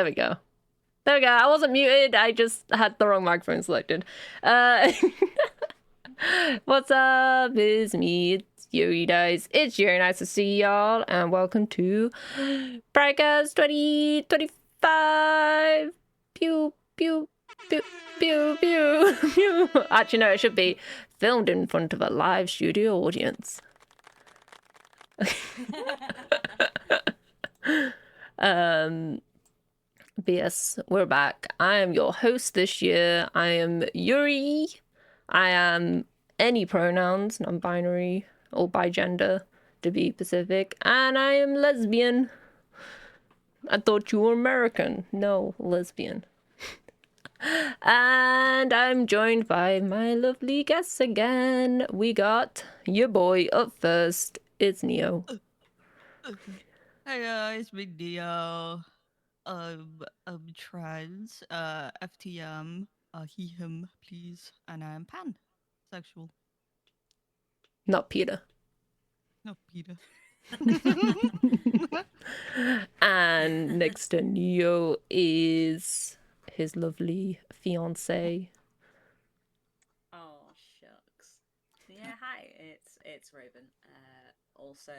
There we go. There we go. I wasn't muted. I just had the wrong microphone selected. What's up? It's me. It's Euri, guys. It's very nice to see y'all, and welcome to PrideCast 2025. Pew, pew, pew, pew, pew, pew. Actually, no, it should be filmed in front of a live studio audience. But yes, we're back. I am your host this year. I am Euri. I am any pronouns, non-binary or bigender to be specific, and I am lesbian. I thought you were American. No, lesbian. And I'm joined by my lovely guests again. We got your boy up first. It's Neo. Hey guys, big Neo. Trans, FTM, he, him, please, and I'm pansexual. Not Peter. No, Peter. And next to Neo is his lovely fiance. Oh shucks. Yeah, hi. It's Raven. Also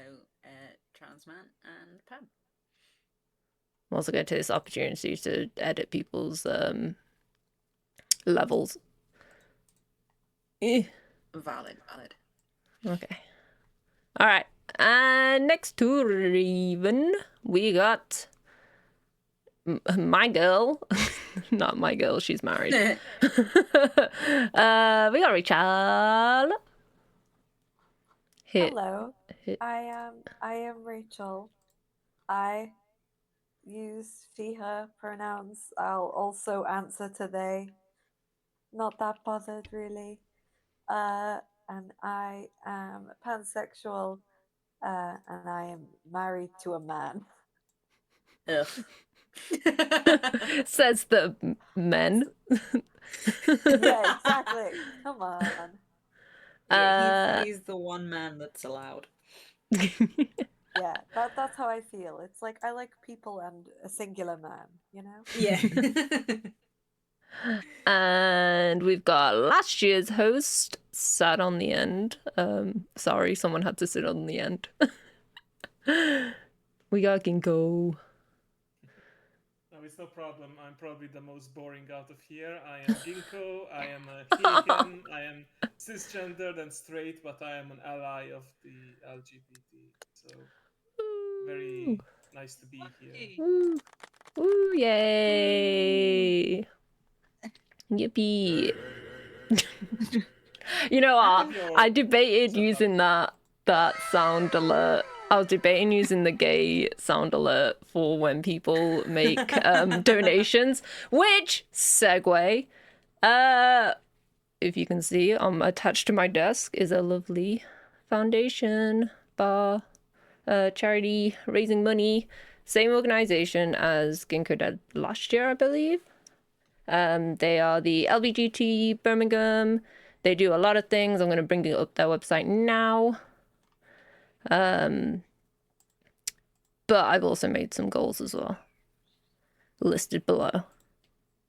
trans man and pan. I'm also going to take this opportunity to edit people's levels. Valid. Okay. All right. And next to Raven, we got my girl. Not my girl. She's married. We got Rachel. Hello. I am Rachel. I use she/her pronouns. I'll also answer to they. Not that bothered really. And I am pansexual. And I am married to a man. Ugh. Says the men. Yeah, exactly. Come on. Yeah, he's the one man that's allowed. Yeah, that's how I feel. It's like I like people and a singular man, you know? Yeah. And we've got last year's host sat on the end. Sorry, someone had to sit on the end. We got Ginkgo. No, it's no problem. I'm probably the most boring out of here. I am Ginkgo. I am a he, him. I am cisgendered and straight, but I am an ally of the LGBT. So very nice to be here. Woo, woo, yay! Yippee! You know what? I debated using that sound alert. I was debating using the gay sound alert for when people make donations. Which segue, if you can see, attached to my desk is a lovely foundation bar, charity raising money. Same organization as Ginkgo did last year, I believe. They are the LGBT Birmingham. They do a lot of things. I'm going to bring up their website now. But I've also made some goals as well, listed below.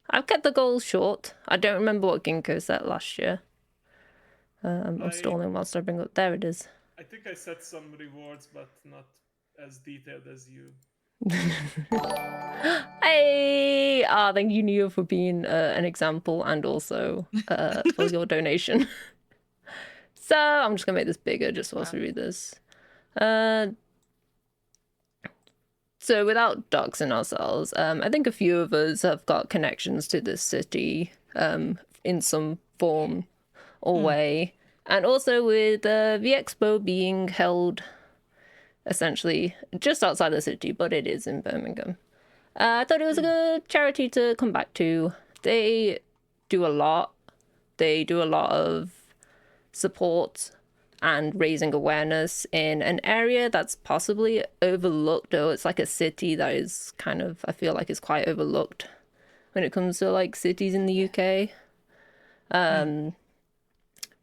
I've kept the goals short. I don't remember what Ginkgo set last year. I'm stalling whilst I bring up. There it is. I think I set some rewards, but not as detailed as you. Hey! Thank you, Neo, for being an example and also for your donation. So I'm just gonna make this bigger just whilst we read this. So without doxing ourselves, I think a few of us have got connections to this city in some form or way. And also with the Expo being held essentially just outside the city, but it is in Birmingham. I thought it was a good charity to come back to. They do a lot. They do a lot of support and raising awareness in an area that's possibly overlooked, or it's like a city that is kind of, I feel like, is quite overlooked when it comes to like cities in the UK.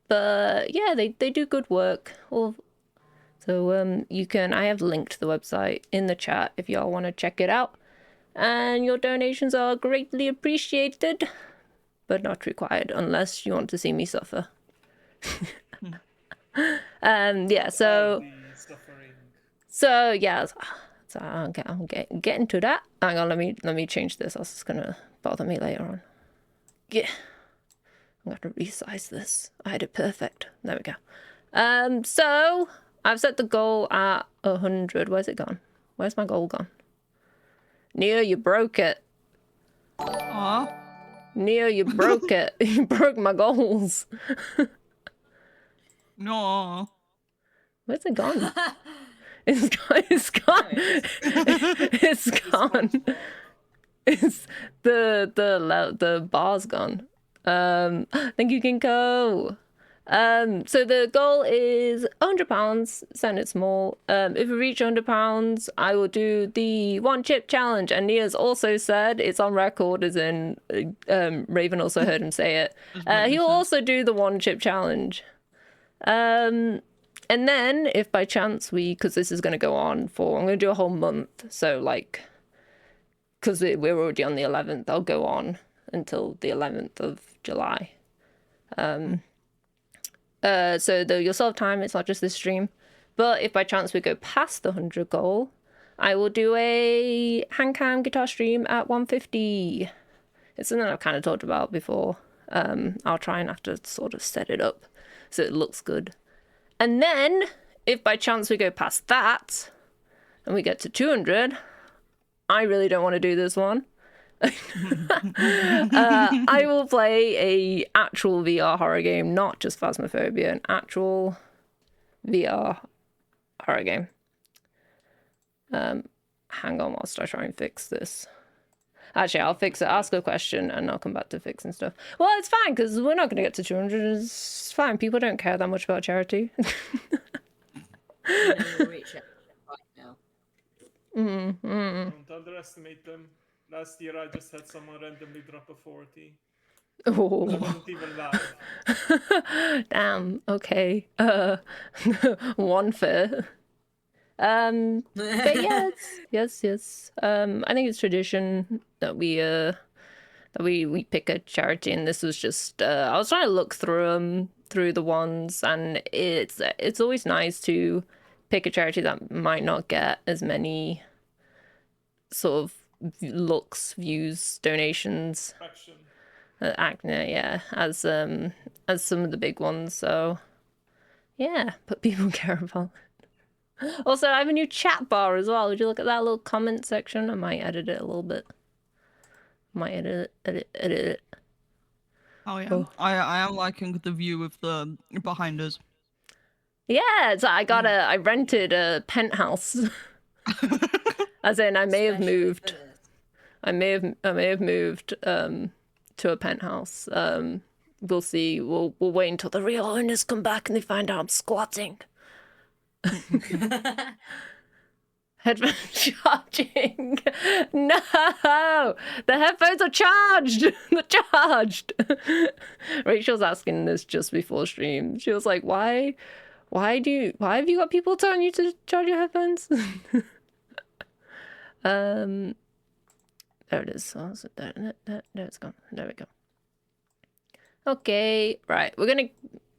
But yeah, they do good work. So you can, I have linked the website in the chat if y'all want to check it out. and your donations are greatly appreciated, but not required unless you want to see me suffer. Yeah, so The suffering. yeah, so I'm getting to that. Hang on, let me change this. Else it's gonna bother me later on. Yeah, I'm gonna resize this. I had it perfect. There we go. So I've set the goal at 100. Where's it gone? Where's my goal gone? Neo, you broke it. Aw. Neo, you broke it. You broke my goals. No. Where's it gone? It's gone. It's gone. It's gone. It's the bar's gone. Thank you, Ginkgo. So the goal is £100. Send it small. If we reach £100, I will do the one chip challenge. And Nia's also said it's on record, as in Raven also heard him say it. He'll also do the one chip challenge. And then, if by chance because this is going to go on for, I'm going to do a whole month. So, like, because we're already on the 11th, I'll go on until the 11th of July. So you'll still have time. It's not just this stream. But if by chance we go past the 100 goal, I will do a hand cam guitar stream at 150. It's something I've kind of talked about before. I'll try and have to sort of set it up so it looks good. And then, if by chance we go past that, and we get to 200, I really don't want to do this one. I will play a actual VR horror game, not just Phasmophobia, an actual VR horror game. Hang on whilst I try and fix this. Actually, I'll fix it, ask a question, and I'll come back to fixing stuff. Well, it's fine, because we're not going to get to 200. It's fine. People don't care that much about charity. We'll reach it right now. Don't underestimate them. Last year I just had someone randomly drop a 40. Oh. I wasn't even live. Damn, okay. One fair. But yes. I think it's tradition that we pick a charity, and this was just I was trying to look through the ones, and it's always nice to pick a charity that might not get as many sort of looks, views, donations, as some of the big ones. So yeah, but people care about it. Also, I have a new chat bar as well. Would you look at that little comment section? I might edit it a little bit. Edit it. Oh yeah. Oh. I am liking the view of the behind us. Yeah, so I rented a penthouse. As in, I may have moved. I may have moved to a penthouse. We'll see. We'll wait until the real owners come back and they find out I'm squatting. Headphone charging. No, the headphones are charged. They're charged. Rachel's asking this just before stream. She was like, why have you got people telling you to charge your headphones? There it is. Oh, there it's gone. There we go. Okay, right. We're gonna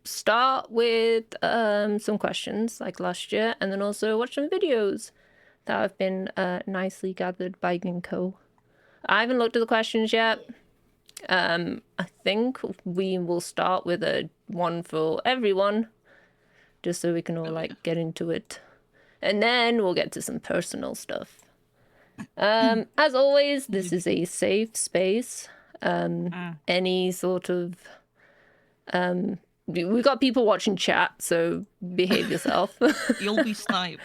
start with some questions like last year, and then also watch some videos that have been nicely gathered by Ginkgo. I haven't looked at the questions yet. I think we will start with a one for everyone, just so we can all like get into it, and then we'll get to some personal stuff. As always, this is a safe space. Any sort of we've got people watching chat, so behave yourself. You'll be sniped.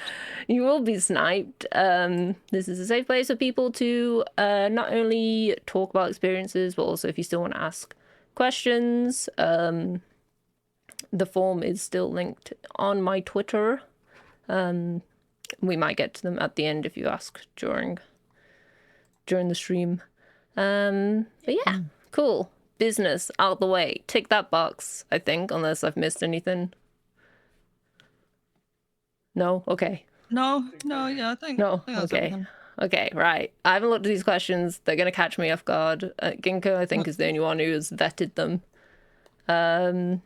You will be sniped. This is a safe place for people to not only talk about experiences, but also if you still want to ask questions. The form is still linked on my Twitter. We might get to them at the end if you ask during the stream. But yeah, cool. Business out the way. Tick that box, I think, unless I've missed anything. No? Okay. No, yeah, I think. No? I think that's Okay. everything. Okay, right. I haven't looked at these questions. They're going to catch me off guard. Ginkgo, I think, is the only one who has vetted them. All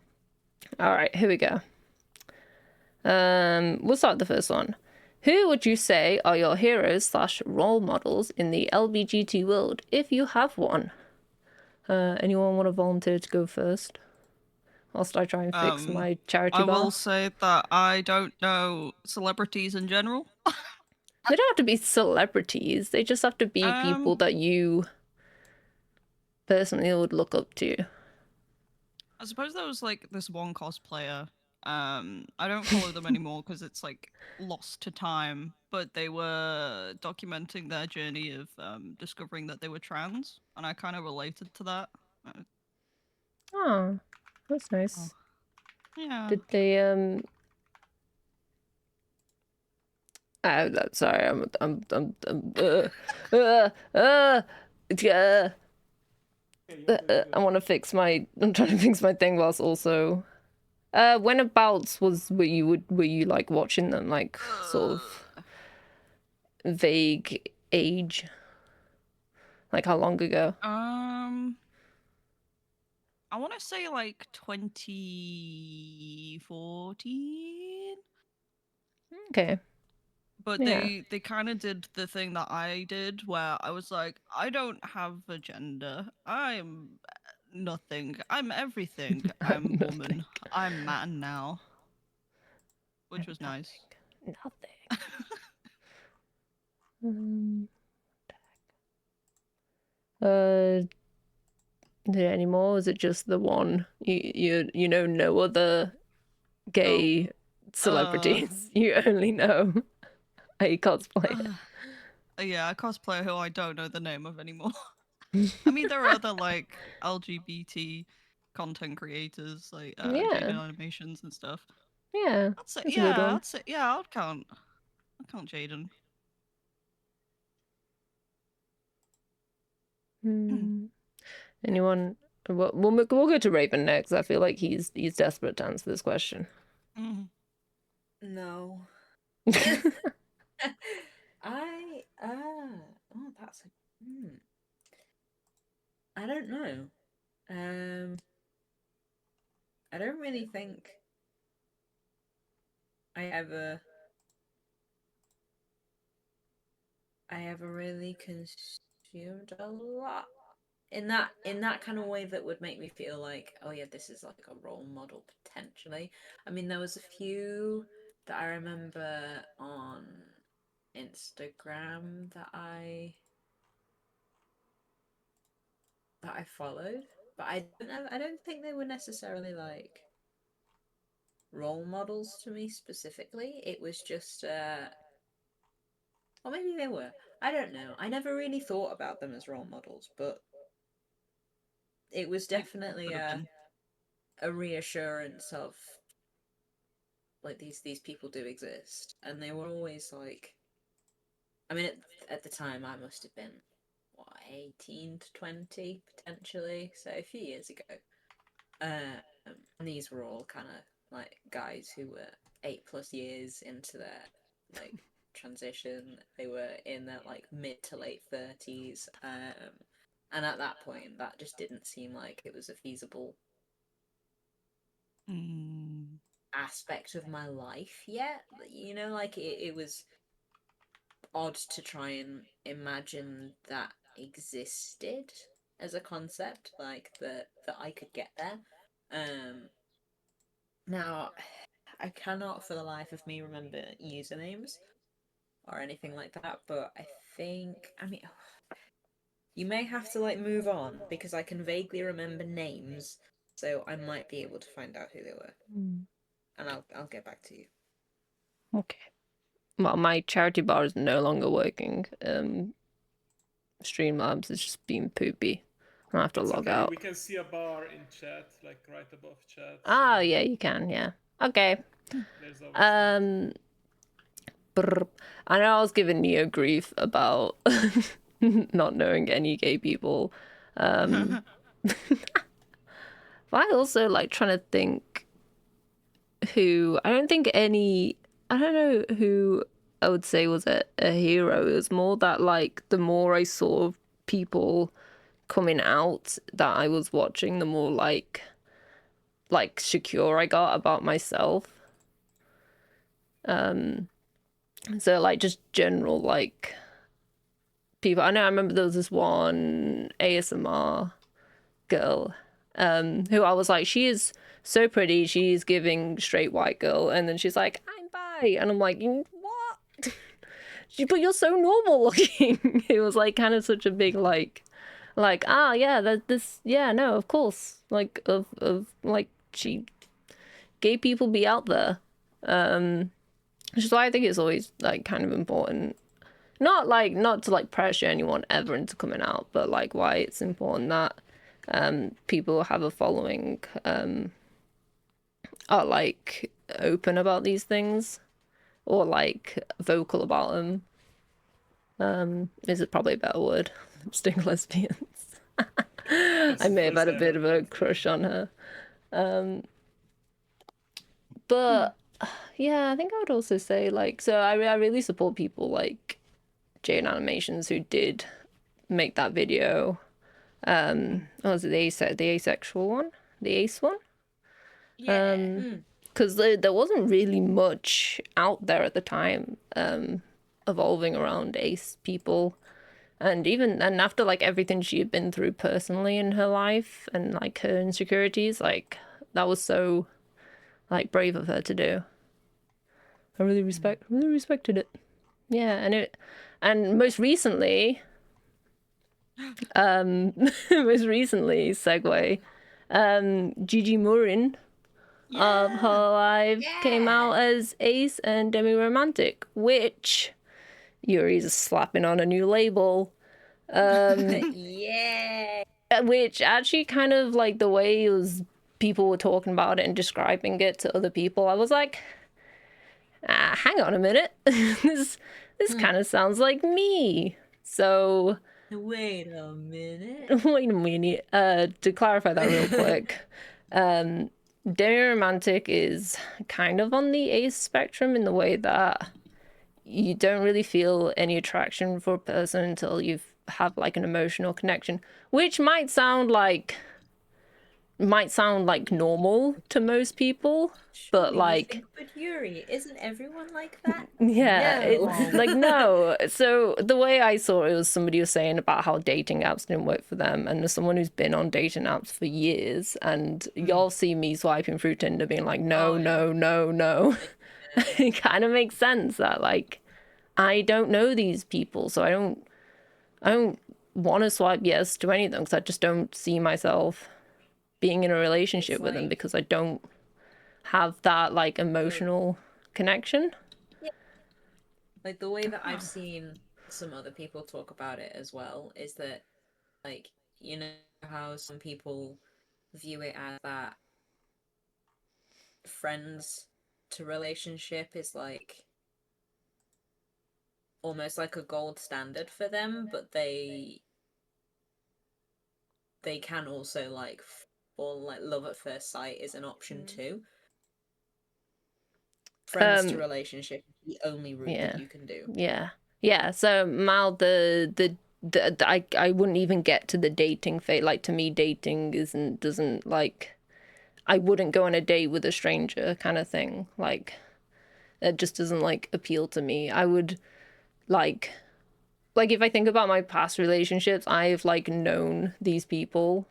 right, here we go. We'll start with the first one. Who would you say are your heroes / role models in the LGBT world, if you have one? Anyone want to volunteer to go first? Whilst I try and fix my charity I bar. will say that I don't know celebrities in general. They don't have to be celebrities. They just have to be people that you personally would look up to. I suppose there was like this one cosplayer. I don't follow them anymore because it's like lost to time. But they were documenting their journey of discovering that they were trans, and I kind of related to that. Oh, that's nice. Yeah. Did they sorry, I want to fix my. I'm trying to fix my thing whilst also. Whenabouts were you like watching them, like sort of vague age? Like how long ago? I want to say like 2014. Okay. But Yeah. they kind of did the thing that I did, where I was like, I don't have a gender. I am nothing. I'm everything. I'm woman. I'm man now. Which was nice. Nothing. Is there any more? Is it just the one? You know no other gay celebrities. You only know a cosplayer. Yeah, a cosplayer who I don't know the name of anymore. I mean, there are other like LGBT content creators, like Jaden Animations and stuff. Yeah, That's it. that's a good one. That's it. Yeah, I'll count Jaden. Anyone? We'll go to Raven next. I feel like he's desperate to answer this question. No. That's I don't know. I don't really think I ever really consumed a lot in that kind of way that would make me feel like, oh yeah, this is like a role model potentially. I mean, there was a few that I remember on Instagram that I followed, but I don't think they were necessarily like role models to me specifically. It was just or maybe they were. I don't know. I never really thought about them as role models, but it was definitely a reassurance of like these people do exist, and they were always like, I mean, at the time I must have been what, 18 to 20 potentially, so a few years ago. And these were all kind of like guys who were 8+ years into their like transition. They were in their like mid to late 30s, and at that point that just didn't seem like it was a feasible aspect of my life yet. You know, like it was odd to try and imagine that existed as a concept, like that I could get there. Now I cannot for the life of me remember usernames or anything like that, but I think, I mean, you may have to like move on because I can vaguely remember names, so I might be able to find out who they were, and I'll get back to you. Okay. Well, my charity bar is no longer working. Streamlabs is just being poopy. I'll have to log out. We can see a bar in chat, like right above chat. Oh, yeah, you can, yeah. Okay. There's always I know I was giving Neo grief about not knowing any gay people. But I also like trying to think I don't know who I would say was a hero. It was more that like the more I saw people coming out that I was watching, the more like secure I got about myself. So like just general like people. I remember there was this one ASMR girl who I was like, she is so pretty, she's giving straight white girl, and then she's like, I'm bi, and I'm like, what? But you're so normal looking. It was like kind of such a big like yeah, that this, yeah, no, of course, like of like she gay people be out there, which is why I think it's always like kind of important, not to like pressure anyone ever into coming out, but like why it's important that people have a following, are like open about these things or like vocal about them. Is it probably a better word? Lipstick lesbians. I may have had a bit of a crush on her. But yeah, I think I would also say like, so I really support people like Jade Animations who did make that video. What was it, the asexual one? The ace one? Yeah. Because there wasn't really much out there at the time evolving around ace people. And after like everything she had been through personally in her life and like her insecurities, like that was so like brave of her to do. I really respected it. Yeah, and most recently segue, Gigi Murin of Hololive came out as ace and demi-romantic, which Euri's slapping on a new label. Yeah. Which actually kind of like the way it was, people were talking about it and describing it to other people, I was like, hang on a minute. this kind of sounds like me. So Wait a minute. To clarify that real quick, demi-romantic is kind of on the ace spectrum in the way that you don't really feel any attraction for a person until you have like an emotional connection, which might sound like normal to most people, but like, but Euri, isn't everyone like that? yeah, No. it's like, no. So the way I saw it was somebody was saying about how dating apps didn't work for them, and as someone who's been on dating apps for years, and y'all see me swiping through Tinder being like, no, no. It kind of makes sense that like I don't know these people, so I don't want to swipe yes to any of them because I just don't see myself being in a relationship with them because I don't have that like emotional connection. Yeah. Like the way that I've seen some other people talk about it as well is that, like, you know how some people view it as that friends to relationship is like almost like a gold standard for them, but they can also like fall, like love at first sight is an option too. Friends to relationship is the only route that you can do. Yeah. So Mal, I wouldn't even get to the dating phase. Like to me, dating doesn't like, I wouldn't go on a date with a stranger kind of thing. Like it just doesn't like appeal to me. I would like if I think about my past relationships, I've like known these people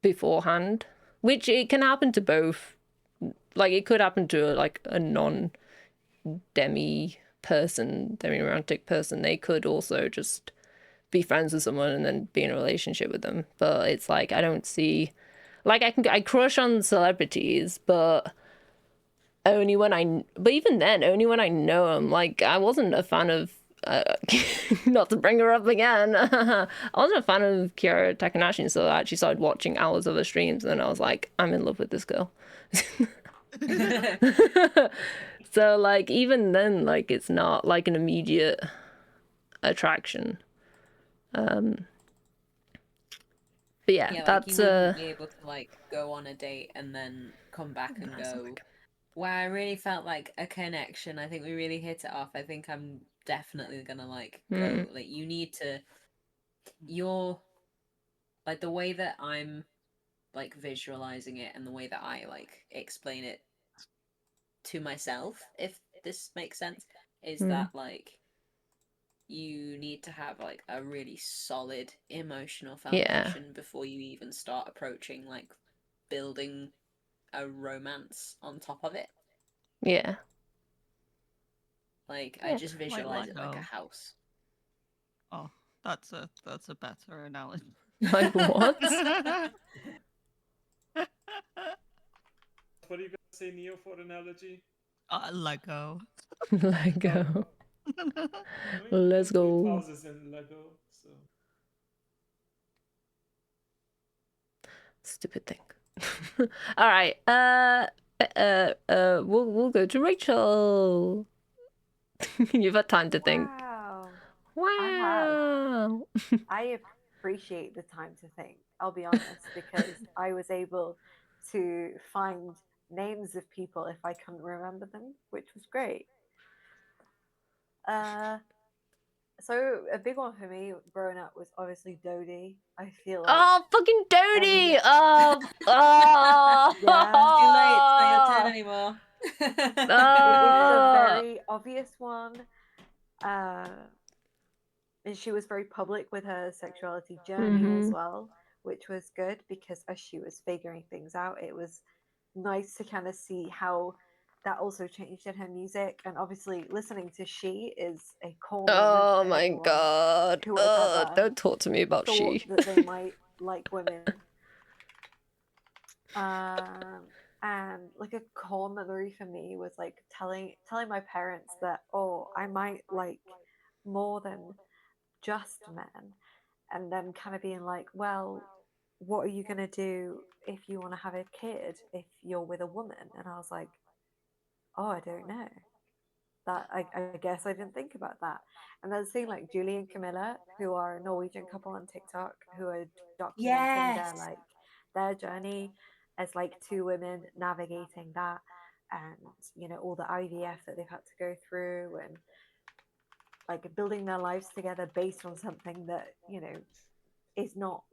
beforehand, which it can happen to both. Like it could happen to like a demi-romantic person. They could also just be friends with someone and then be in a relationship with them. But it's like I don't see, like I crush on celebrities, but even then only when I know them. Like I wasn't a fan of not to bring her up again. I wasn't a fan of Kiara Takanashi, so I actually started watching hours of her streams, and then I was like, I'm in love with this girl. So like even then, like it's not like an immediate attraction. But yeah, Yeah, like that's you wouldn't be able to like go on a date and then come back and go, where I really felt like a connection. I think we really hit it off. I think I'm definitely gonna like go. Like you need to. You're like the way that I'm like visualizing it and the way that I like explain it to myself, if this makes sense, is that like you need to have like a really solid emotional foundation before you even start approaching like building a romance on top of it. Yeah. Like I just Like visualize it like a Lego. house. Oh, that's a better analogy. Like what? What are you gonna say, Neo, for analogy? Lego. Lego. I mean, Let's you can build go. houses in Lego, so. Stupid thing. All right. We'll go to Rachel. You've had time to think. Wow. Wow. I appreciate the time to think, I'll be honest, because I was able to find names of people if I couldn't remember them, which was great. So a big one for me growing up was obviously Dodie. I feel like Oh, fucking Dodie! yeah. Oh, Too late, it's not your turn anymore. it is a very obvious one. And she was very public with her sexuality journey as well, which was good because as she was figuring things out, it was nice to kind of see how that also changed in her music. And obviously, listening to She is a core moment. Oh for my anyone god. who has ever Don't talk to me about thought She. that they might like women. And like a core memory for me was like telling my parents that, oh, I might like more than just men, and them kind of being like, well, what are you going to do if you want to have a kid if you're with a woman? And I was like, oh, I don't know. That I guess I didn't think about that. And then seeing like Julie and Camilla, who are a Norwegian couple on TikTok, who are documenting their like their journey as like two women navigating that, and you know all the IVF that they've had to go through, and like building their lives together based on something that you know is not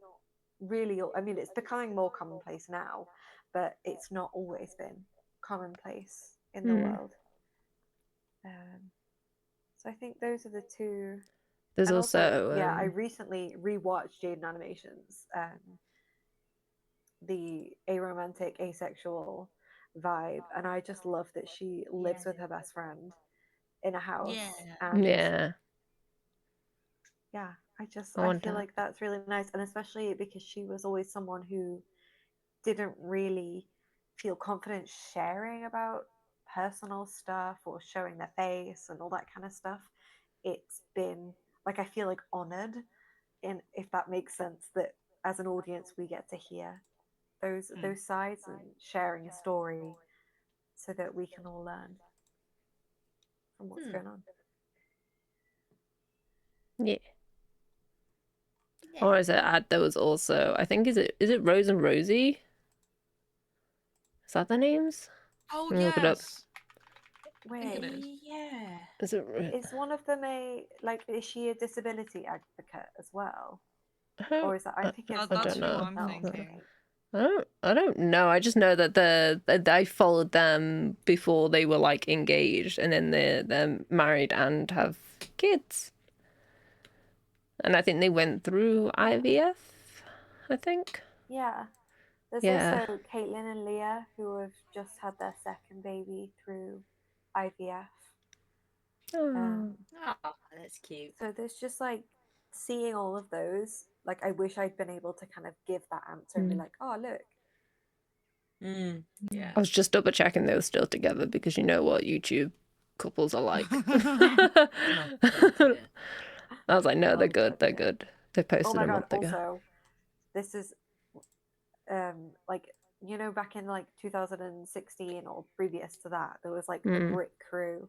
really. I mean, it's becoming more commonplace now, but it's not always been commonplace in the world. So I think those are the two. There's And also yeah, I recently rewatched Jaden Animations, the aromantic, asexual vibe, and I just love that she lives with her best friend in a house. And yeah. yeah, I want feel that. like that's really nice, and especially because she was always someone who didn't really feel confident sharing about personal stuff or showing their face and all that kind of stuff. It's been like I feel like honored, in if that makes sense, that as an audience we get to hear those sides and sharing a story so that we can all learn from what's going on. Yeah. Or is it there was also, I think, is it Rose and Rosie? Is that their names? Oh, Look it up. yes. Wait, Yeah. Is it? is one of them is she a disability advocate as well? Or is that, I think it's that's don't who know. I'm thinking. I don't know. I just know that I followed them before they were like engaged, and then they're married and have kids. And I think they went through IVF. I think. Yeah. There's also Caitlin and Leah who have just had their second baby through IVF. Oh. That's cute. So there's just like seeing all of those. Like I wish I'd been able to kind of give that answer and be like, oh look. Yeah. I was just double checking they were still together because you know what YouTube couples are like. I was like, no, they're good. They're good. They posted oh my a god! month ago. Also, this is like you know back in like 2016 or previous to that, there was like the Brit crew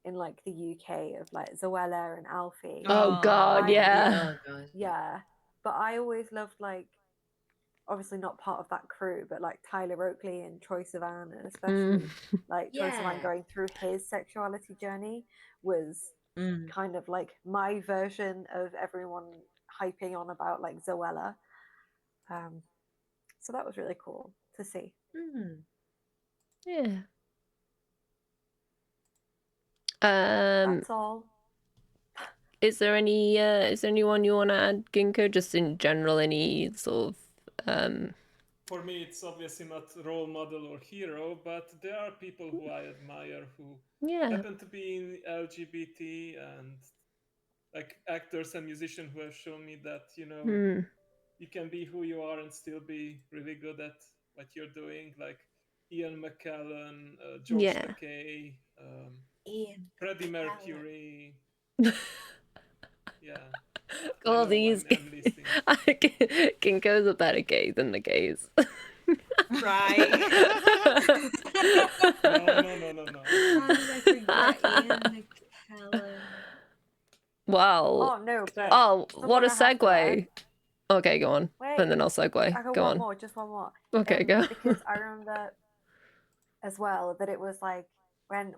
in like the UK of like Zoella and Alfie. Oh god, yeah. Oh god. Yeah, but I always loved like obviously not part of that crew, but like Tyler Oakley and Troy Sivan, and especially like Troy Sivan Yeah. going through his sexuality journey was kind of like my version of everyone hyping on about like Zoella. So that was really cool to see. Yeah. That's all. Is there anyone you want to add, Ginkgo? Just in general, any sort of For me, it's obviously not role model or hero, but there are people who I admire who happen to be in LGBT, and like actors and musicians who have shown me that, you know, you can be who you are and still be really good at what you're doing, like Ian McKellen, George Takei, Freddie Mercury. Yeah. all know, these. I'm listing. Ginkgo's a better gay than the gays. Right. No. How did I forget Ian McKellen? Wow. Oh no! But Oh, what a someone I have to segue. add- Okay, go on. Wait, And then I'll segue. I got Go one on. more, just one more. Okay, go. Because I remember as well that it was like when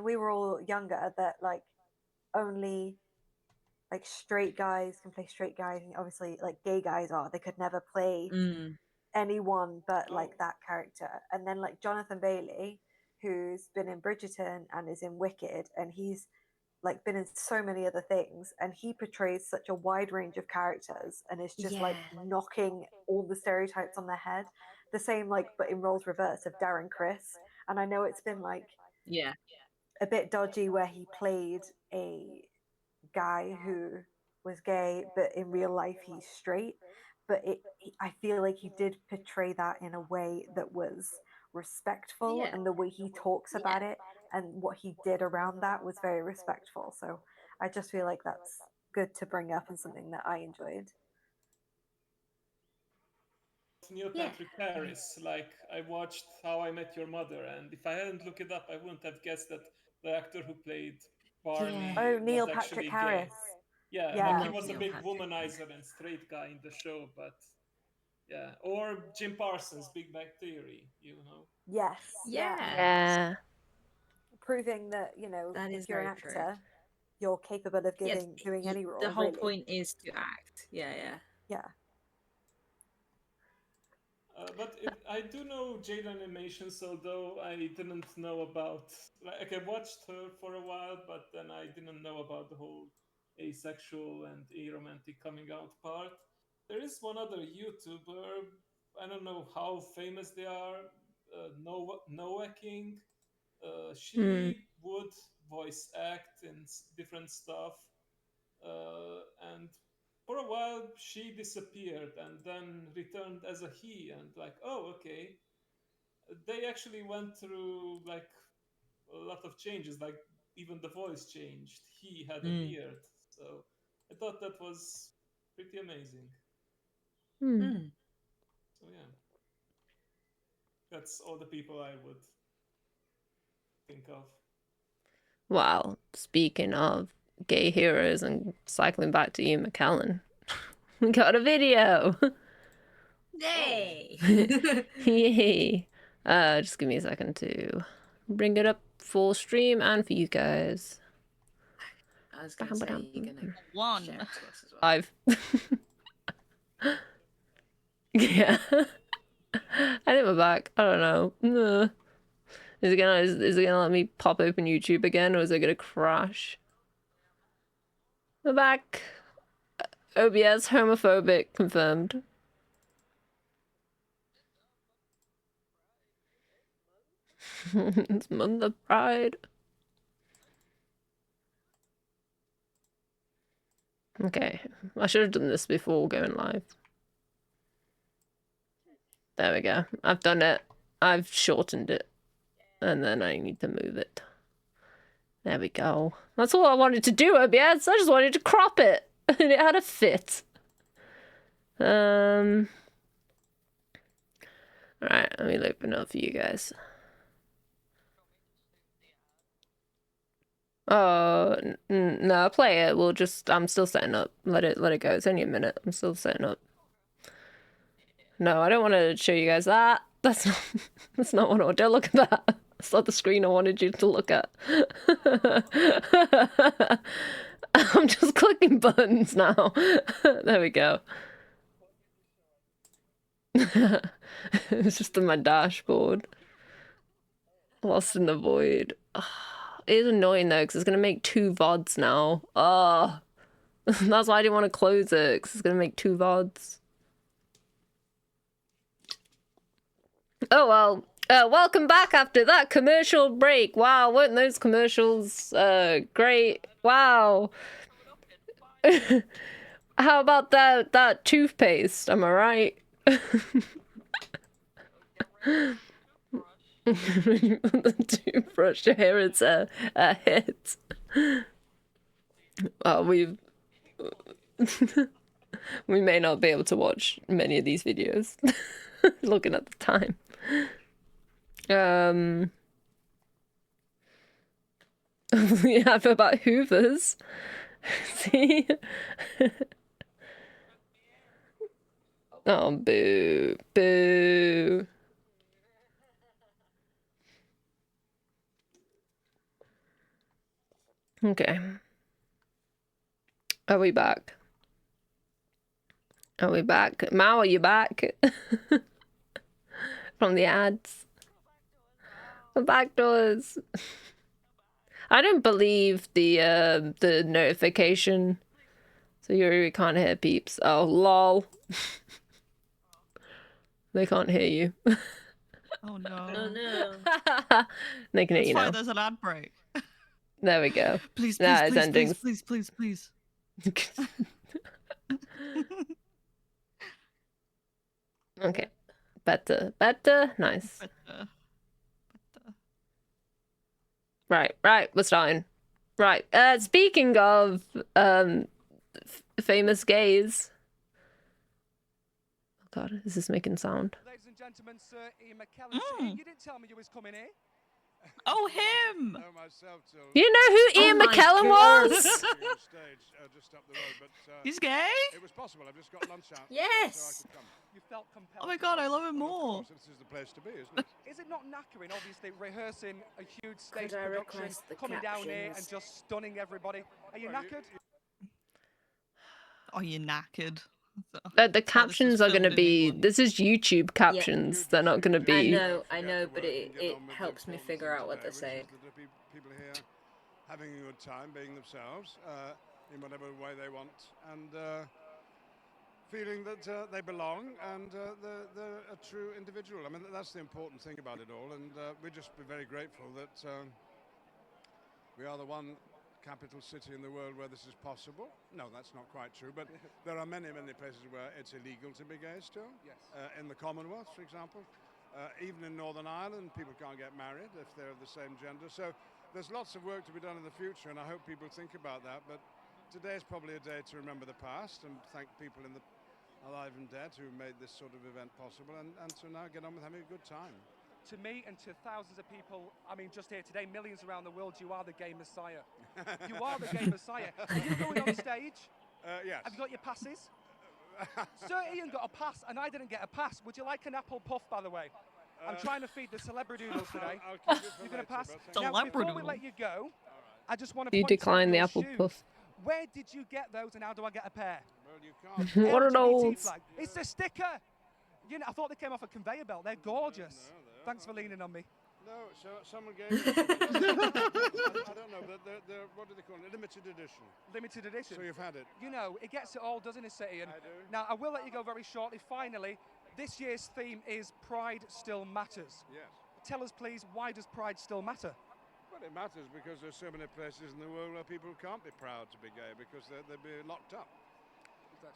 we were all younger that like only like straight guys can play straight guys, and obviously like gay guys they could never play anyone but like that character. And then like Jonathan Bailey, who's been in Bridgerton and is in Wicked, and he's like been in so many other things, and he portrays such a wide range of characters and is just like knocking all the stereotypes on their head. The same like but in roles reverse of Darren Criss. And I know it's been like a bit dodgy where he played a guy who was gay but in real life he's straight, but I feel like he did portray that in a way that was respectful, and the way he talks about it and what he did around that was very respectful. So I just feel like that's good to bring up and something that I enjoyed. Neil Patrick Harris, like I watched How I Met Your Mother, and if I hadn't looked it up, I wouldn't have guessed that the actor who played Barney Oh, Neil was Patrick actually Harris. gay. Yeah, Yeah. like he was a Neil big Patrick womanizer and straight guy in the show, but yeah. Or Jim Parsons, Big Bang Theory, you know. Yes. Yeah. Proving that, you know, That if is you're an very true. actor, you're capable of doing any role. The whole really. point is to act. Yeah. But I do know Jade Animations, although I didn't know about. Like I watched her for a while, but then I didn't know about the whole asexual and aromantic coming out part. There is one other YouTuber. I don't know how famous they are. Noah King. She would voice act in different stuff, and for a while she disappeared and then returned as a he, and like, oh, okay. They actually went through like a lot of changes, like even the voice changed. He had a beard, so I thought that was pretty amazing. So yeah, that's all the people I would think of. Wow. Speaking of gay heroes and cycling back to Ian McKellen, we got a video. Yay! Yay. Just give me a second to bring it up full stream and for you guys. I was gonna say you're gonna One. share it to us as well. I've yeah. I think we're back. I don't know. Is it gonna let me pop open YouTube again, or is it gonna crash? We're back. OBS homophobic confirmed. It's month of Pride. Okay, I should have done this before going live. There we go. I've done it. I've shortened it. And then I need to move it. There we go. That's all I wanted to do, OBS. I just wanted to crop it. And it had a fit. Alright, let me open it up for you guys. Oh, no, play it. I'm still setting up. Let it go. It's only a minute. I'm still setting up. No, I don't want to show you guys that. That's not. That's not what I want. Don't look at that. That's not the screen I wanted you to look at. I'm just clicking buttons now. There we go. It's just in my dashboard. Lost in the void. It is annoying though, because it's gonna make 2 VODs now. Oh, that's why I didn't want to close it, because it's gonna make 2 VODs. Oh well. Welcome back after that commercial break. Wow, weren't those commercials great? Wow. How about that toothpaste? Am I right? The toothbrush, your hair is a hit. We've we may not be able to watch many of these videos. Looking at the time. We have about Hoovers. See? Oh, boo. Boo. Okay. Are we back? Are we back? Mao, are you back? From the ads. The back doors. I don't believe the notification. So Euri can't hear peeps. Oh, lol. They can't hear you. Oh no. Oh no. They can hear That's you why now. there's an ad break. There we go. Please, Nah, please, it's please, endings. please, please, please, please. Okay. Better. Better. Nice. But, Right. We're starting. Right. Speaking of famous gays. Oh God, is this making sound? Ladies and gentlemen, Sir Ian McKellen's here. You didn't tell me you was coming here. Oh, him! You know who Ian my McKellen God. was? He's gay? It was possible. I've just got lunch out. Yes. So I could come. You felt compelled. Oh my God, I love him Well, of more. course, this is the place to be, isn't it? Is it not knackering, obviously, rehearsing a huge stage Could I production, request the coming down here and captions? just stunning everybody? Are you knackered? Oh, you're knackered. The captions are going to be... This is YouTube captions. They're not going to be... I know, but it helps me figure out what they're saying. People here having a good time, being themselves, in whatever way they want, and feeling that they belong and they're a true individual. I mean, that's the important thing about it all, and we're just very grateful that we are the one capital city in the world where this is possible. No, that's not quite true, but there are many places where it's illegal to be gay still. Yes. In the Commonwealth, for example. Even in Northern Ireland, people can't get married if they're of the same gender. So there's lots of work to be done in the future, and I hope people think about that. But today is probably a day to remember the past and thank people in the alive and dead who made this sort of event possible, and to now get on with having a good time. To me and to thousands of people, I mean, just here today, millions around the world, you are the gay messiah. You are the gay messiah. Are you going on stage? Yes. Have you got your passes? Sir Ian got a pass and I didn't get a pass. Would you like an apple puff, by the way? I'm trying to feed the celebrity noodles today. You're going to pass? Now, before we let you go, I just want to You point decline out the your apple shoes. puff. Where did you get those and how do I get a pair? Well, you can't. What are LGBT those? flag. It's a sticker. You know, I thought they came off a conveyor belt. They're gorgeous. Thanks for leaning on me. No, so someone gave me I don't know, but they're what do they call it? Limited edition. Limited edition. So you've had it. You know, it gets it all, doesn't it, Ian? I do. Now, I will let you go very shortly. Finally, this year's theme is Pride Still Matters. Yes. Tell us, please, why does Pride still matter? Well, it matters because there's so many places in the world where people can't be proud to be gay because they'd be locked up.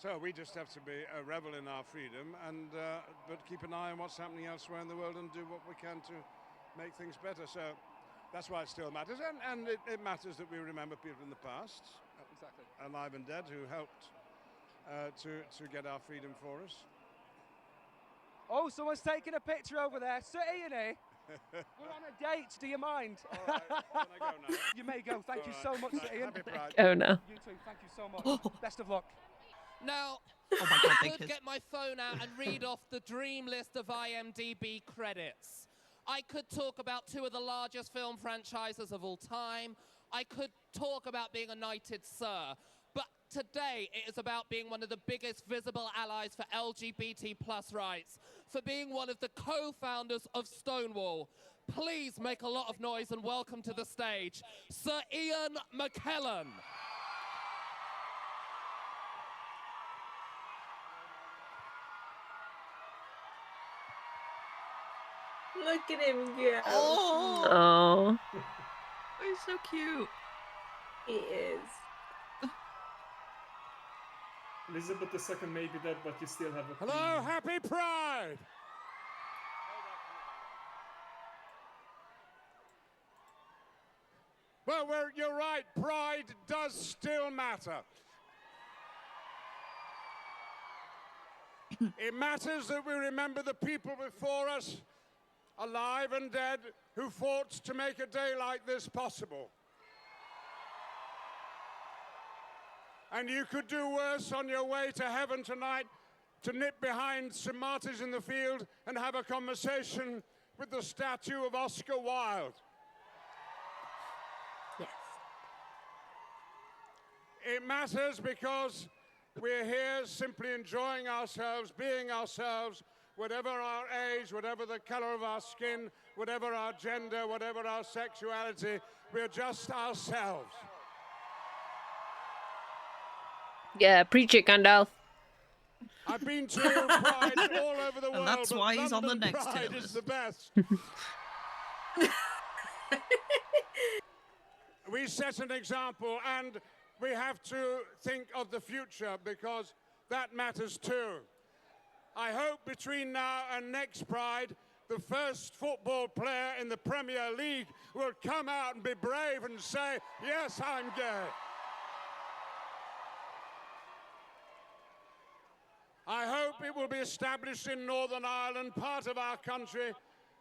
So we just have to be revel in our freedom, and but keep an eye on what's happening elsewhere in the world and do what we can to make things better. So that's why it still matters, and it matters that we remember people in the past, alive and dead, who helped to get our freedom for us. Oh, someone's taking a picture over there. Sir Ian, eh? We're on a date. Do you mind? All right. Can I go now? You may go. Thank you so much, Sir Ian. Oh no. You too. Thank you so much. Best of luck. Now, Oh my god, they I could kissed. get my phone out and read off the dream list of IMDb credits. I could talk about 2 of the largest film franchises of all time. I could talk about being a knighted sir. But today, it is about being one of the biggest visible allies for LGBT plus rights, for being one of the co-founders of Stonewall. Please make a lot of noise and welcome to the stage, Sir Ian McKellen. Look at him go. Oh, Oh. he's so cute. He is. Elizabeth II may be dead, but you still have a Hello, queen. happy Pride! Well, you're right, pride does still matter. It matters that we remember the people before us, alive and dead, who fought to make a day like this possible. And you could do worse on your way to heaven tonight to nip behind some martyrs in the field and have a conversation with the statue of Oscar Wilde. Yes. It matters because we're here simply enjoying ourselves, being ourselves, whatever our age, whatever the color of our skin, whatever our gender, whatever our sexuality, we're just ourselves. Yeah, preach it, Gandalf. I've been to Pride all over the world, that's but why he's on the London next Pride tier is list. the best. We set an example, and we have to think of the future because that matters too. I hope between now and next Pride, the first football player in the Premier League will come out and be brave and say, yes, I'm gay. I hope it will be established in Northern Ireland, part of our country,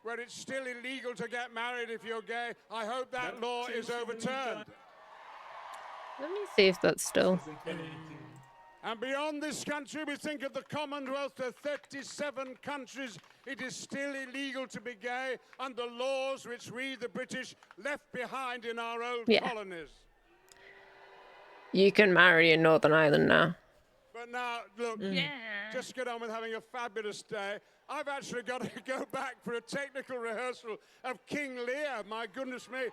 where it's still illegal to get married if you're gay. I hope that law is overturned. Let me see if that's still. In 2018. And beyond this country, we think of the Commonwealth of 37 countries. It is still illegal to be gay under laws which we, the British, left behind in our old colonies. You can marry in Northern Ireland now. But now, look, just get on with having a fabulous day. I've actually got to go back for a technical rehearsal of King Lear. My goodness me.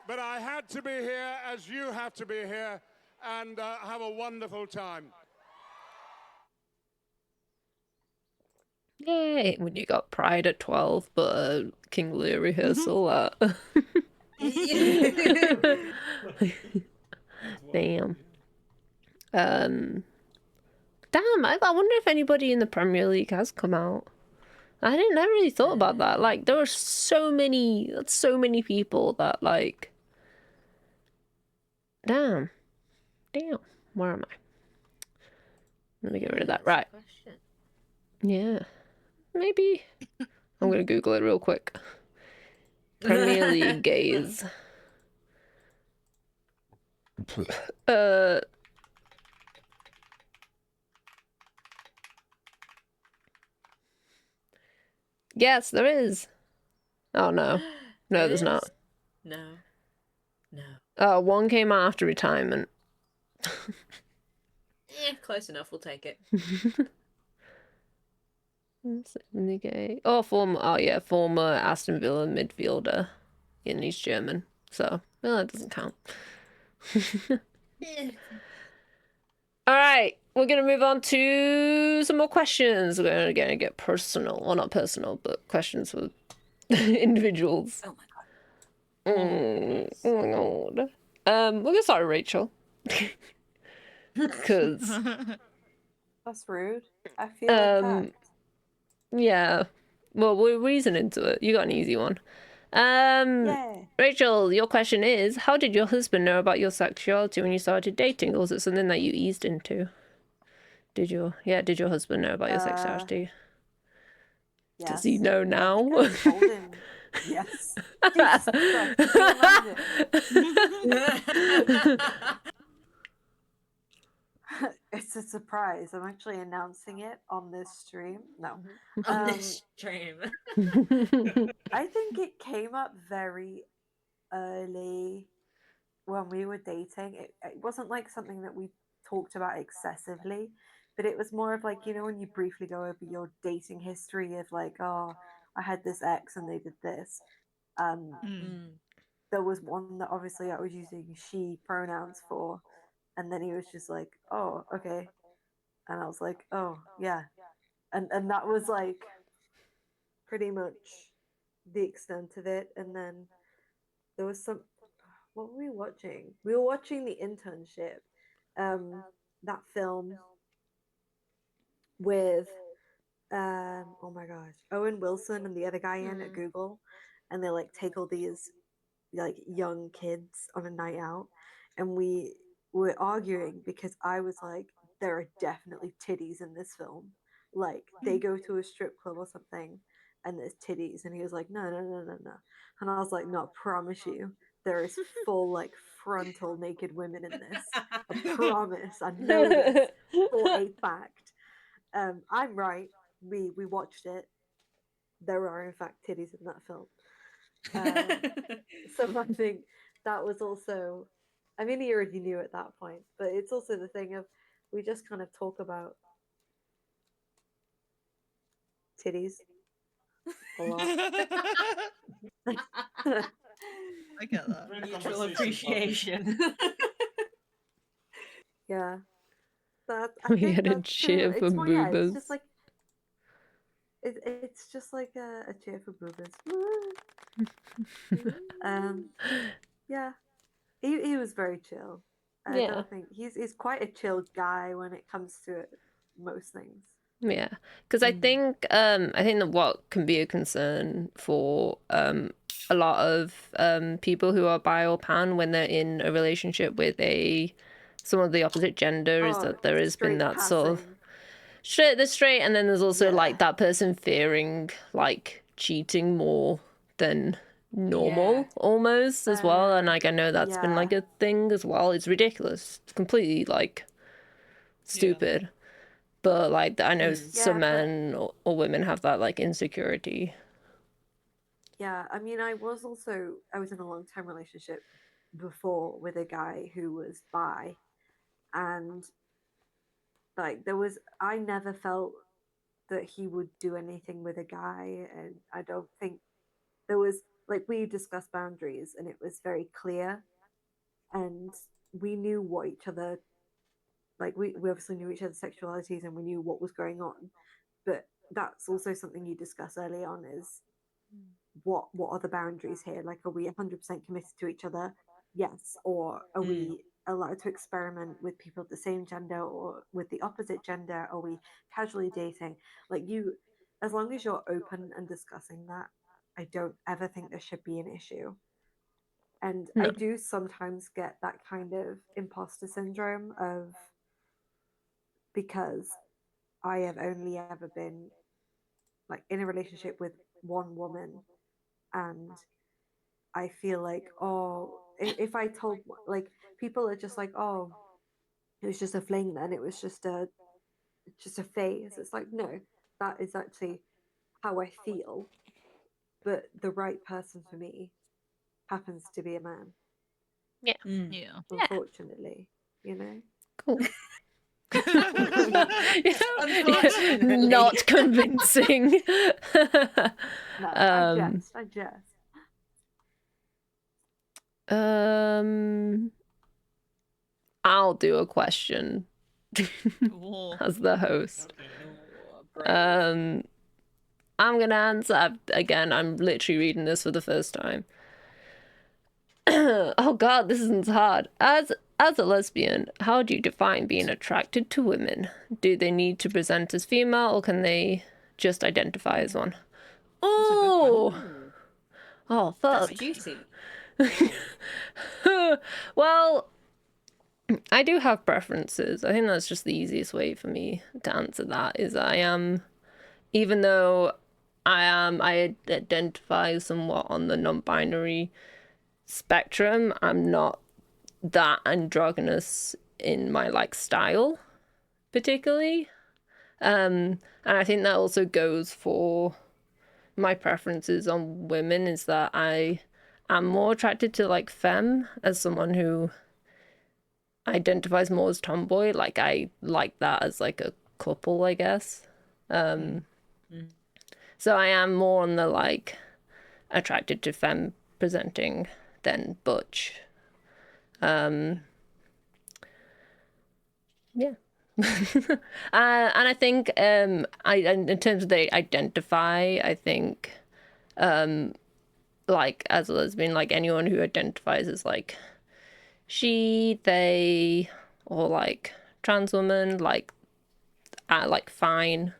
But I had to be here, as you have to be here, and have a wonderful time. Yay! When you got Pride at 12, but King Lear rehearsal at. Damn. Damn, I wonder if anybody in the Premier League has come out. I never really thought about that. Like, there were so many people that, like... Damn. Where am I? Let me get rid of that. Right. Yeah. Maybe. I'm gonna Google it real quick. Premier League gays. Yes, there is. Oh no. No, there's not. No. One came out after retirement. Close enough, we'll take it. Former Aston Villa midfielder. And he's German. So, well, that doesn't count. Alright, we're going to move on to some more questions. We're going to get personal. Well, not personal, but questions for individuals. Oh my god. Oh my god. We're going to start with Rachel. Because... That's rude. I feel attacked. Yeah. Well, we're easing into it. You got an easy one. Yeah. Rachel, your question is, how did your husband know about your sexuality when you started dating? Or was it something that you eased into? Did your husband know about your sexuality? Yes. Does he know now? I told him Yes. Jesus Christ, can you imagine? It's a surprise. I'm actually announcing it on this stream. No. On this stream. I think it came up very early when we were dating. It wasn't like something that we talked about excessively, but it was more of like, you know, when you briefly go over your dating history of like, oh, I had this ex and they did this. There was one that obviously I was using she pronouns for, and then he was just like, oh, okay. And I was like, oh, yeah. And that was like pretty much the extent of it. And then there was some, what were we watching? We were watching The Internship, that film with, oh my gosh, Owen Wilson and the other guy in at Google. And they like take all these like young kids on a night out. And we were arguing because I was like, there are definitely titties in this film. Like they go to a strip club or something and there's titties. And he was like, no. And I was like, no, I promise you, there is full like frontal naked women in this. I promise. I know this for a fact. I'm right. We watched it. There are in fact titties in that film. So I think that was also, I mean, he already knew at that point, but it's also the thing of we just kind of talk about titties a lot. I get that. Great Mutual conversation appreciation. Yeah, that We think had a that's cheer true. for It's more, yeah, it's boobas. just like it's just like a cheer for boobas. Yeah, he was very chill. I Yeah. don't think he's quite a chill guy when it comes to most things. Yeah, because I think that what can be a concern for a lot of people who are bi or pan when they're in a relationship with someone of the opposite gender is that there has been straight that sort of passing. straight the straight, and then there's also Yeah. like that person fearing like cheating more than normal Yeah. almost as well, and like I know that's been yeah. like a thing as well. It's ridiculous. It's completely like stupid. But like I know some Yeah, but- men or women have that like insecurity. Yeah, I mean, I was in a long-term relationship before with a guy who was bi, and like I never felt that he would do anything with a guy, and I don't think there was like we discussed boundaries, and it was very clear, and we knew what each other like. We obviously knew each other's sexualities, and we knew what was going on, but that's also something you discuss early on is what are the boundaries here? Like, are we 100% committed to each other? Yes. Or are we allowed to experiment with people of the same gender or with the opposite gender? Are we casually dating? Like, as long as you're open and discussing that, I don't ever think there should be an issue. And No. I do sometimes get that kind of imposter syndrome of, because I have only ever been like in a relationship with one woman, and I feel like, oh, if I told, like, people are just like, oh, it was just a fling, then it was just a phase. It's like, no, that is actually how I feel, but the right person for me happens to be a man, Yeah. unfortunately, you know. Cool. Unfortunately. Not convincing. No, I jest. I'll do a question Whoa. as the host. Okay. I'm gonna answer again. I'm literally reading this for the first time. Oh god, this isn't hard. As a lesbian, how do you define being attracted to women? Do they need to present as female, or can they just identify as one? Oh, oh, That's fuck. juicy. Well, I do have preferences. I think that's just the easiest way for me to answer that. Is I am, even though I identify somewhat on the non-binary spectrum. I'm not that androgynous in my like style particularly. And I think that also goes for my preferences on women, is that I am more attracted to like femme as someone who identifies more as tomboy. Like I like that as like a couple, I guess. So I am more on the like attracted to femme presenting than butch. Yeah. And I think in terms of they identify, I think like as a lesbian, like anyone who identifies as like she, they, or like trans woman, like fine.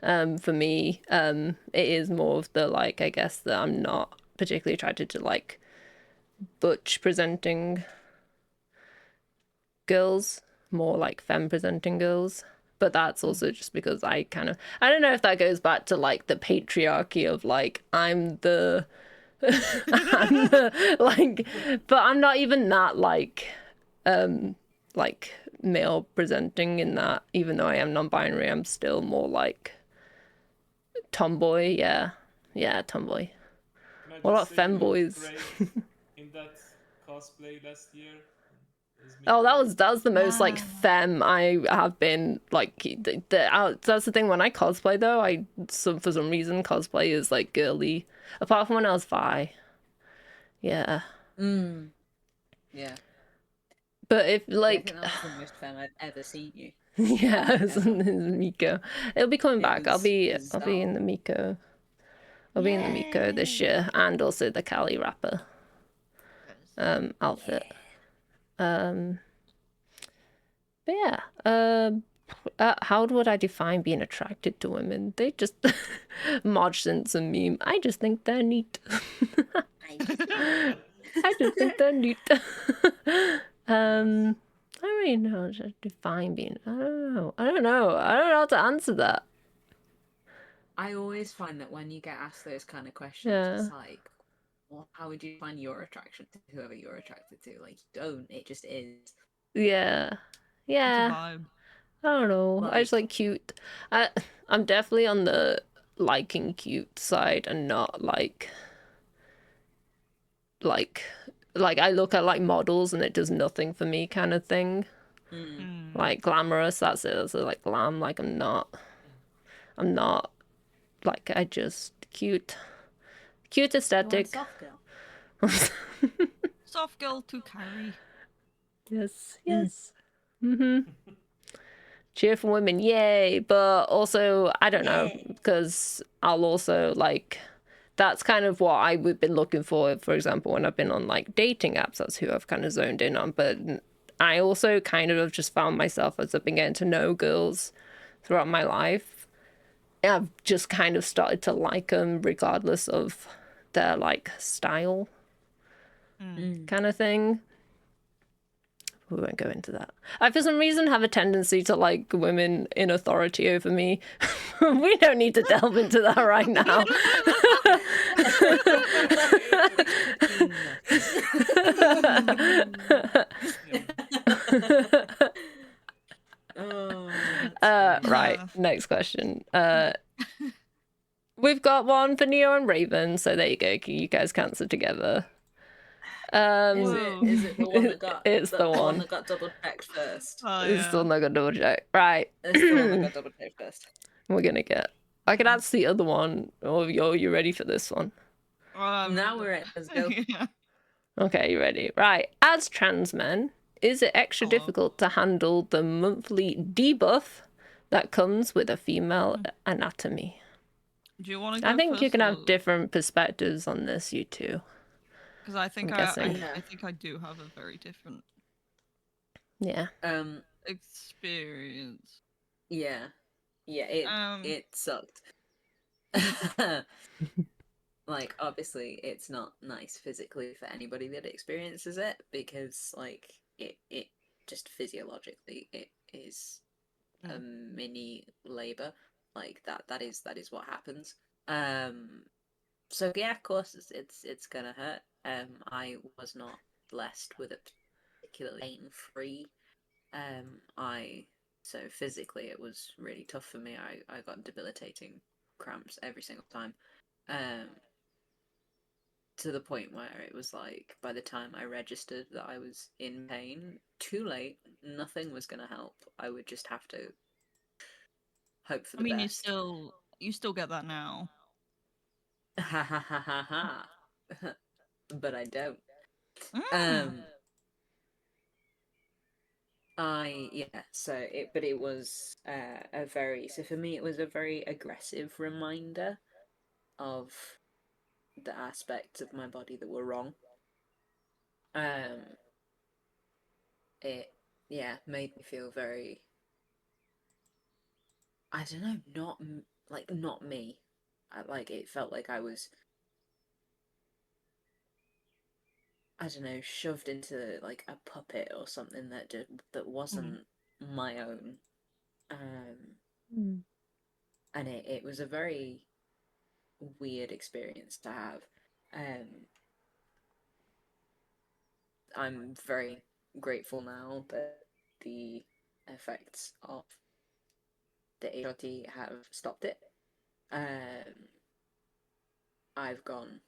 For me, it is more of the like, I guess that I'm not particularly attracted to like butch presenting girls, more like femme presenting girls. But that's also just because I don't know if that goes back to like the patriarchy of like I'm the like, but I'm not even that like male presenting in that, even though I am non-binary, I'm still more like tomboy. Yeah, tomboy. Can I What about just say you looked femboys? great in that cosplay last year? As Oh, Miko? that was the most like femme I have been. Like that's the thing, when I cosplay though, for some reason cosplay is like girly. Apart from when I was Vi. Yeah. Yeah. But if I like think that was the most fun I've ever seen you. yeah, it's Ever. Miko. It'll be coming It back. I'll was be in bizarre. the Miko. I'll be in the Miko this year, and also the Cali rapper outfit. But yeah, how would I define being attracted to women? They just Marge since a meme. I just think they're neat. I just think they're neat. I don't really know how to define being. I don't know. I don't know how to answer that. I always find that when you get asked those kind of questions, Yeah. it's like, well, how would you find your attraction to whoever you're attracted to? Like, you don't. It just is. Yeah. It's a Yeah. vibe. I don't know. I just Like- like cute. I'm definitely on the liking cute side and not like I look at like models and it does nothing for me kind of thing. Like glamorous, that's it. That's like glam. Like I'm not like, I just cute aesthetic. Soft girl. Soft girl to carry. Yes. Cheer for women, yay! But also, I don't know, because I'll also like, that's kind of what I would been looking for example, when I've been on like dating apps. That's who I've kind of zoned in on. But I also kind of have just found myself, as I've been getting to know girls throughout my life, I've just kind of started to like them regardless of their like style kind of thing. We won't go into that. I, for some reason, have a tendency to like women in authority over me. We don't need to delve into that right now. Right, next question. We've got one for Neo and Raven, so there you go. You guys can answer together. Is it the one that got? It's the one that got double checked first. Oh, It's yeah. still not gonna double check. Right. It's the one that got double checked first. We're gonna get. I could answer the other one. Oh, you ready for this one? Now we're at. Let's go. Yeah. Okay, you ready? Right. As trans men, is it extra Hello. difficult to handle the monthly debuff that comes with a female anatomy? Do you want to go I think you first, can or- have different perspectives on this, you two. Because I think I'm I guessing. think I do have a very different Yeah. experience. Yeah. It sucked. Like, obviously, it's not nice physically for anybody that experiences it, because like it just physiologically it is a mini labor. Like that is what happens. So yeah, of course it's gonna hurt. I was not blessed with a particularly pain-free. So physically it was really tough for me. I got debilitating cramps every single time. To the point where it was like by the time I registered that I was in pain, too late. Nothing was gonna help. I would just have to hope for I the mean, best. you still get that now. Ha ha ha ha ha. But I don't. Mm. But it was so for me it was a very aggressive reminder of the aspects of my body that were wrong. It made me feel very, I don't know, not me. Like it felt like I was, I don't know, shoved into like a puppet or something that wasn't my own. And it was a very weird experience to have. I'm very grateful now that the effects of the HRT have stopped it. I've gone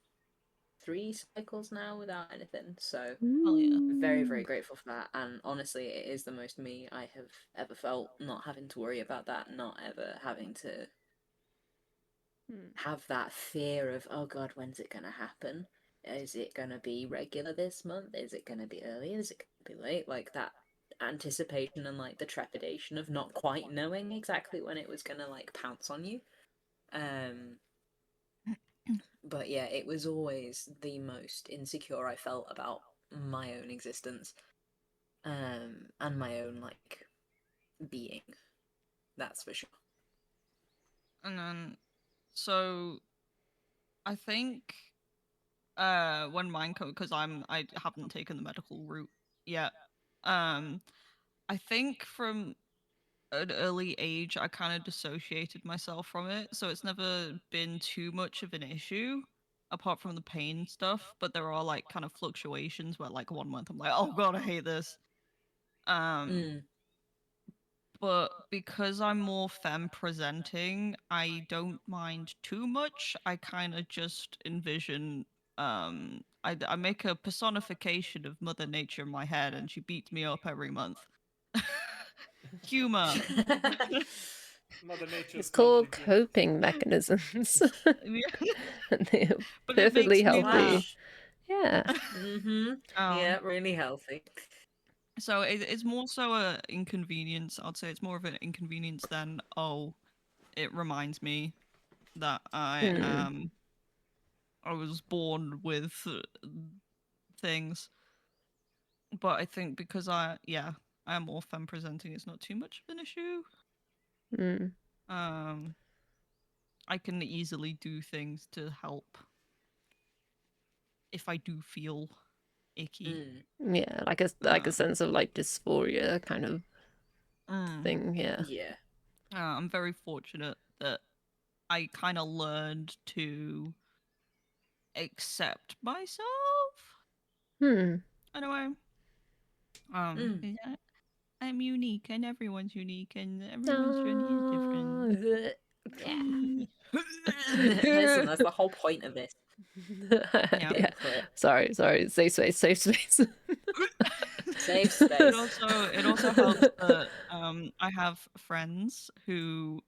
3 cycles now without anything, so Oh yeah. very, very grateful for that. And honestly, it is the most me I have ever felt, not having to worry about that, not ever having to have that fear of, oh god, when's it gonna happen? Is it gonna be regular this month? Is it gonna be early? Is it gonna be late? Like that anticipation and like the trepidation of not quite knowing exactly when it was gonna like pounce on you. But yeah, it was always the most insecure I felt about my own existence, and my own like being. That's for sure. And then, so I think when mine come, because I haven't taken the medical route yet. I think from an early age I kind of dissociated myself from it, so it's never been too much of an issue apart from the pain stuff. But there are like kind of fluctuations where like 1 month I'm like, oh god, I hate this. But because I'm more femme presenting, I don't mind too much. I kind of just envision I make a personification of Mother Nature in my head and she beats me up every month. Humor. Mother Nature's It's called lovely gift. coping mechanisms. And they are But it makes perfectly me healthy. laugh. Yeah. Yeah, really healthy. So it's more so a inconvenience. I'd say it's more of an inconvenience than, oh, it reminds me that I was born with things. But I think because I am more femme presenting, it's not too much of an issue. I can easily do things to help if I do feel icky. Yeah, like a sense of like dysphoria kind of thing. Yeah. Yeah. I'm very fortunate that I kind of learned to accept myself. In a way. Yeah, I'm unique and everyone's unique and everyone's journey is different. Listen, that's the whole point of this. Yeah. Sorry. Safe space. Safe space. Safe space. It also helps that I have friends who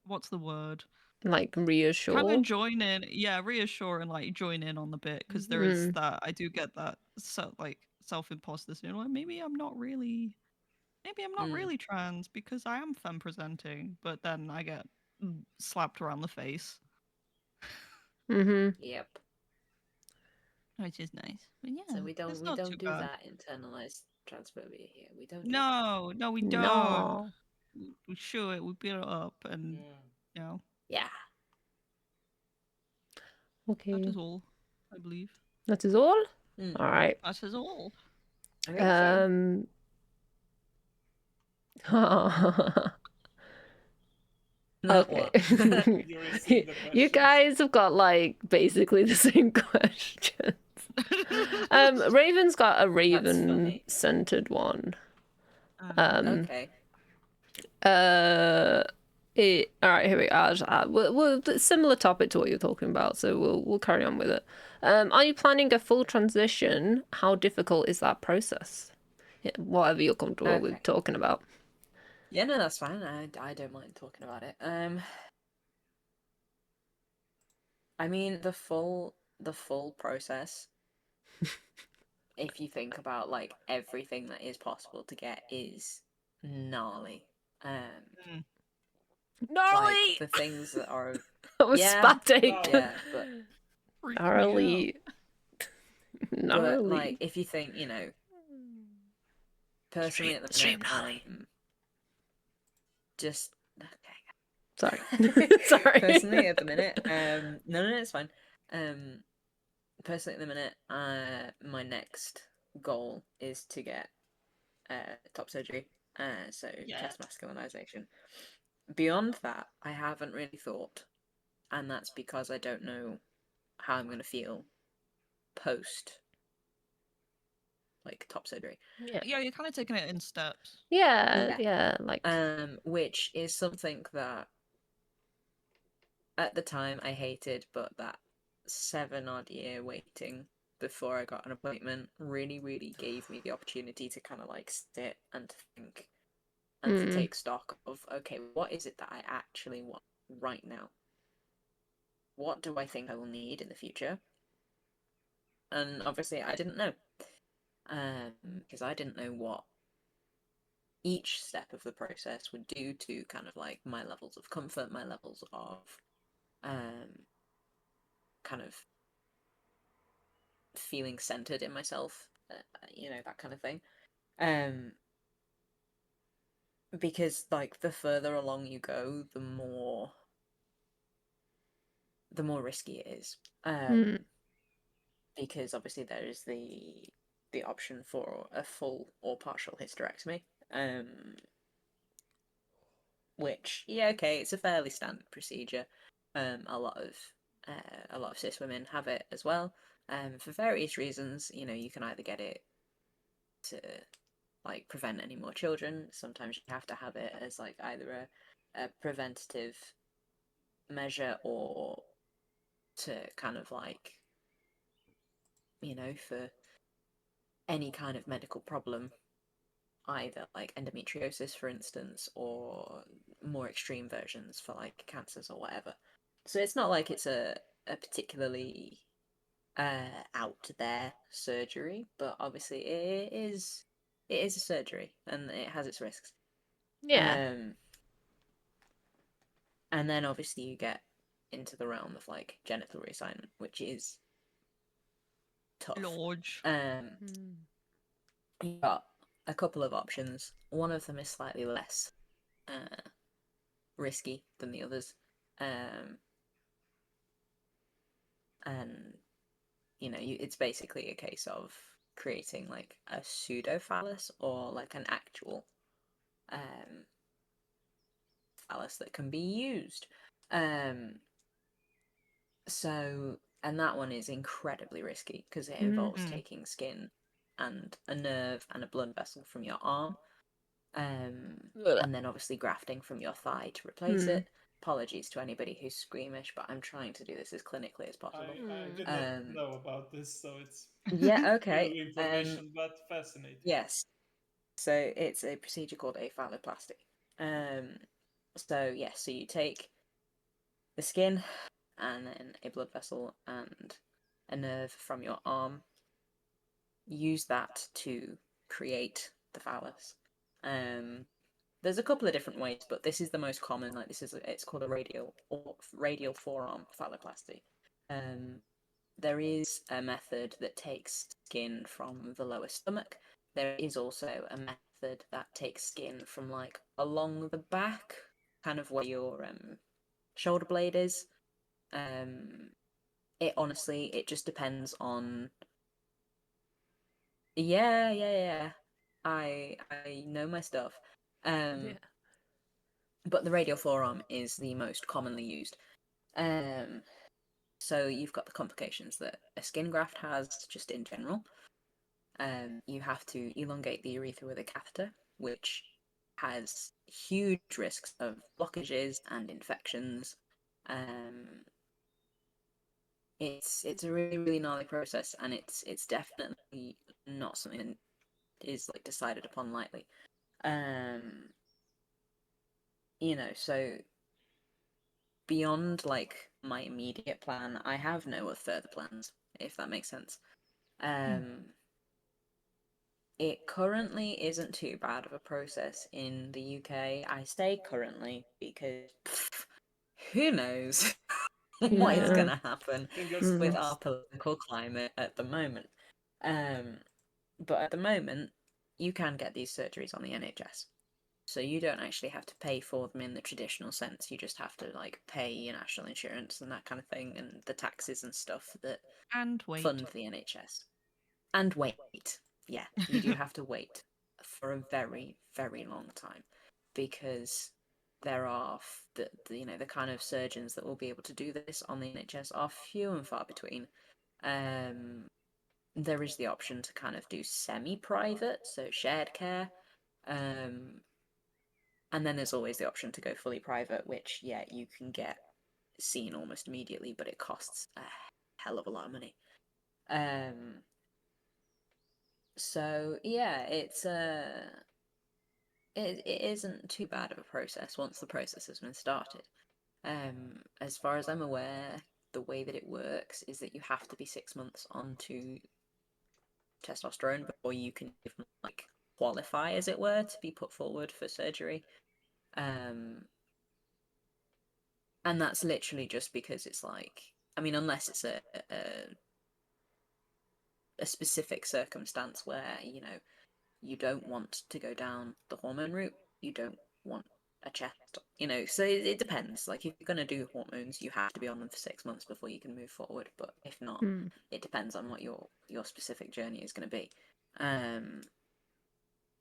what's the word? Like reassure. Kind of join in, reassure and like join in on the bit, because there is that, I do get that self-imposter syndrome. Like, maybe I'm not really trans because I am femme presenting, but then I get slapped around the face. Yep. Which is nice. But yeah, So we don't do bad. that internalized transphobia here. We don't. No, we don't. No. We show it. We build it up, and you know. Yeah. Okay. That is all, I believe. That is all. All right. That is all. I think so. Not Okay. what? You received the You questions. guys have got like basically the same questions. Raven's got a Raven funny. centered one. Okay. All right, here we are. We'll similar topic to what you're talking about, so we'll carry on with it. Are you planning a full transition? How difficult is that process? Yeah, whatever you're comfortable with Okay. talking about. Yeah, no, that's fine. I don't mind talking about it. I mean the full process, if you think about like everything that is possible to get, is gnarly. Gnarly. Like the things that are That was yeah, spat take. yeah, but Gnarly. but Gnarly. like if you think, you know, personally at the Stream minute, gnarly. just okay. Sorry. Sorry. Personally at the minute, no, it's fine. Personally at the minute, my next goal is to get top surgery, so chest masculinization. Beyond that, I haven't really thought, and that's because I don't know how I'm going to feel post like top surgery. Yeah. Yeah, you're kind of taking it in steps. Yeah, like Which is something that at the time I hated, but that 7-odd year waiting before I got an appointment really, really gave me the opportunity to kind of like sit and think and to take stock of, okay, what is it that I actually want right now? What do I think I will need in the future? And obviously I didn't know, because I didn't know what each step of the process would do to kind of like my levels of comfort, my levels of kind of feeling centered in myself, you know, that kind of thing. Because like the further along you go, the more risky it is. Because obviously there is the option for a full or partial hysterectomy. Which, yeah, okay, it's a fairly standard procedure. A lot of cis women have it as well. For various reasons, you know, you can either get it to like prevent any more children. Sometimes you have to have it as like either a preventative measure or to kind of like, you know, for any kind of medical problem, either like endometriosis, for instance, or more extreme versions for like cancers or whatever. So it's not like it's a particularly out there surgery, but obviously it is a surgery and it has its risks. yeah. And then obviously you get into the realm of like genital reassignment, which is tough. Lodge. You've got a couple of options. One of them is slightly less risky than the others. And you know, it's basically a case of creating like a pseudo phallus or like an actual phallus that can be used. So, and that one is incredibly risky because it involves taking skin and a nerve and a blood vessel from your arm, and then obviously grafting from your thigh to replace it. Apologies to anybody who's squeamish, but I'm trying to do this as clinically as possible. I did not know about this, so it's yeah, okay. new information, but fascinating. Yes. So it's a procedure called aphalloplasty. So yes, so you take the skin and then a blood vessel and a nerve from your arm. Use that to create the phallus. There's a couple of different ways, but this is the most common. Like it's called a radial forearm phalloplasty. There is a method that takes skin from the lower stomach. There is also a method that takes skin from like along the back, kind of where your shoulder blade is. It honestly, it just depends on. Yeah. I know my stuff. but the radial forearm is the most commonly used. So you've got the complications that a skin graft has just in general. You have to elongate the urethra with a catheter, which has huge risks of blockages and infections. It's a really, really gnarly process, and it's definitely not something that is like decided upon lightly. So beyond like my immediate plan, I have no further plans, if that makes sense. It currently isn't too bad of a process in the UK. I say currently because who knows what is Yeah. going to happen Fingers with crossed. our political climate at the moment. But at the moment, you can get these surgeries on the NHS. So you don't actually have to pay for them in the traditional sense. You just have to like pay your national insurance and that kind of thing, and the taxes and stuff that And wait. fund the NHS. And wait. Yeah, you do have to wait for a very, very long time, because there are the kind of surgeons that will be able to do this on the NHS are few and far between. There is the option to kind of do semi-private, so shared care. And then there's always the option to go fully private, which, yeah, you can get seen almost immediately, but it costs a hell of a lot of money. So yeah, it isn't too bad of a process once the process has been started. As far as I'm aware, the way that it works is that you have to be 6 months onto testosterone before you can even like qualify, as it were, to be put forward for surgery. And that's literally just because it's like, I mean, unless it's a specific circumstance where, you don't want to go down the hormone route, you don't want a chest, so it depends. Like, if you're going to do hormones, you have to be on them for 6 months before you can move forward, but if not, it depends on what your specific journey is going to be.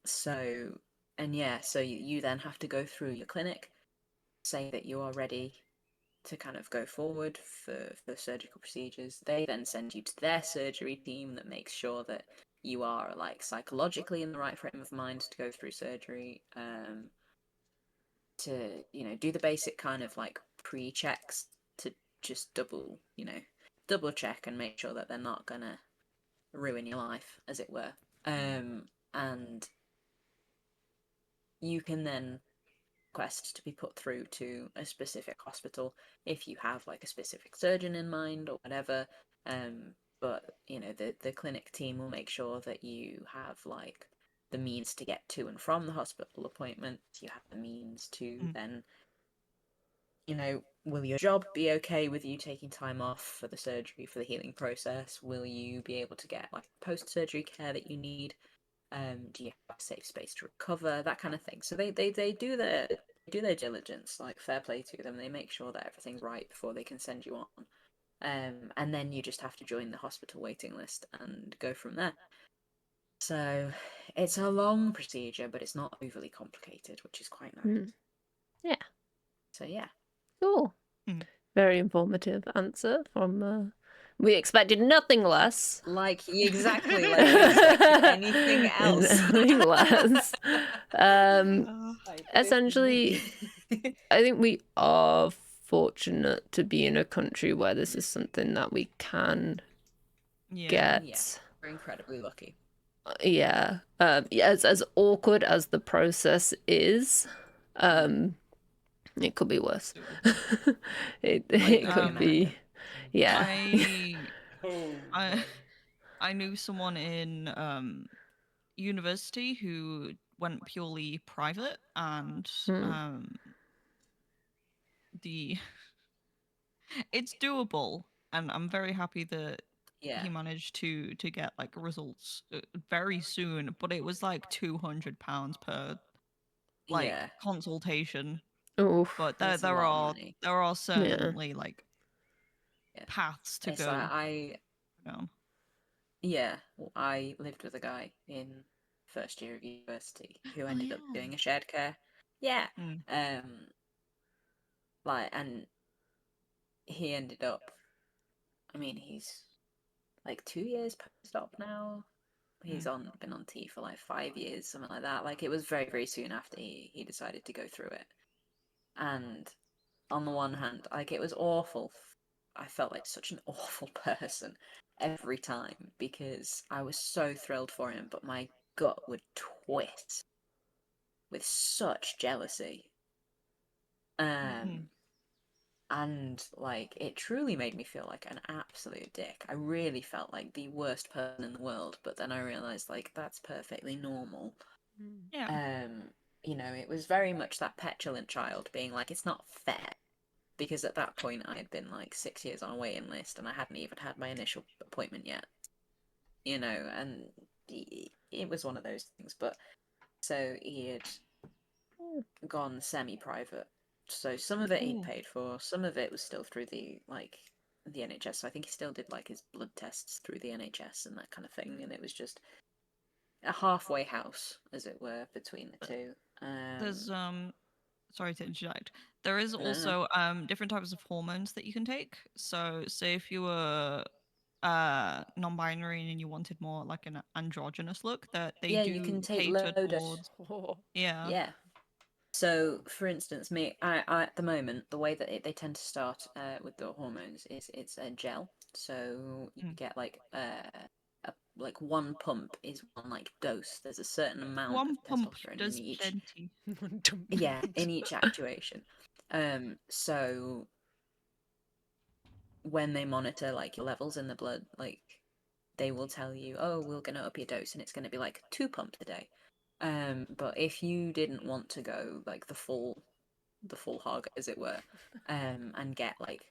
So you then have to go through your clinic, say that you are ready to kind of go forward for surgical procedures. They then send you to their surgery team that makes sure that you are like psychologically in the right frame of mind to go through surgery, to do the basic kind of like pre-checks to just double check and make sure that they're not gonna ruin your life, as it were. And you can then request to be put through to a specific hospital if you have like a specific surgeon in mind or whatever. But the clinic team will make sure that you have like the means to get to and from the hospital appointment. You have the means to then, will your job be okay with you taking time off for the surgery, for the healing process? Will you be able to get like post-surgery care that you need? Do you have a safe space to recover? That kind of thing. So they do their diligence. Like, fair play to them. They make sure that everything's right before they can send you on. And then you just have to join the hospital waiting list and go from there. So it's a long procedure, but it's not overly complicated, which is quite nice. Yeah. So yeah. Cool. Very informative answer from. We expected nothing less. Exactly like we expected anything else. Nothing less. Essentially, I think we are fortunate to be in a country where this is something that we can get. Yeah, we're incredibly lucky. Yeah. As awkward as the process is, it could be worse. it could be. Yeah. I knew someone in university who went purely private, and it's doable, and I'm very happy that he managed to get like results very soon, but it was like £200 per consultation. Oof. But there are certainly like paths to go. I lived with a guy in first year of university who ended up doing a shared care. Yeah. like, and he ended up. I mean, he's like 2 years post-op now. He's been on T for like 5 years, something like that. Like, it was very, very soon after he decided to go through it. And on the one hand, like, it was awful. I felt like such an awful person every time because I was so thrilled for him, but my gut would twist with such jealousy. And like, it truly made me feel like an absolute dick. I really felt like the worst person in the world, but then I realized, like, that's perfectly normal. Yeah. You know, it was very much that petulant child being like, it's not fair. Because at that point I had been like 6 years on a waiting list and I hadn't even had my initial appointment yet. You know, and it was one of those things. But so he had gone semi-private. So some of it he'd paid for, some of it was still through the NHS. So I think he still did like his blood tests through the NHS and that kind of thing. And it was just a halfway house, as it were, between the two. There's sorry to interject. There is also different types of hormones that you can take. So say if you were non-binary and you wanted more like an androgynous look, that they do you can take cater low towards. Yeah. So, for instance, I at the moment, the way that they tend to start with the hormones is it's a gel. So you get like like one pump is one like dose. There's a certain amount One of pump testosterone does in each. plenty. Yeah, in each actuation. So when they monitor like your levels in the blood, like they will tell you, oh, we're gonna up your dose, and it's gonna be like 2 pumps a day. But if you didn't want to go like the full hog, as it were, and get like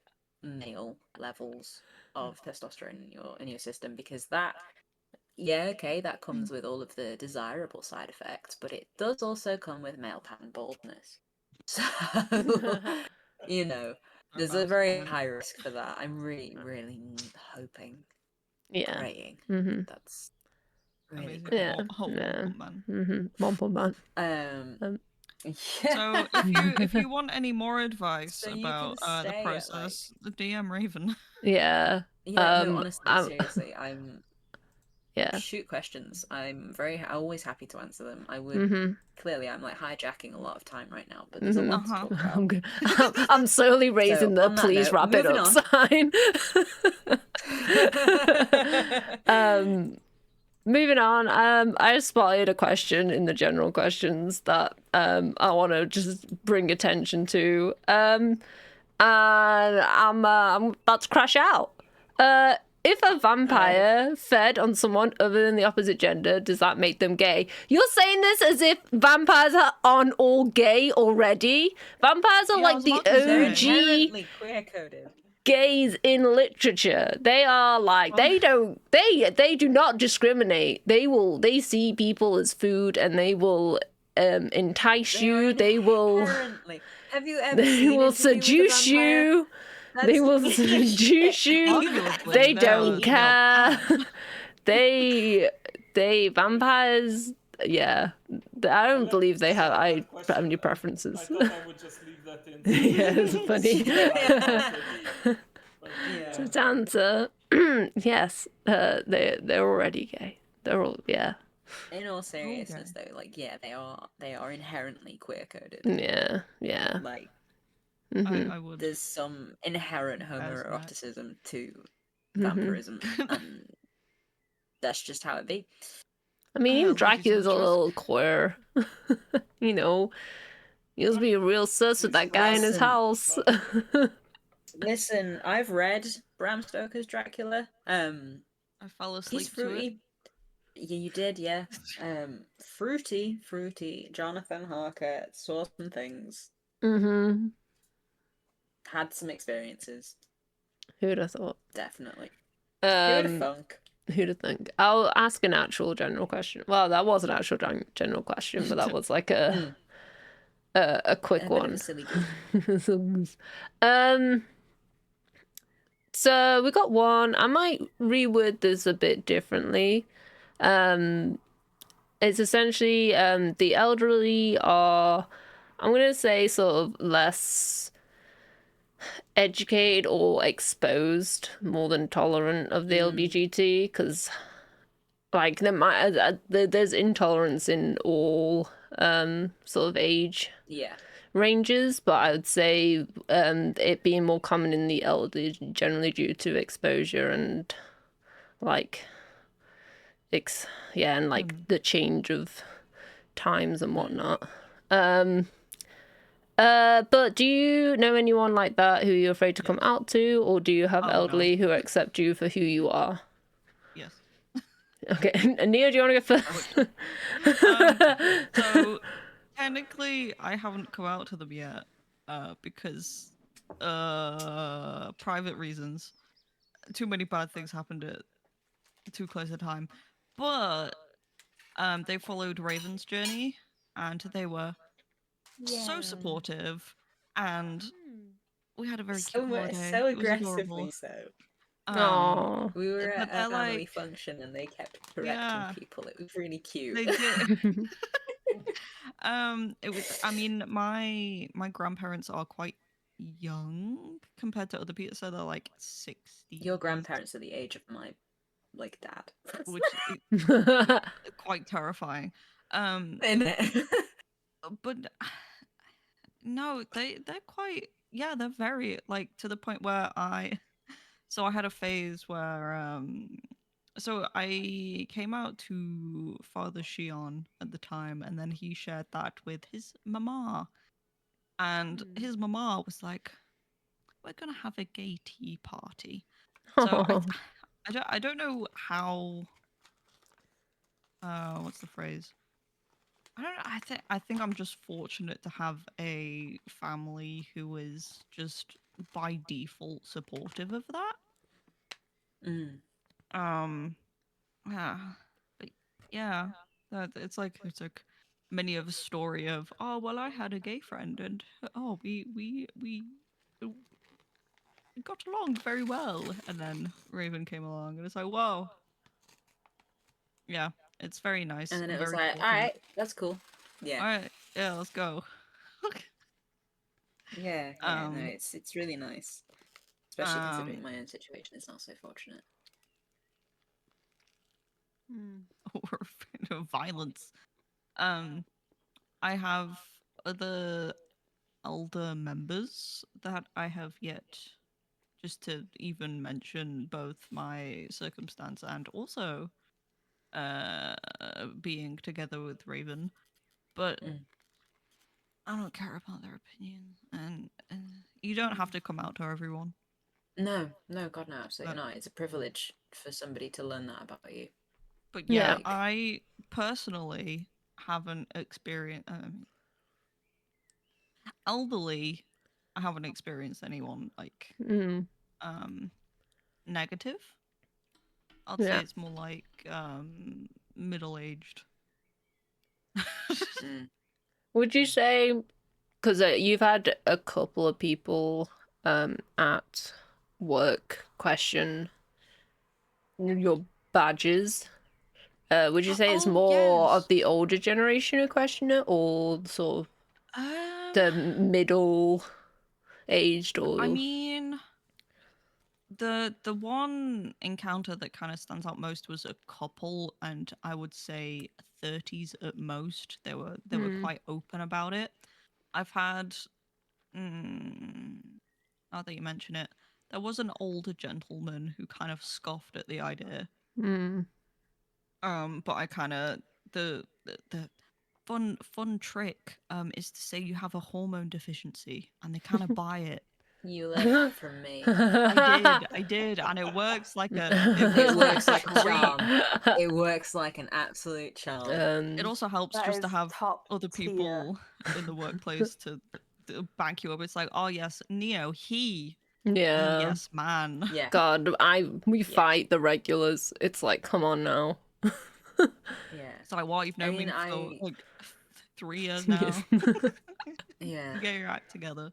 male levels of testosterone in your system, because that that comes with all of the desirable side effects, but it does also come with male pattern baldness. So you know, there's a very high risk for that. I'm really, really hoping, praying that's really Amazing. Yeah. Whole man. One pump man. So if you want any more advice So you can about the stay at, process, the DM Raven. Yeah. no, honestly, I'm- seriously, I'm Yeah. shoot questions. I'm always happy to answer them. I would clearly I'm like hijacking a lot of time right now, but there's a lot to talk about. I'm good. I'm slowly raising the on that please note, wrap it moving up on. sign. Moving on, I spotted a question in the general questions that I want to just bring attention to, and I'm about to crash out. If a vampire fed on someone other than the opposite gender, does that make them gay? You're saying this as if vampires aren't all gay already. Vampires are like the OG queer-coded. gays in literature. They are like they do not discriminate. They see people as food and they will entice you. They will Have you ever they will seduce you. They will seduce you. They don't care. They vampires. Yeah, I don't believe they have any preferences. I thought I would just leave that in. Yeah, it's funny. Yeah. To answer, yes, they're already gay. They're all In all seriousness, though, like they are inherently queer-coded. Yeah. Like I would. there's some inherent homoeroticism to vampirism, and that's just how it be. I mean, even LGBTs Dracula's a trust. little queer. You know, he was being real sus with that guy in his house. Listen, I've read Bram Stoker's Dracula. I fell asleep He's fruity. Yeah, you did, yeah. Fruity. Jonathan Harker saw some things. Had some experiences. Who'd have thought? Definitely. Who'd have thunk? Who'd have think? I'll ask an actual general question. Well, that was an actual general question, but that was like a quick one. Bit of a silly So we got one. I might reword this a bit differently. It's essentially the elderly are, I'm gonna say, sort of less educated or exposed more than tolerant of the LGBT, because like there's intolerance in all sort of age ranges, but I would say it being more common in the elderly generally due to exposure and like and like the change of times and whatnot. But do you know anyone like that who you're afraid to come out to, or do you have elderly who accept you for who you are? Yes. Okay, and Neo, do you want to go first? So technically, I haven't come out to them yet, because private reasons. Too many bad things happened at too close a time, but they followed Raven's journey, and they were so supportive, and we had a very cute holiday. So It was adorable. aggressively so. Aww. We were but at they're a family like- function and they kept correcting people. It was really cute. They did. It was. I mean, my grandparents are quite young compared to other people, so they're like 60. Your grandparents are the age of my like dad, which is quite terrifying. isn't it? But no, they're quite. Yeah, they're very like to the point where I had a phase where so I came out to Father Shion at the time, and then he shared that with his mama, and his mama was like, "We're gonna have a gay tea party." So I don't know how. What's the phrase? I don't know. I think I'm just fortunate to have a family who is just by default supportive of that. Yeah, but yeah, it's like many of a story of, oh well, I had a gay friend and oh we got along very well, and then Raven came along and it's like, whoa, yeah, it's very nice. And then it I'm was very like, all fortunate. right, that's cool. Yeah. All right, yeah, let's go. Yeah, no, it's really nice, especially considering my own situation is not so fortunate. Or violence. I have other elder members that I have yet just to even mention both my circumstance and also being together with Raven, but I don't care about their opinions, and you don't have to come out to everyone. No, God, no, absolutely not. It's a privilege for somebody to learn that about you. But yeah, Yeah. I personally haven't experienced elderly. I haven't experienced anyone like negative. I'd say it's more like middle-aged. Would you say, because you've had a couple of people at work question your badges, would you say it's more of the older generation who question it, or sort of the middle-aged? Or I mean, the one encounter that kind of stands out most was a couple, and I would say 30s at most. They were quite open about it. I've had, now that you mention it, there was an older gentleman who kind of scoffed at the idea. But I kind of the fun trick is to say you have a hormone deficiency, and they kind of buy it. You learned that from me. I did, and it works like it works like a charm. It works like an absolute charm. It also helps That just to is have top other tier. people in the workplace to back you up. It's like, oh yes, Neo, he. Yeah. Yes, man. Yeah. God, we fight the regulars. It's like, come on now. Yeah. It's like, what, you've known me for like 3 years now. Yeah. You get your act together.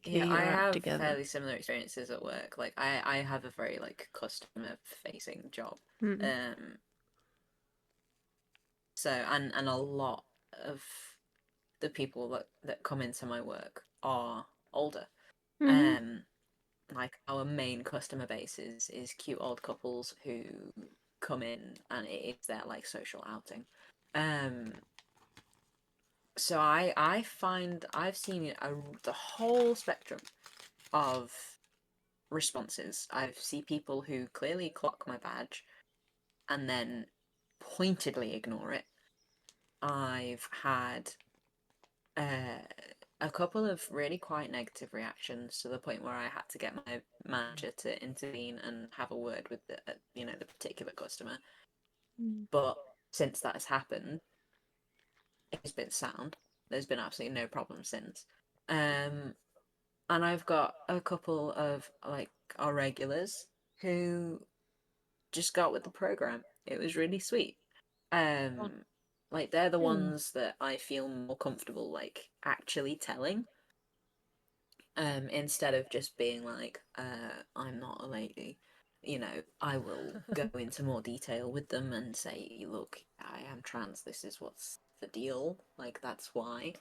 Yeah, I have fairly similar experiences at work. Like I have a very like customer facing job. So and a lot of the people that come into my work are older. Mhm. Like our main customer base is cute old couples who come in and it is their like social outing. So I find I've seen the whole spectrum of responses. I've seen people who clearly clock my badge and then pointedly ignore it. I've had a couple of really quite negative reactions to the point where I had to get my manager to intervene and have a word with the the particular customer. But since that has happened, it's been sound. There's been absolutely no problem since. And I've got a couple of like our regulars who just got with the program. It was really sweet. Like they're the ones that I feel more comfortable like actually telling. Instead of just being like, I'm not a lady. I will go into more detail with them and say, look, I am trans. This is what's the deal. Like that's why.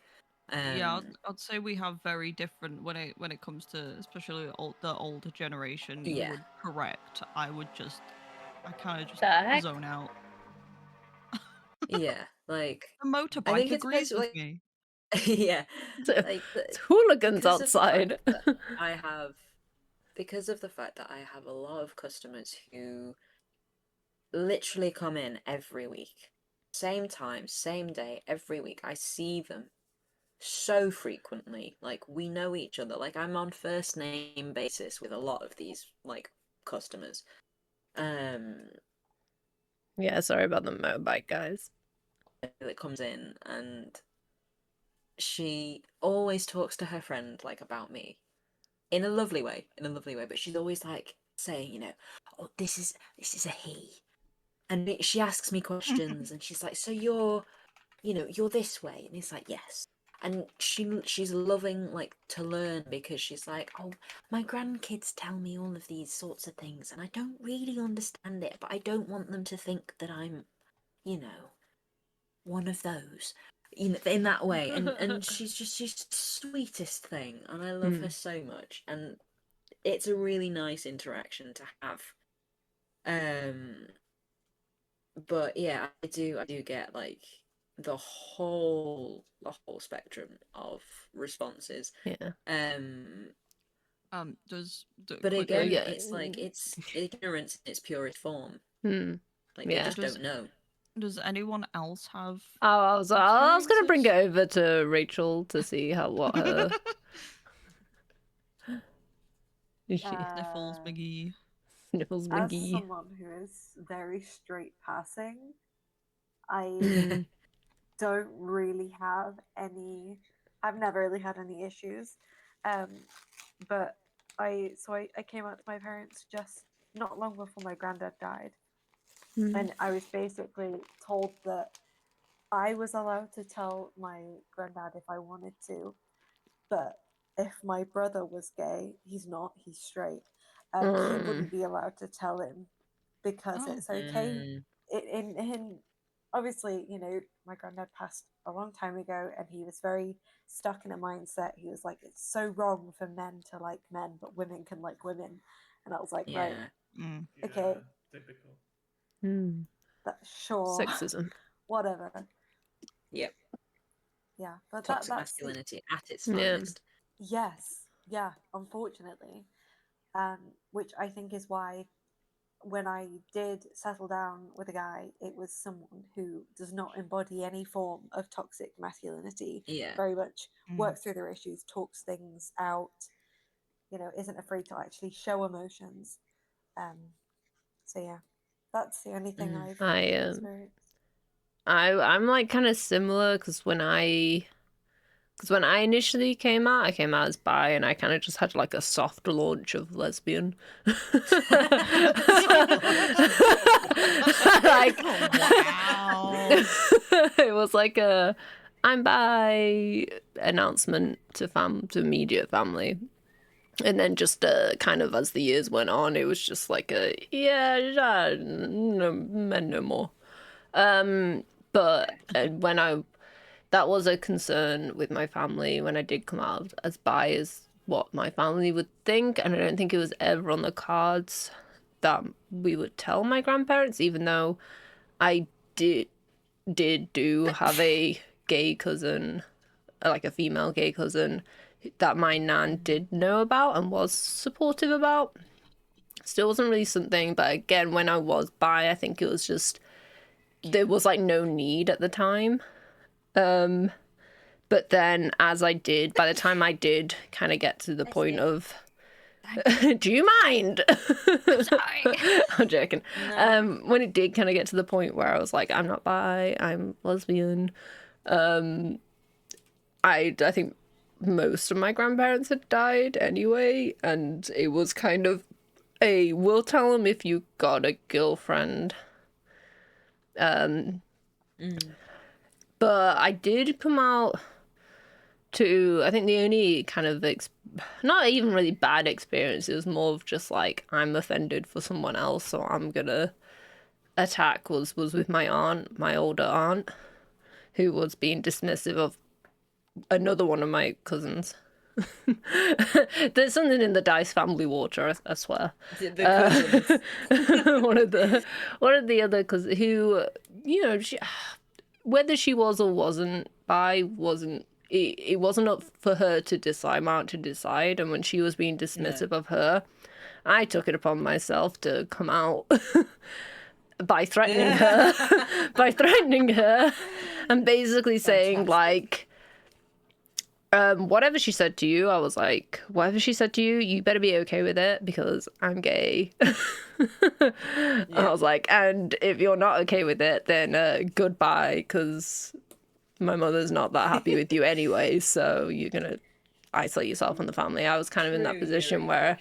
Yeah, I'd say we have very different when it comes to especially the older generation. You Yeah. would correct. I kind of just The heck? zone out. Yeah, like The I motorbike think it's agrees with basically- me. yeah, It's like hooligans because of the fact outside. that because of the fact that I have a lot of customers who literally come in every week, same time, same day, every week. I see them so frequently. Like we know each other. Like I'm on first name basis with a lot of these like customers. Yeah, sorry about the motorbike, guys. That comes in and she always talks to her friend like about me in a lovely way, but she's always like saying, oh, this is a he, and she asks me questions, and she's like, so you're this way, and it's like, yes. And she's loving like to learn because she's like, oh, my grandkids tell me all of these sorts of things, and I don't really understand it, but I don't want them to think that I'm, one of those, in that way. And she's the sweetest thing, and I love her so much, and it's a really nice interaction to have. But yeah, I do get like the whole spectrum of responses. Yeah. But again, yeah. it's like it's ignorance in its purest form. Hmm. Like they Yeah. just don't know. Does anyone else have? Oh, I was gonna bring it experiences? over to Rachel to see what her Sniffles, Biggie. sniffles As McGee. someone who is very straight passing, I don't really have any. I've never really had any issues, but I came out to my parents just not long before my granddad died, and I was basically told that I was allowed to tell my granddad if I wanted to, but if my brother was gay, he's not, he's straight, he wouldn't be allowed to tell him because Oh. it's okay. In obviously, my granddad passed a long time ago, and he was very stuck in a mindset. He was like, it's so wrong for men to like men, but women can like women. And I was like, right, okay, Typical. sure, Sexism. whatever. Yep. Yeah, but Toxic that's masculinity at its Yeah. finest. yes, yeah, unfortunately, which I think is why when I did settle down with a guy, it was someone who does not embody any form of toxic masculinity. Yeah. Very much works through their issues, talks things out, isn't afraid to actually show emotions. So yeah, that's the only thing I've experienced. I'm like kind of similar because when I initially came out, I came out as bi, and I kind of just had like a soft launch of lesbian. Like, Wow. it was like a I'm bi announcement to immediate family. And then just kind of as the years went on, it was just like no, men no more. But that was a concern with my family when I did come out as bi, is what my family would think, and I don't think it was ever on the cards that we would tell my grandparents, even though I did have a gay cousin, like a female gay cousin, that my nan did know about and was supportive about. Still wasn't really something, but again, when I was bi, I think it was just, there was like no need at the time. But then by the time I did kind of get to the point of, do you mind? I'm sorry. I'm joking. No. When it did kind of get to the point where I was like, I'm not bi, I'm lesbian. I think most of my grandparents had died anyway, and it was kind of we'll tell them if you got a girlfriend. But I did come out to, I think the only kind of not even really bad experience, it was more of just like, I'm offended for someone else, so I'm gonna attack, was with my aunt, my older aunt, who was being dismissive of another one of my cousins. There's something in the Dice family water, I swear. The cousins. one of the other cousins who, whether she was or wasn't bi, it wasn't up for her to decide, my aunt to decide. And when she was being dismissive of her, I took it upon myself to come out by threatening her, and basically saying like, whatever she said to you, I was like, whatever she said to you, you better be okay with it because I'm gay. I was like, and if you're not okay with it, then goodbye, because my mother's not that happy with you anyway, so you're gonna isolate yourself from the family. I was kind of in that position where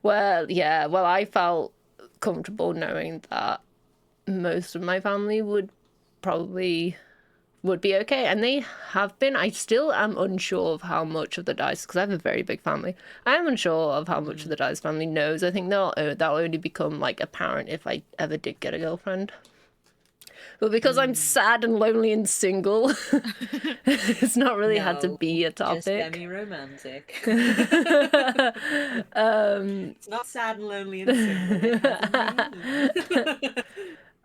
I felt comfortable knowing that most of my family would be okay, and they have been. I still am unsure of how much of the Dice, because I have a very big family, I am unsure of how much of the Dice family knows. I think that'll only become like apparent if I ever did get a girlfriend. But because I'm sad and lonely and single, it's not really had to be a topic. Just semi-romantic. It's not sad and lonely and single. It has a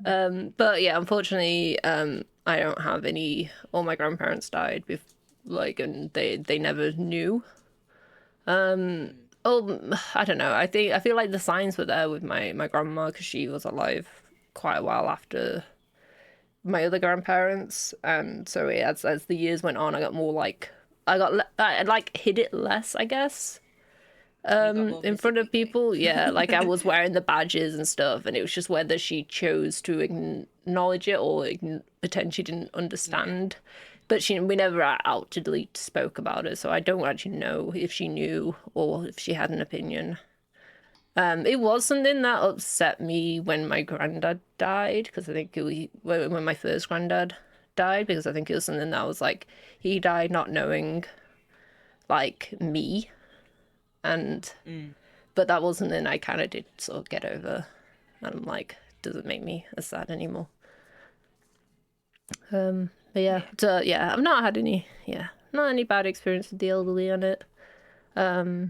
meaning. But yeah, unfortunately, I don't have any. All my grandparents died and they never knew. I don't know. I feel like the signs were there with my grandma, because she was alive quite a while after my other grandparents, and so as the years went on, I got more like, I hid it less, I guess, in front of people. Yeah, like I was wearing the badges and stuff, and it was just whether she chose to acknowledge it or potentially didn't understand. But we never outwardly spoke about it, so I don't actually know if she knew or if she had an opinion. It was something that upset me when my granddad died, because I think when my first granddad died, because I think it was something that was like, he died not knowing like me, and but that was something I kind of did sort of get over, and I'm like, doesn't make me as sad anymore. But yeah, so yeah, I've not had any bad experience with the elderly on it. I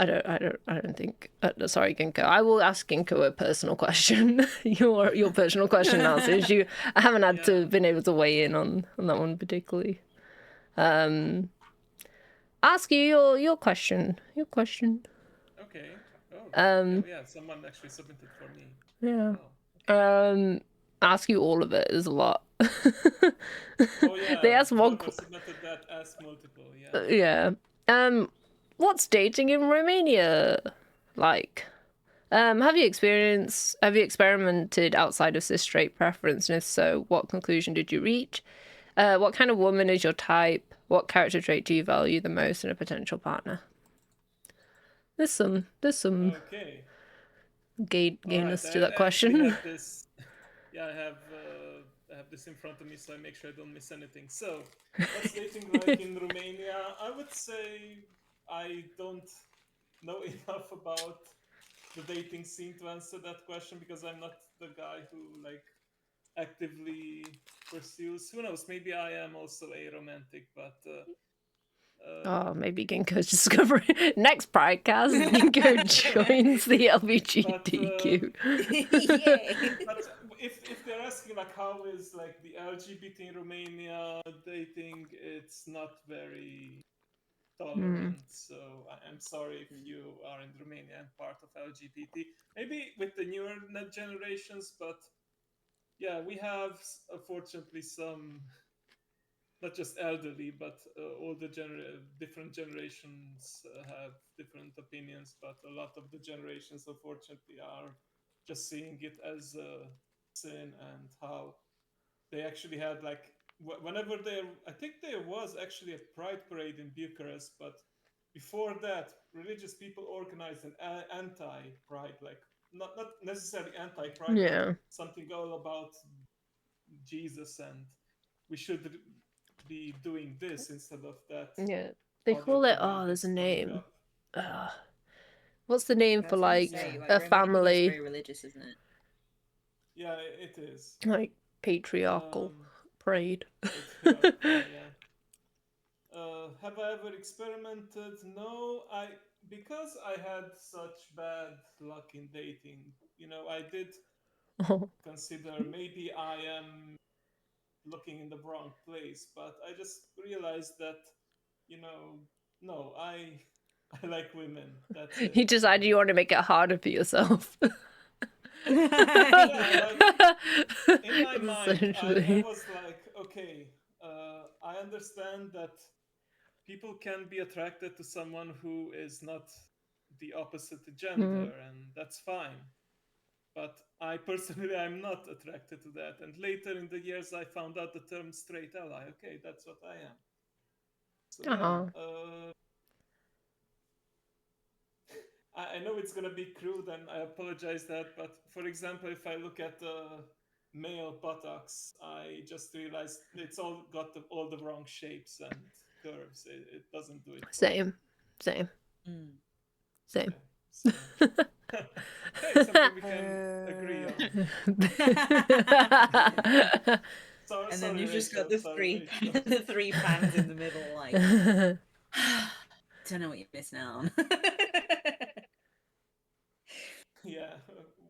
don't think. Sorry, Ginkgo. I will ask Ginkgo a personal question. your personal question now, since I haven't had to been able to weigh in on that one particularly. Ask you your question. Your question. Okay. Yeah, someone actually submitted for me. Yeah. Oh. Ask you all of it is a lot. Oh yeah. They asked one. Submitted that as multiple. Yeah. Yeah. What's dating in Romania like? Have you experimented outside of cis straight preference, and if so, what conclusion did you reach? What kind of woman is your type? What character trait do you value the most in a potential partner? There's some Okay. gayness to that I question. have this, I have this in front of me, so I make sure I don't miss anything. So, what's dating like in Romania? I would say I don't know enough about the dating scene to answer that question, because I'm not the guy who like actively pursues. Who knows? Maybe I am also aromantic, but Oh, maybe Ginkgo's discovering. Next PrideCast, Ginkgo joins the LGBTQ. Yay! but if they're asking like how is like the LGBT in Romania dating, it's not very tolerant. So I'm sorry if you are in Romania and part of LGBT. Maybe with the newer net generations, but yeah, we have unfortunately some, not just elderly, but all the different generations have different opinions. But a lot of the generations, unfortunately, are just seeing it as a sin, and how they actually had like whenever there, I think there was actually a pride parade in Bucharest, but before that, religious people organized an anti-pride, like not necessarily anti-pride, but Yeah. something all about Jesus, and we should be doing this instead of that. Yeah. They other call it. parade Oh, there's that's a coming name. up. What's the name I for was gonna like say, a Romania is family, very religious, isn't it? Yeah, it is. like patriarchal parade? Patriarchal, yeah. Have I ever experimented? No, because I had such bad luck in dating. I did Oh. consider maybe I am looking in the wrong place, but I just realized that, no, I I like women. That's it. You decided you want to make it harder for yourself. Yeah, like in my mind, I Essentially. was like, okay, I understand that people can be attracted to someone who is not the opposite gender, and that's fine. But I personally, I'm not attracted to that. And later in the years, I found out the term straight ally. Okay, that's what I am. So Uh-huh. yeah, I know it's gonna be crude, and I apologize that. But for example, if I look at male buttocks, I just realized it's all got all the wrong shapes and curves. It doesn't do it. Same. Yeah, Same. so. Okay, something we can agree on. And then Sorry, you've just got Rachel. the Sorry, three Rachel. the three pans in the middle, like don't know what you're missing out on. Yeah.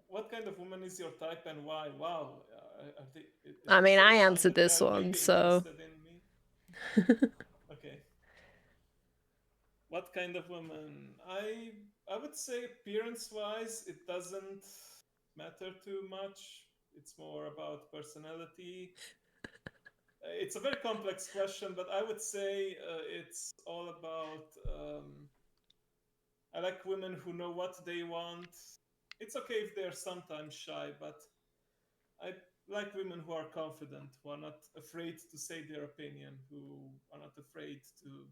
What kind of woman is your type and why? Wow. Is I it mean, so I shy answered that this they're one, really so. interested in me? Okay. What kind of woman? I would say appearance-wise, it doesn't matter too much. It's more about personality. It's a very complex question, but I would say it's all about. I like women who know what they want. It's okay if they're sometimes shy, but I like women who are confident, who are not afraid to say their opinion, who are not afraid to,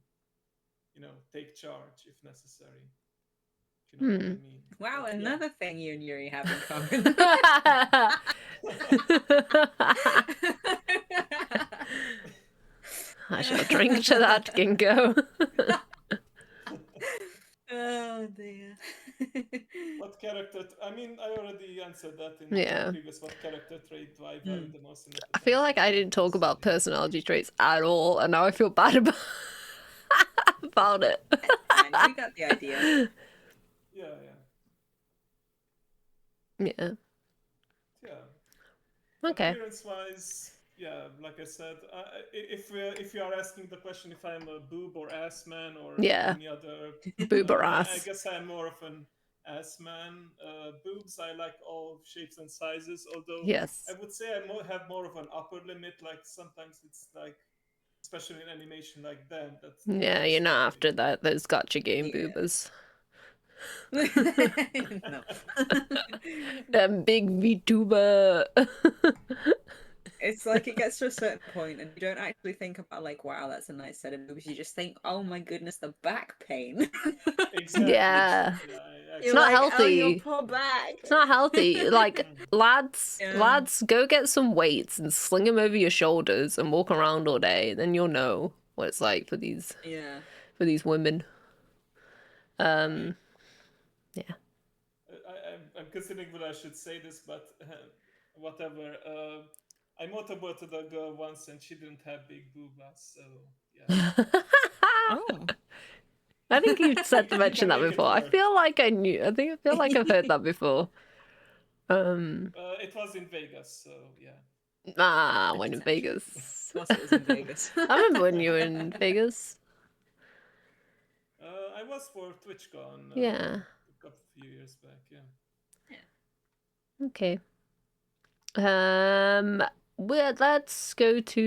take charge if necessary. If you know what I mean. Wow, But, yeah. another thing you and Euri have in common. I shall drink to that, Ginkgo. Oh dear. What character? I mean, I already answered that in Yeah. the previous. What character trait do I value the most in a I feel like I potential didn't talk about study? personality traits at all, and now I feel bad about it. Fine, we got the idea. Yeah. Yeah. Okay. Appearance-wise, yeah, like I said, if you are asking the question if I'm a boob or ass man or Yeah. any other, Boob or I ass. guess I'm more of an ass man. Boobs, I like all shapes and sizes. Although Yes. I would say I have more of an upper limit. Like sometimes it's like, especially in animation like them, that's Yeah, you're not after that. Those gotcha game Yeah. boobers. No. That big VTuber. It's like it gets to a certain point and you don't actually think about like, wow, that's a nice set of boobs. You just think, oh my goodness, the back pain. Exactly. Yeah. It's You're not like, oh, your healthy. poor back. It's not healthy. Like, lads, Yeah. go get some weights and sling them over your shoulders and walk around all day. Then you'll know what it's like for these Yeah. women. Yeah. I'm considering whether I should say this, but whatever. I motorboated a girl once and she didn't have big boobas, so yeah. Oh. I think you've said to You mention can that make it before. I work. feel like I knew. I feel like I've heard that before. It was in Vegas, so yeah. When in Potentially. Vegas. Of course it was in Vegas. I remember when you were in Vegas. I was for TwitchCon Yeah. a few years back, yeah. Okay. Well, let's go to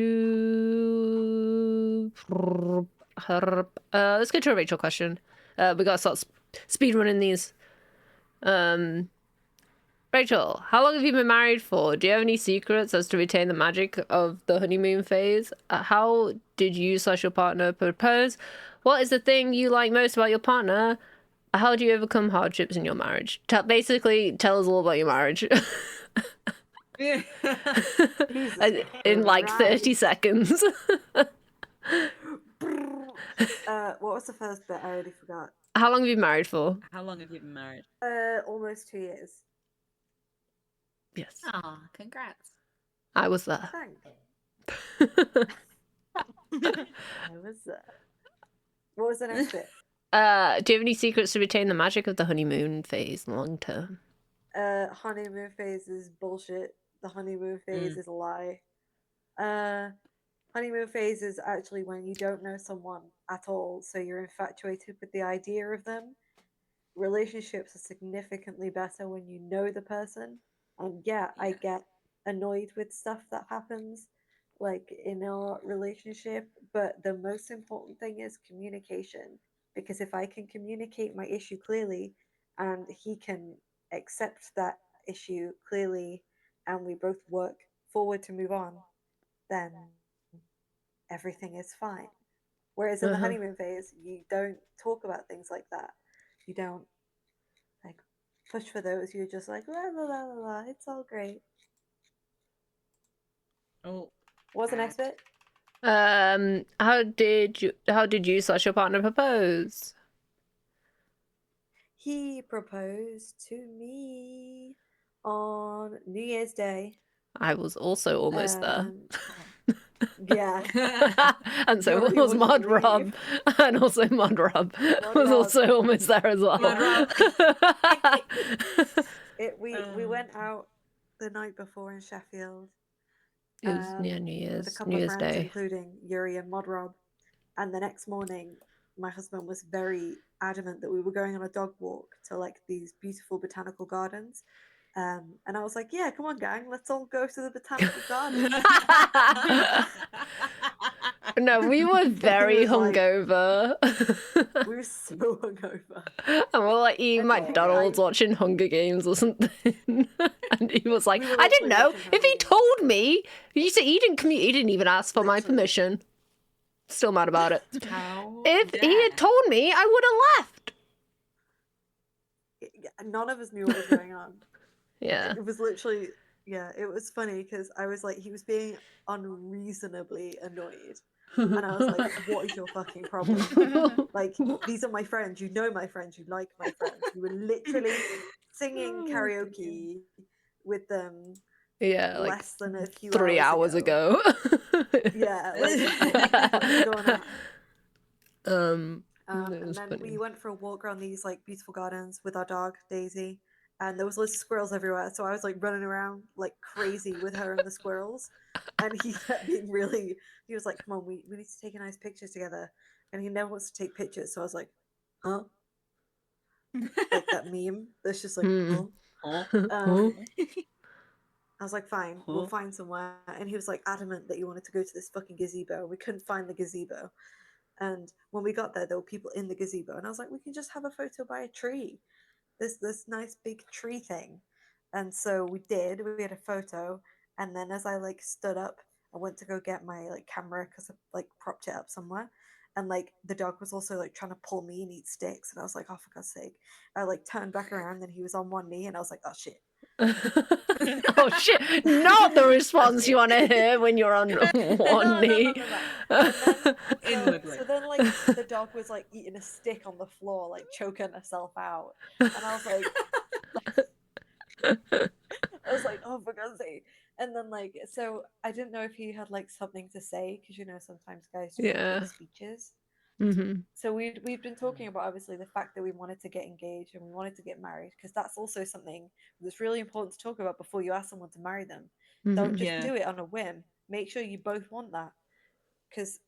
let's go to a Rachel question. We gotta start speed running these. Rachel, how long have you been married for? Do you have any secrets as to retain the magic of the honeymoon phase? How did you / your partner propose? What is the thing you like most about your partner? How do you overcome hardships in your marriage? Basically, tell us all about your marriage. Jesus In like 30 Christ. seconds. What was the first bit? I already forgot. How long have you been married for? How long have you been married? Almost 2 years. Yes. Ah, congrats. I was there. Thanks. I was there. What was the next bit? Do you have any secrets to retain the magic of the honeymoon phase long term? Honeymoon phase is bullshit. The honeymoon phase is a lie. Honeymoon phase is actually when you don't know someone at all, so you're infatuated with the idea of them. Relationships are significantly better when you know the person. And yeah, I get annoyed with stuff that happens, like in our relationship, but the most important thing is communication. Because if I can communicate my issue clearly and he can accept that issue clearly and we both work forward to move on, then everything is fine. Whereas in the honeymoon phase, you don't talk about things like that. You don't like push for those. You're just like la la la la la. It's all great. Oh, What was the next bit? How did you / your partner propose? He proposed to me on New Year's Day. I was also almost there. Yeah. And so Yuri was wouldn't Mod leave. Rob. And also Mod Rob was Rob. also almost there as well. Mod Rob. We went out the night before in Sheffield. It was New with a Year's couple of friends, Day. including Euri and Mod Rob. And the next morning, my husband was very adamant that we were going on a dog walk to like these beautiful botanical gardens. And I was like, yeah, come on, gang, let's all go to the botanical gardens. No, we were very hungover. We were so hungover. And we're like eating McDonald's, watching Hunger Games or something. And he was like, I didn't know. If he told me, he didn't even ask for my permission. Still mad about it. If he had told me, I would have left. None of us knew what was going on. Yeah. It was literally, it was funny because I was like, he was being unreasonably annoyed. And I was like, what is your fucking problem? Like, these are my friends. You know my friends. You like my friends. You were literally singing karaoke with them less than a few 3 hours ago. Yeah. Like, going on. It was and then funny. we went for a walk around these like beautiful gardens with our dog Daisy, and there was loads of squirrels everywhere. So I was like running around like crazy with her and the squirrels, and he kept being really. He was like, "Come on, we need to take a nice picture together," and he never wants to take pictures. So I was like, "Huh?" Like that meme that's just like, "Huh?" I was like, "Fine, we'll find somewhere." And he was like adamant that he wanted to go to this fucking gazebo. We couldn't find the gazebo. And when we got there were people in the gazebo, and I was like, we can just have a photo by a tree, this nice big tree thing. And so we did. We had a photo, and then as I like stood up, I went to go get my like camera because I like propped it up somewhere, and like the dog was also like trying to pull me and eat sticks, and I was like, oh, for God's sake. I like turned back around, and he was on one knee, and I was like, oh shit. Oh shit! Not the response you want to hear when you're on one knee. So then, like, the dog was like eating a stick on the floor, like choking herself out, and I was like, I was like, oh, for God's sake. And then, like, so I didn't know if he had, like, something to say, because, you know, sometimes guys just Yeah. give speeches. Mm-hmm. So we'd been talking about, obviously, the fact that we wanted to get engaged and we wanted to get married, because that's also something that's really important to talk about before you ask someone to marry them. Don't just Yeah. do it on a whim. Make sure you both want that, because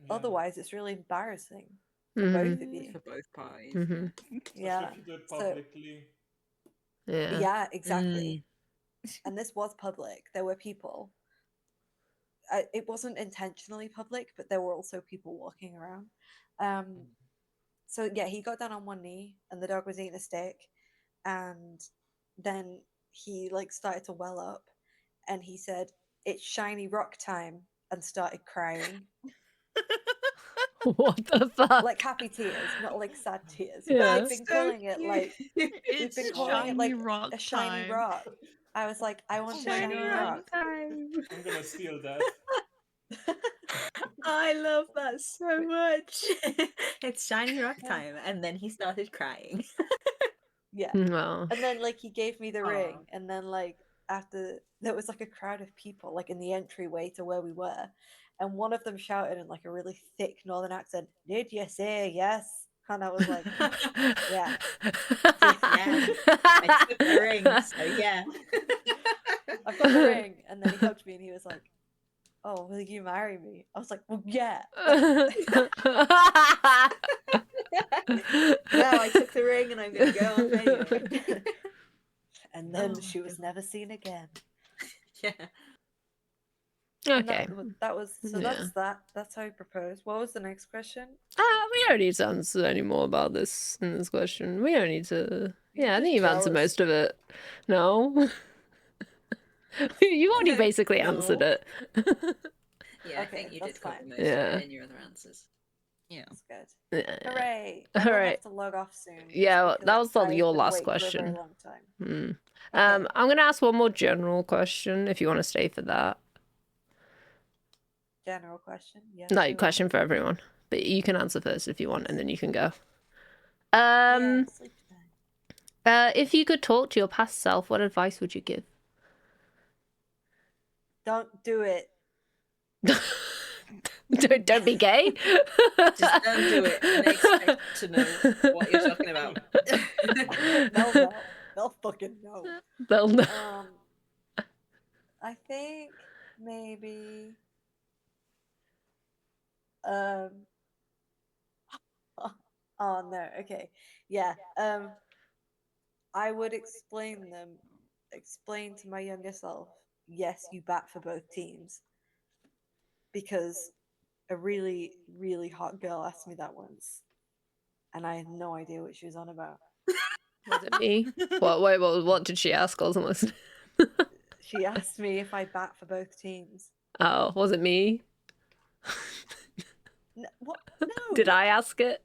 Yeah. otherwise it's really embarrassing for Mhm. both of you. For both parties. Mhm. Yeah. Especially if you do it So publicly. Yeah. yeah, exactly. And this was public. There were people. It wasn't intentionally public, but there were also people walking around. So yeah, he got down on one knee, and the dog was eating a stick, and then he like started to well up, and he said, "It's shiny rock time," and started crying, What the fuck? like happy tears, not like sad tears. Yeah. We've been calling it like It's been calling it like shiny rock a shiny time. rock. I was like, I want Oh a my shiny God. rock. I'm gonna steal that. I love that so much. It's shiny rock time, and then he started crying. Yeah. Well. And then like he gave me the Aw. ring, and then like after there was like a crowd of people like in the entryway to where we were, and one of them shouted in like a really thick northern accent, "Did you say yes?" And I was like, yeah. Yeah. I took the ring, so yeah. I've got the ring. And then he hugged me and he was like, "Oh, will you marry me?" I was like, "Well, yeah." Now I took the ring and I'm gonna go off anyway. And then Oh, she was never seen again. Yeah. And Okay. that was so. Yeah. That's that. That's how I proposed. What was the next question? We don't need to answer any more about this in this question. We don't need to. Yeah, I think you've answered jealous. most of it. No. You already basically No. answered it. Yeah, I Okay, think you that's did cover fine. most of Yeah. it in your other answers. Yeah. That's good. Yeah. Hooray! All I'm gonna right. have to log off soon. just Yeah, well, because that was I've your been last waiting for a question. very long time. Mm. Okay. I'm gonna ask one more general question if you want to stay for that. General question. Yeah. No, go question for everyone. But you can answer first if you want, and then you can go. on. Yeah, sleep time. If you could talk to your past self, what advice would you give? Don't do it. Don't be gay. Just don't do it and expect to know what you're talking about. They'll know. They'll fucking know. They'll know. I think maybe oh no, okay. Yeah. I would explain to my younger self, yes, you bat for both teams. Because a really, really hot girl asked me that once. And I had no idea what she was on about. Was it me? What did she ask? I wasn't listening. She asked me if I bat for both teams. Oh, was it me? No, what? No. Did I ask it?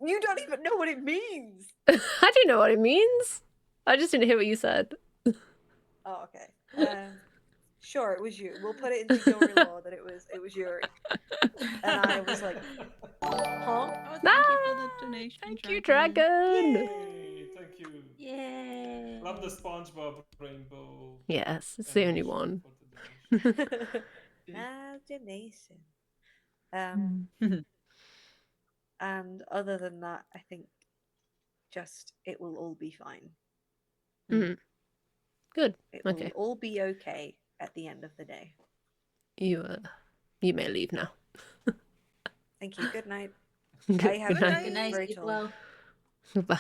You don't even know what it means. I do know what it means. I just didn't hear what you said. Oh, okay. Sure, it was you. We'll put it into Euri law that it was Euri. And I was like, huh? Oh, thank you for the donation. Thank you, Dragon. Hey, thank you. Yay. Love the SpongeBob rainbow. Yes, it's the only animation one. for the donation. Imagination. Mm. And other than that, I think just it will all be fine. Mm. Good. It will Okay. all be okay at the end of the day. You may leave now. Thank you. Good night. Good I have night. Good night, sleep Rachel. well. Bye.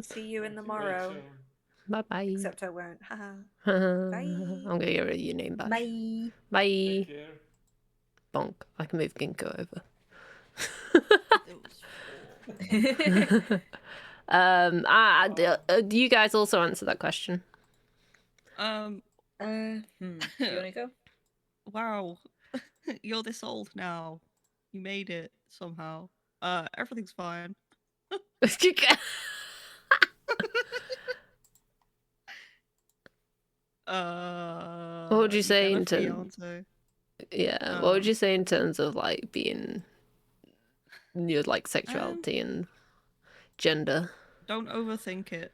See you in the Thank you, morrow. Rachel. Bye. Except I won't. Haha. I'm gonna get rid of your name back. Bye. Bye. Take care. Bonk. I can move Ginkgo over. Do you guys also answer that question? Do you want to go? Wow. You're this old now. You made it somehow. Everything's fine. What would you say get a in terms? fiance. Yeah. What would you say in terms of like being your like sexuality and gender? Don't overthink it.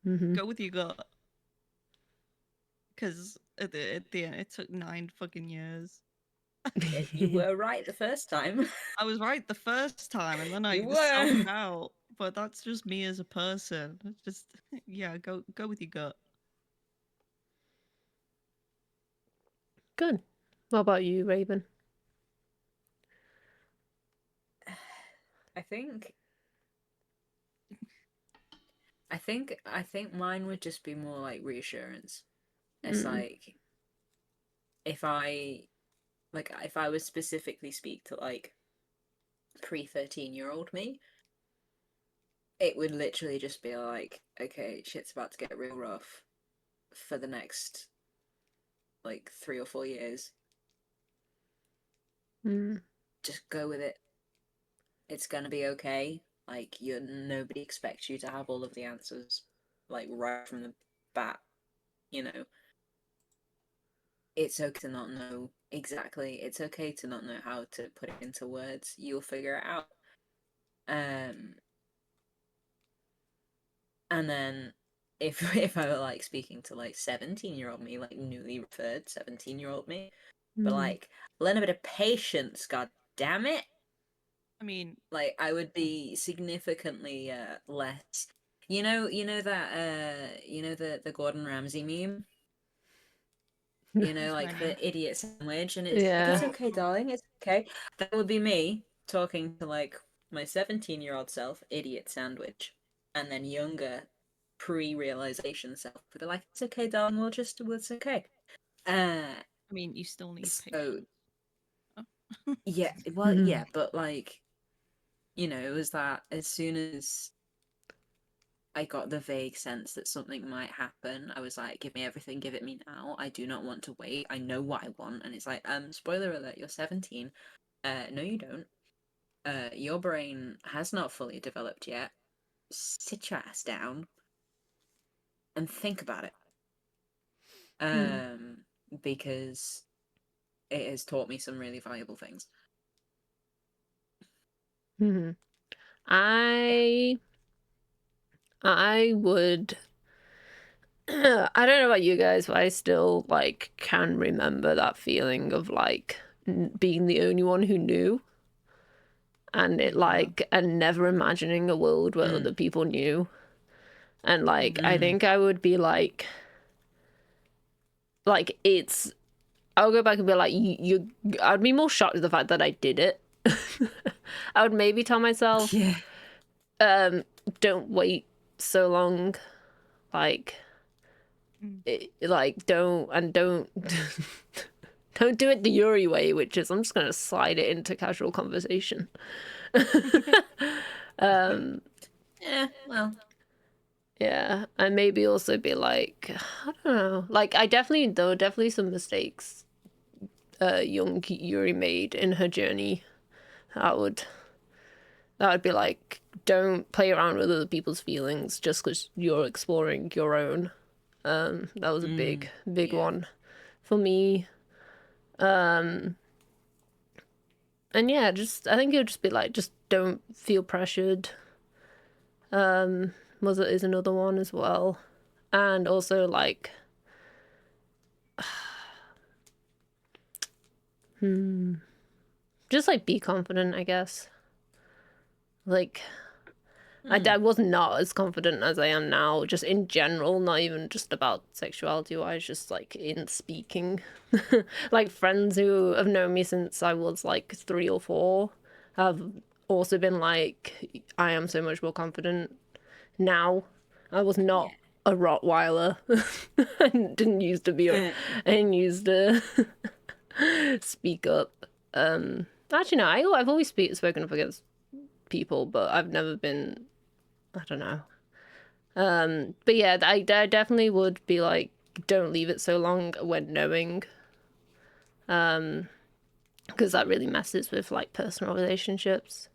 Go with your gut. Because at the end, it took 9 fucking years. You were right the first time. I was right the first time, and then I You were. zoned out. But that's just me as a person. It's just, yeah, go with your gut. Good. What about you, Raven? I think mine would just be more like reassurance. It's like if I would specifically speak to like pre-13-year-old me, it would literally just be like, okay, shit's about to get real rough for the next like 3 or 4 years. Just go with it. It's gonna be okay. Like, nobody expects you to have all of the answers, like, right from the bat, you know? It's okay to not know exactly. It's okay to not know how to put it into words. You'll figure it out. And then if I were, like, speaking to, like, 17-year-old me, like, newly referred 17-year-old me, but, like, learn a bit of patience, god damn it! I mean, like, I would be significantly less. You know that the Gordon Ramsay meme. You know, like the idiot sandwich, and it's like, it's okay, darling, it's okay. That would be me talking to like my 17-year-old self, idiot sandwich, and then younger, pre-realization self. But they're like, it's okay, darling, it's okay. I mean, you still need So, patience. yeah, well, yeah, but like, you know, it was that as soon as I got the vague sense that something might happen, I was like, give me everything, give it me now. I do not want to wait. I know what I want. And it's like, spoiler alert, you're 17. No, you don't. Your brain has not fully developed yet. Sit your ass down and think about it. Because it has taught me some really valuable things. I would. I don't know about you guys, but I still like can remember that feeling of like being the only one who knew, and it like and never imagining a world where other people knew, and like I think I would be like it's. I'll go back and be like I'd be more shocked at the fact that I did it. I would maybe tell myself, don't wait so long, like. Don't don't do it the Euri way, which is I'm just gonna slide it into casual conversation. Well, yeah, and maybe also be like, I don't know, like there were definitely some mistakes young Euri made in her journey. That would be like, don't play around with other people's feelings just because you're exploring your own. That was a big one for me. And yeah, I think it would just be like, just don't feel pressured. Mother is another one as well. And also like, just like be confident, I guess. Like, I was not as confident as I am now, just in general, not even just about sexuality wise, just like in speaking. Like friends who have known me since I was like 3 or 4 have also been like, I am so much more confident now. I was not a Rottweiler. I didn't used to be I didn't used to speak up. Actually no, I've always spoken up against people, but I've never been, I don't know. But yeah, I definitely would be like, don't leave it so long when knowing. Because that really messes with like personal relationships.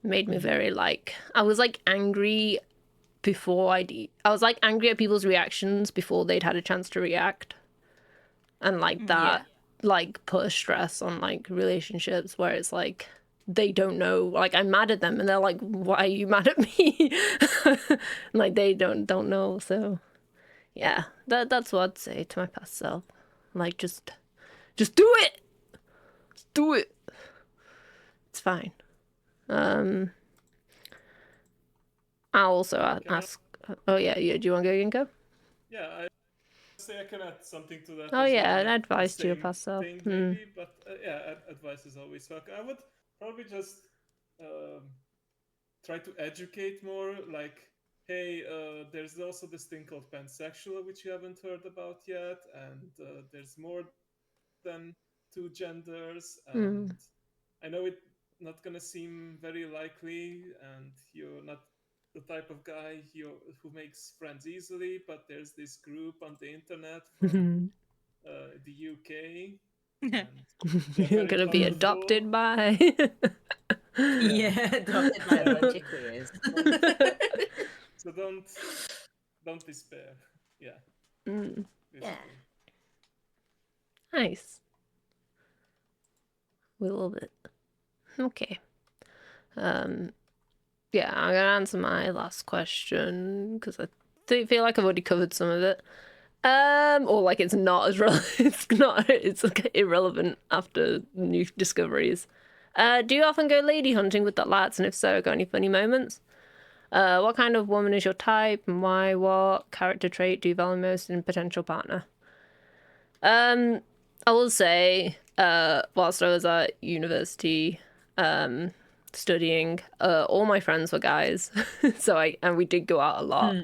Made me very like, I was like angry before I was like angry at people's reactions before they'd had a chance to react. And like that like put a stress on like relationships where it's like, they don't know, like, I'm mad at them, and they're like, why are you mad at me? Like, they don't know. So yeah, that's what I'd say to my past self. Like, just do it. Just do it. It's fine. I'll also ask. Oh yeah, do you want to go, Ginkgo? Yeah, I say I can add something to that. Oh as yeah, well, an not the advice to your same past self. thing maybe, but yeah, advice is always welcome. I would probably just try to educate more. Like, hey, there's also this thing called pansexual, which you haven't heard about yet, and there's more than two genders, and I know it's not gonna seem very likely, and you're not the type of guy who makes friends easily, but there's this group on the internet from the UK, and they're You're very gonna be colorful. adopted by. Yeah, adopted by a bunch of queers. So don't despair. Yeah. Yeah. Basically. Nice. We love it. Okay. Yeah, I'm gonna answer my last question because I feel like I've already covered some of it. Or like it's not as it's like irrelevant after new discoveries. Do you often go lady hunting with the lads, and if so, got any funny moments? What kind of woman is your type, and why? What character trait do you value most in a potential partner? I will say, whilst I was at university, studying, all my friends were guys, and we did go out a lot.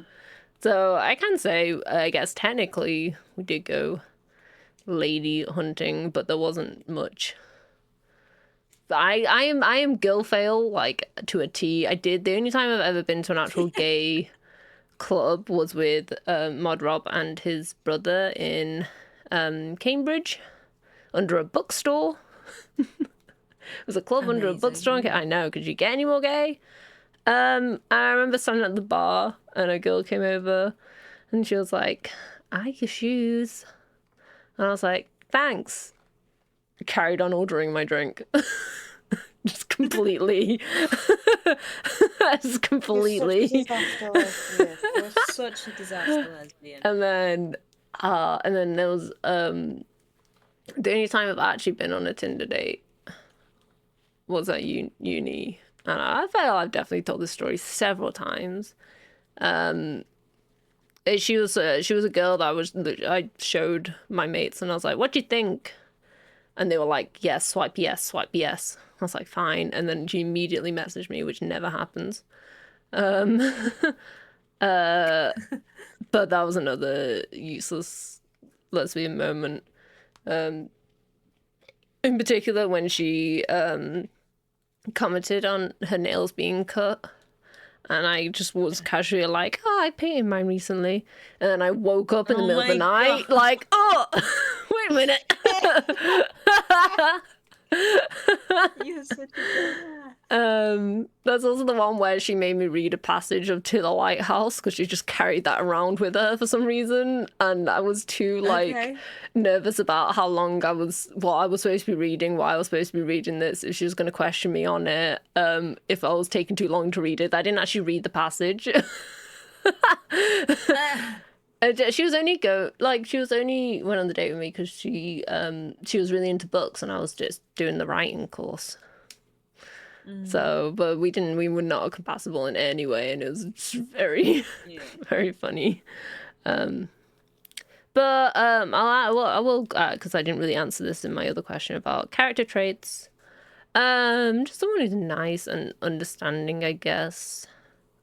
So I can say, I guess technically we did go lady hunting, but there wasn't much. I am girl fail, like, to a T. The only time I've ever been to an actual gay club was with Mod Rob and his brother in Cambridge, under a bookstore. It was a club under a bookstore. I know, could you get any more gay? I remember standing at the bar and a girl came over and she was like, I like your shoes. And I was like, thanks. I carried on ordering my drink. Just completely. Just completely. You're such a disaster lesbian. And then there was the only time I've actually been on a Tinder date was at uni, and I feel I've definitely told this story several times. She was a girl that I showed my mates, and I was like, "What do you think?" And they were like, "Yes, swipe yes, swipe yes." I was like, "Fine," and then she immediately messaged me, which never happens. But that was another useless lesbian moment. In particular, when she commented on her nails being cut, and I just was casually like, "Oh, I painted mine recently," and then I woke up in the middle of the night, like, "Oh, wait a minute." You're such a That's also the one where she made me read a passage of To the Lighthouse because she just carried that around with her for some reason, and I was too nervous about how long what I was supposed to be reading, why I was supposed to be reading this, if she was going to question me on it, if I was taking too long to read it. I didn't actually read the passage. She was only went on the date with me because she was really into books, and I was just doing the writing course. So, but we were not compatible in any way, and it was just very, very funny. I will because I didn't really answer this in my other question about character traits. Just someone who's nice and understanding, I guess,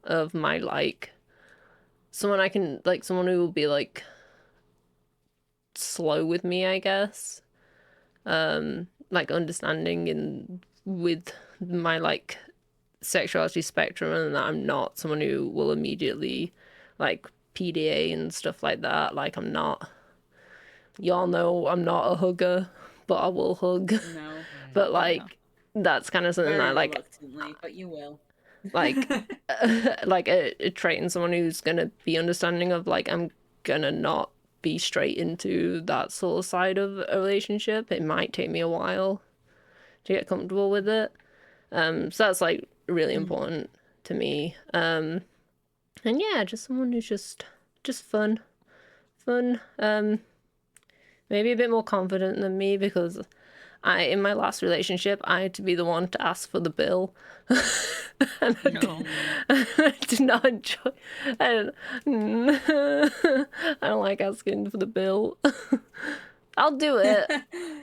of my someone I can someone who will be slow with me, I guess. Understanding with my sexuality spectrum, and that I'm not someone who will immediately PDA and stuff like that. I'm not. Y'all know I'm not a hugger, but I will hug. No. But that's kind of something Very that reluctantly, but you will. A trait in someone who's gonna be understanding of I'm gonna not be straight into that sort of side of a relationship. It might take me a while to get comfortable with it. So that's like really important to me. And yeah, just someone who's just fun. Maybe a bit more confident than me, because in my last relationship, I had to be the one to ask for the bill. And I did not enjoy. I don't like asking for the bill. I'll do it.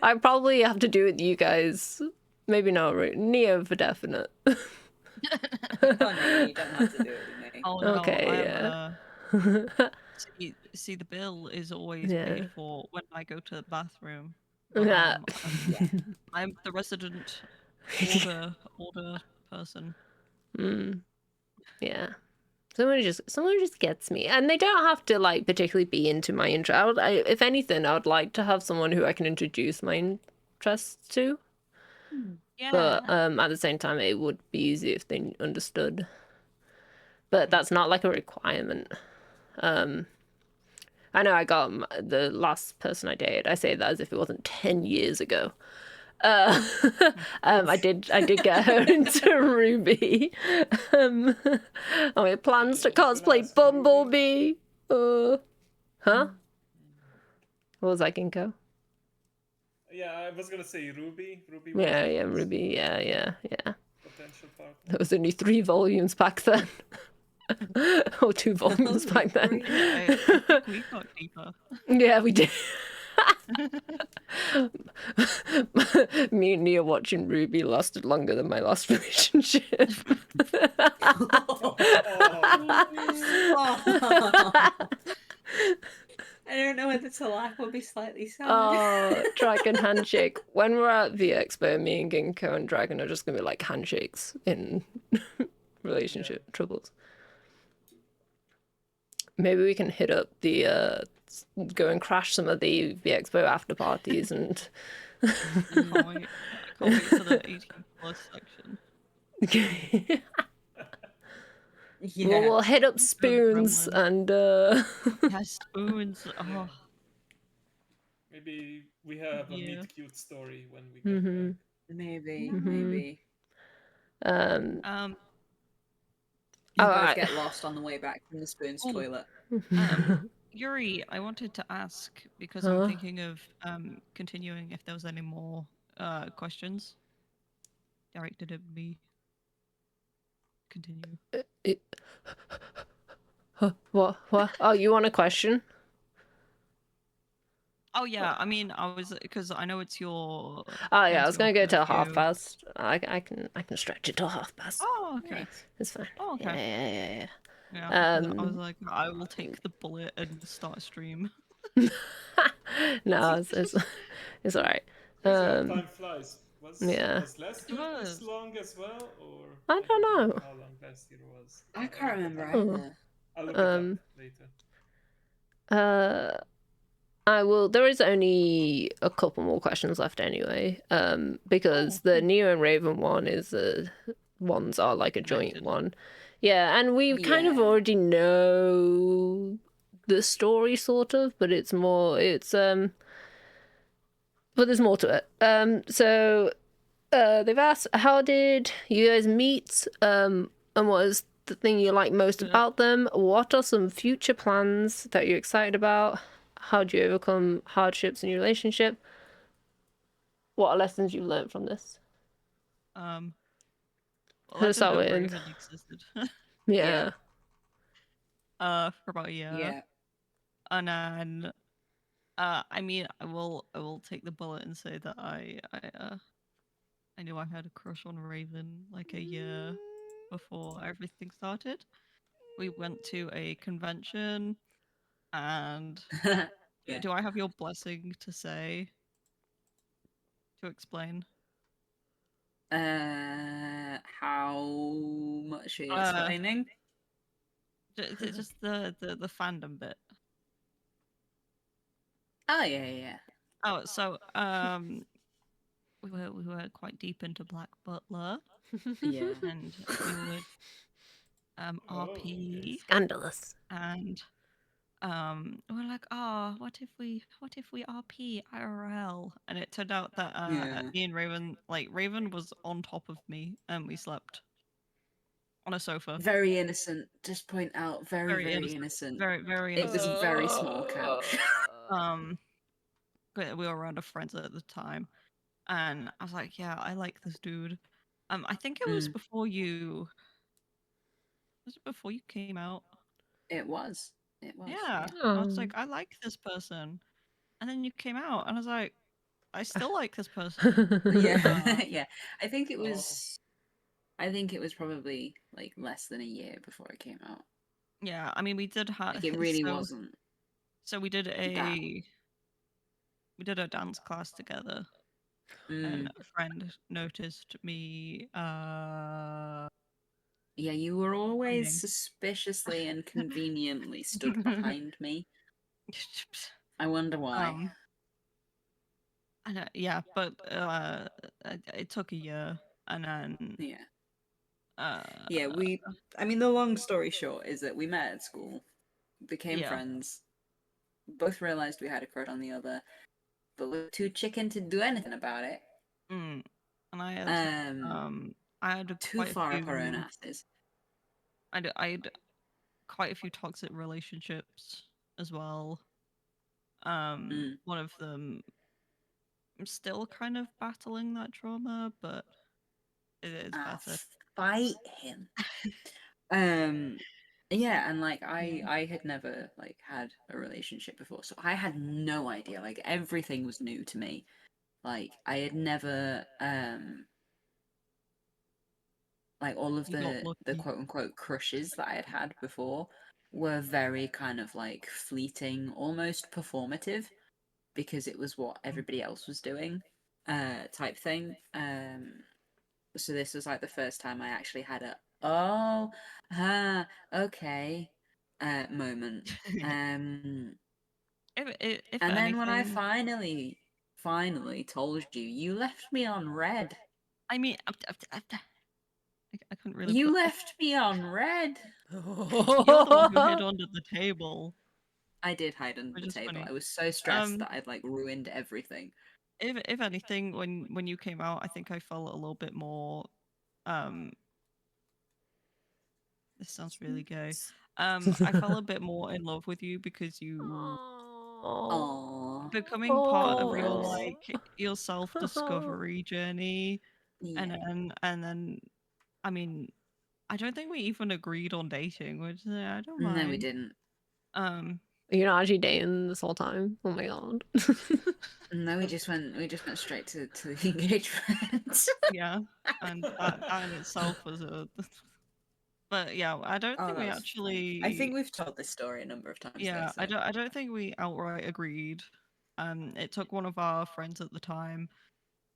I probably have to do it with you guys. Maybe not Neo for definite. Oh no, you don't have to do it with me. Oh no, Okay, see, the bill is always paid for when I go to the bathroom. Yeah. I'm the resident order person. Yeah. Someone who just gets me, and they don't have to like particularly be into my interest. If anything, I would like to have someone who I can introduce my interests to. Yeah. But at the same time, it would be easy if they understood. But that's not like a requirement. I know I got the last person I dated. I say that as if it wasn't 10 years ago. I did get her into Ruby. We had plans to cosplay Bumblebee. Huh? What was that, Ginkgo? Yeah, I was gonna say Ruby. Yeah, Ruby. Yeah. Potential partner. There was only 3 volumes back then. Or 2 volumes back then. I think we got deeper. Yeah, we did. Me and Nia watching Ruby lasted longer than my last relationship. I don't know whether to laugh or be slightly sad. Oh, Dragon handshake. When we're at the expo, me and Ginkgo and Dragon are just gonna be like handshakes in relationship troubles. Maybe we can hit up the go and crash some of the Expo after parties and I can't wait for the 18+ section. Yeah. we'll hit up Spoons and Yeah, Spoons. Oh, Maybe we have a Yeah. meet cute story when we get back. Maybe. Um, You guys alright. get lost on the way back from the Spoon's Oh. toilet. Euri, I wanted to ask because Huh? I'm thinking of continuing if there was any more questions directed at me. Continue. What? Oh, you want a question? Oh yeah, I mean, I was because I know it's your. Oh yeah, I was it's gonna your go till half curfew. past. I can stretch it till half past. Oh okay. Nice. It's fine. Oh okay. Yeah. Yeah. I was like, I will take the bullet and start a stream. No, it's alright. Time flies. Was yeah. last It year this was. long as well, or I don't know. how long last year was? I can't remember Oh. either. I'll look it up later. There is only a couple more questions left anyway, because the Neo and Raven one is ones are like a joint Connected. one. Yeah, and we kind of Yeah. already know the story sort of, but but there's more to it. So they've asked, how did you guys meet? And what is the thing you like most about them? What are some future plans that you're excited about? How do you overcome hardships in your relationship? What are lessons you've learned from this? Well, Who'll I start didn't know with? Raven existed. Yeah. For about a year. Yeah. And then, I mean, I will take the bullet and say that I knew I had a crush on Raven like a year before everything started. We went to a convention, and Yeah. do I have your blessing to say? To explain? How much are you Uh, explaining? Just the fandom bit. Oh yeah. Oh, so we were quite deep into Black Butler, Yeah. and we would RP, Scandalous. and we're like, oh, oh, what if we RP IRL? And it turned out that Yeah. me and Raven, like Raven was on top of me and we slept on a sofa. Very innocent. Just point out, very, Very very innocent. innocent. Very It was innocent. a very small couch. But we were around a friends at the time, and I was like, yeah, I like this dude. I think it was before you. Was it before you came out? It was. It was. Yeah. I was like, I like this person, and then you came out, and I was like, I still like this person. Yeah. Yeah. I think it Oh. was. I think it was probably like less than a year before it came out. Yeah, I mean, we did have. Like it really wasn't. So we did that. a dance class together, and a friend noticed me. Yeah, you were always hiding. suspiciously and conveniently stood behind me. I wonder why. Yeah, but it took a year, and then Yeah. Yeah, I mean, the long story short is that we met at school, became Yeah. friends, both realized we had a crush on the other, but we were too chicken to do anything about it. And I had Too quite far a up our own few. asses. I had quite a few toxic relationships as well. One of them, I'm still kind of battling that trauma, but it is better. Fight him. Yeah, and like I had never like had a relationship before, so I had no idea. Like everything was new to me. Like I had never like all of You got the lucky. quote unquote crushes that I had had before were very kind of like fleeting, almost performative, because it was what everybody else was doing, type thing. So this was like the first time I actually had a okay moment. If And then when I anything, finally told you, you left me on red. I mean, I couldn't really. You left me on red. You're the one who hid under the table. I did hide under Which the is table. funny. I was so stressed that I'd like ruined everything. If anything, when you came out, I think I felt a little bit more. This sounds really gay. I felt a bit more in love with you because you Aww. becoming part of your Gross. like your self-discovery journey, Yeah. and then I mean, I don't think we even agreed on dating, which I don't mind. No, we didn't. You're not actually dating this whole time. Oh my god. No, we just went straight to the engagement. Yeah, and that in itself was a. But yeah, I don't think we actually. I think we've told this story a number of times. Yeah, though, so. I don't think we outright agreed. It took one of our friends at the time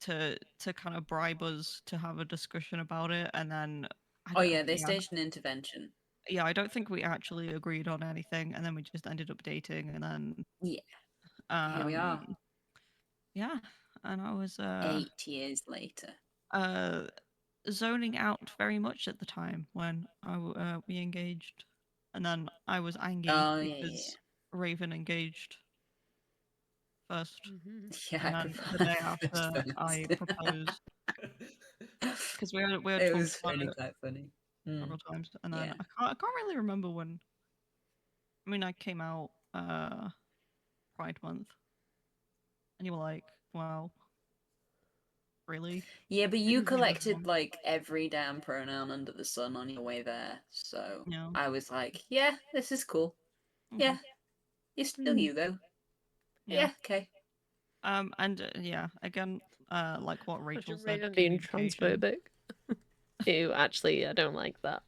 to kind of bribe us to have a discussion about it, and then. They staged an intervention. Yeah, I don't think we actually agreed on anything, and then we just ended up dating, and then. Yeah. Here we are. Yeah, and I was 8 years later. Zoning out very much at the time when we engaged, and then I was angry because Raven engaged first. Yeah, and then the day after I proposed because we had it talked was about really it quite funny. several times, and then I can't really remember when. I mean, I came out Pride Month, and you were like, "Wow, really?" Yeah, but you collected like every damn pronoun under the sun on your way there, so I was like, yeah, this is cool. Yeah, you're still you though. Yeah, okay. And yeah, again, like what Rachel said, Raven being transphobic. Ew, actually, I don't like that.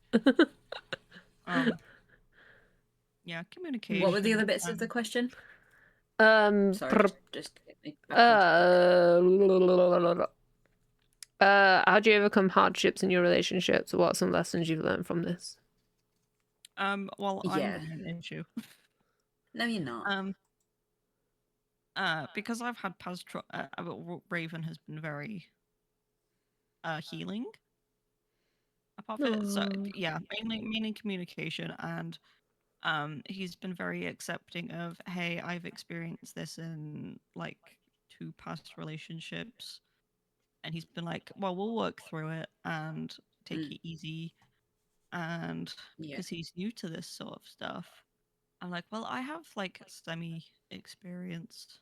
Yeah, communication. What were the other bits of the question? Sorry, just how do you overcome hardships in your relationships? What are some lessons you've learned from this? Well, I'm an issue. No, you're not. Because I've had past Raven has been very healing. Apart from it, so yeah, mainly communication, and he's been very accepting of, hey, I've experienced this in like 2 past relationships, and he's been like, well, we'll work through it and take it easy, and Yeah. because he's new to this sort of stuff. I'm like, well, I have like semi experience,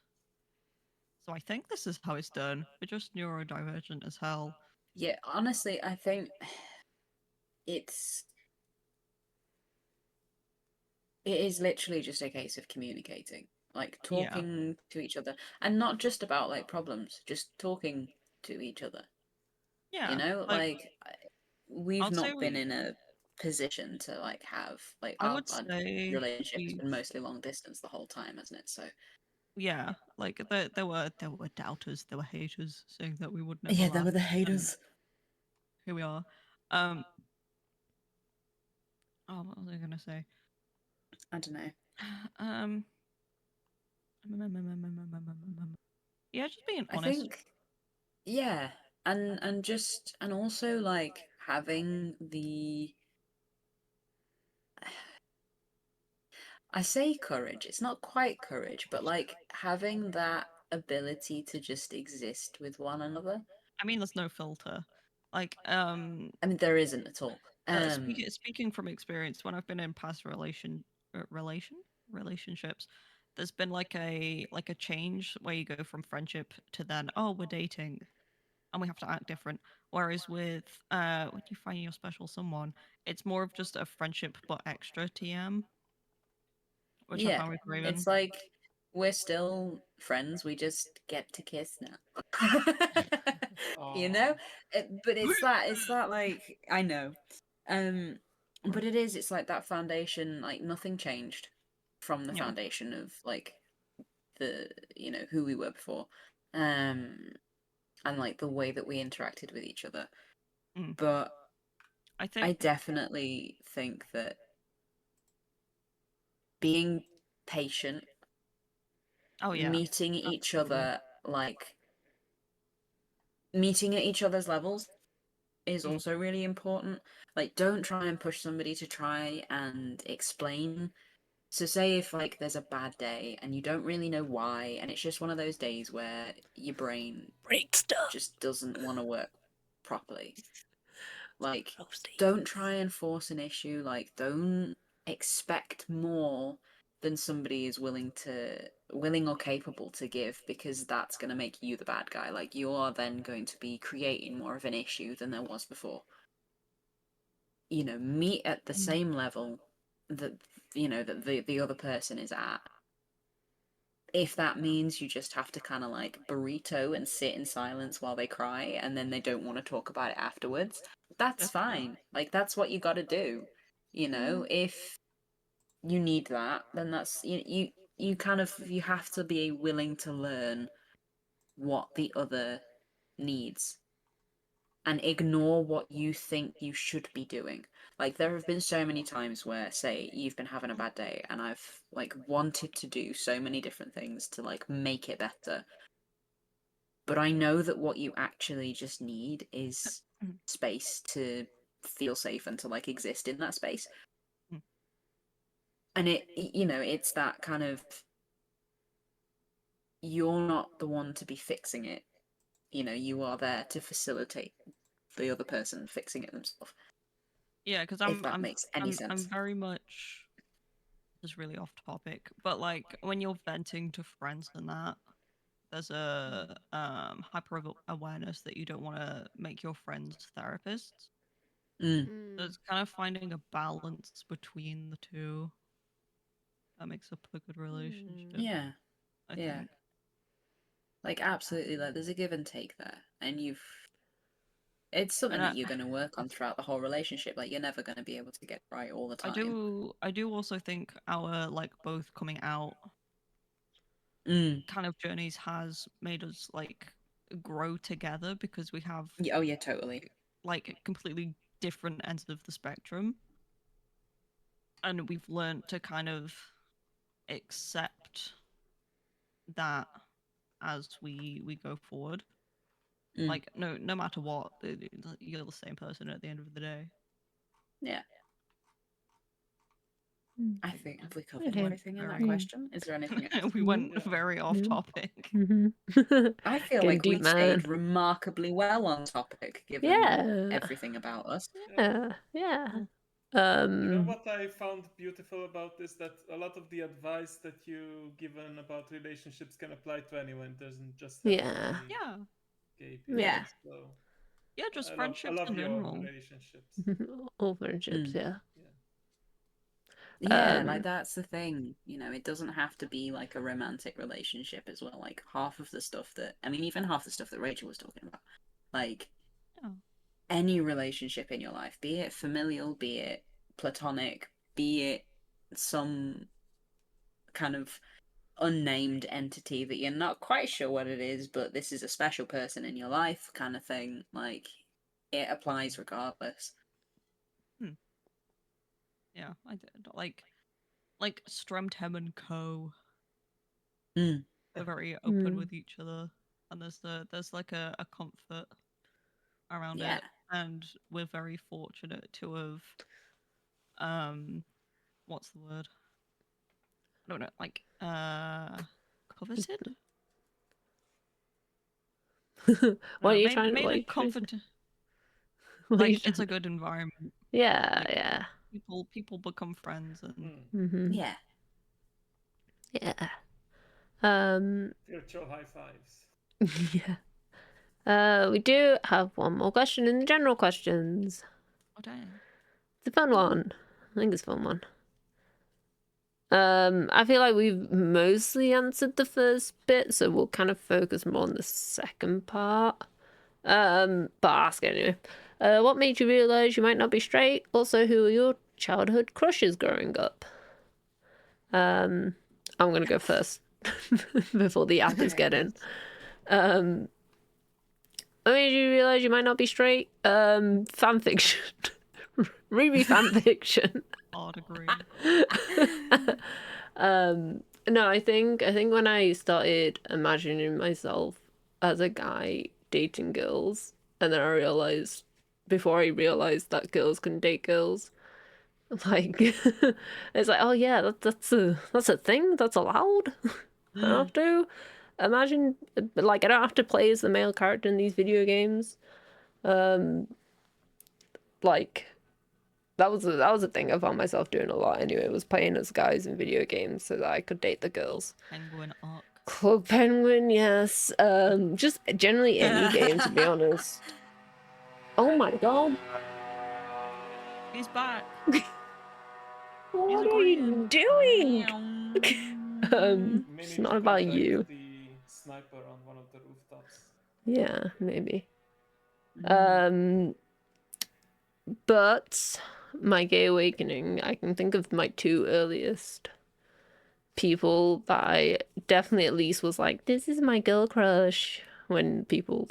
so I think this is how it's done. We're just neurodivergent as hell. Yeah, honestly, I think it's it is literally just a case of communicating, like Yeah. talking to each other, and not just about like problems, just talking to each other. Yeah, You know, like we've I'd say not been in a position to like have like I our would say relationship has we, been mostly long distance the whole time, hasn't it? So yeah, like there were doubters, there were haters saying that we would never yeah, they last. were the and haters. Here we are. Oh, what was I gonna say? I don't know. Um, yeah, just being I honest. think yeah, and just and also like having the I say courage, it's not quite courage, but like having that ability to just exist with one another. I mean, there's no filter. Like, I mean, there isn't at all. speaking from experience, when I've been in past relationships, there's been like a change where you go from friendship to then, oh, we're dating, and we have to act different. Whereas with when you find your special someone, it's more of just a friendship but extra TM, which I Yeah, found with Raven. it's like we're still friends, we just get to kiss now. You know? But it's that like I know. But it's like that foundation, like nothing changed from the Yeah. foundation of like the who we were before. And like the way that we interacted with each other. Mm. But I I think definitely think that being patient, oh yeah, meeting each absolutely. other, like meeting at each other's levels is also really important. Like, don't try and push somebody to try and explain. So, say if like there's a bad day and you don't really know why, and it's just one of those days where your brain Break stuff. just doesn't want to work properly. Like, don't try and force an issue. Like, don't expect more than somebody is willing or capable to give, because that's going to make you the bad guy. Like, you are then going to be creating more of an issue than there was before. Meet at the same level that that the other person is at. If that means you just have to kind of like burrito and sit in silence while they cry and then they don't want to talk about it afterwards, that's fine. Like, that's what you got to do. If you need that, then that's you kind of you have to be willing to learn what the other needs and ignore what you think you should be doing. Like, there have been so many times where, say, you've been having a bad day and I've like wanted to do so many different things to like make it better. But I know that what you actually just need is space to feel safe and to like exist in that space. And it's that kind of, you're not the one to be fixing it. You are there to facilitate the other person fixing it themselves. Yeah, because if that makes any sense. I'm very much, this is really off topic, but like when you're venting to friends and that, there's a hyper awareness that you don't want to make your friends therapists. So it's kind of finding a balance between the two that makes up a good relationship. Yeah. I Yeah. think. Like, absolutely, like there's a give and take there, and it's something And that you're going to work on throughout the whole relationship. Like, you're never going to be able to get it right all the time. I do also think our like both coming out kind of journeys has made us like grow together, because we have Oh yeah, totally. like completely different ends of the spectrum, and we've learned to kind of accept that as we go forward. Like, no matter what, you're the same person at the end of the day. Yeah. I think, have we covered Okay. everything in that Very- question? Is there anything else? We went Yeah. very off topic. I feel Getting like deep, we've stayed man. remarkably well on topic, given Yeah. everything about us. Yeah. Yeah. You know what I found beautiful about this? That a lot of the advice that you given about relationships can apply to anyone. It doesn't just have Yeah. to be Yeah. gay people. Yeah. So Yeah, just I friendships love in your general. relationships. All friendships, yeah. Yeah, Um, like that's the thing. It doesn't have to be like a romantic relationship as well. Like half of the stuff even half the stuff that Rachel was talking about, like Yeah. any relationship in your life, be it familial, be it platonic, be it some kind of unnamed entity that you're not quite sure what it is, but this is a special person in your life kind of thing. Like, it applies regardless. Yeah, I did. Like Stremtem and Co. Mm. They're very open Mm. with each other, and there's like a comfort around Yeah. it, and we're very fortunate to have what's the word? I don't know, like coveted. What are you made, trying to made a like? comfort. What are you Like it's trying- a good environment. Yeah, like- yeah. People become friends, and Mm-hmm. Yeah. Yeah. Virtual high fives. Yeah. We do have one more question in the general questions. oh dang. It's a fun one. I think it's a fun one. I feel like we've mostly answered the first bit, so we'll kind of focus more on the second part. But I'll ask anyway. What made you realize you might not be straight? Also, who were your childhood crushes growing up? I'm gonna go first before the actors get in. What made you realize you might not be straight? Fan fiction. Ruby fan fiction. Hard agree. No, I think when I started imagining myself as a guy dating girls, and then I realized before I realized that girls can date girls, like it's like, oh yeah, that's a thing that's allowed. I don't have to imagine, like, I don't have to play as the male character in these video games. Like, that was a thing I found myself doing a lot anyway, was playing as guys in video games so that I could date the girls. Penguin arc. Club Penguin, yes. Just generally any game, to be honest. Oh my god. He's back. What are you doing? It's Maybe not to about protect you. the sniper on one of the rooftops. Yeah, maybe. But my gay awakening, I can think of my two earliest people that I definitely at least was like, this is my girl crush, when people,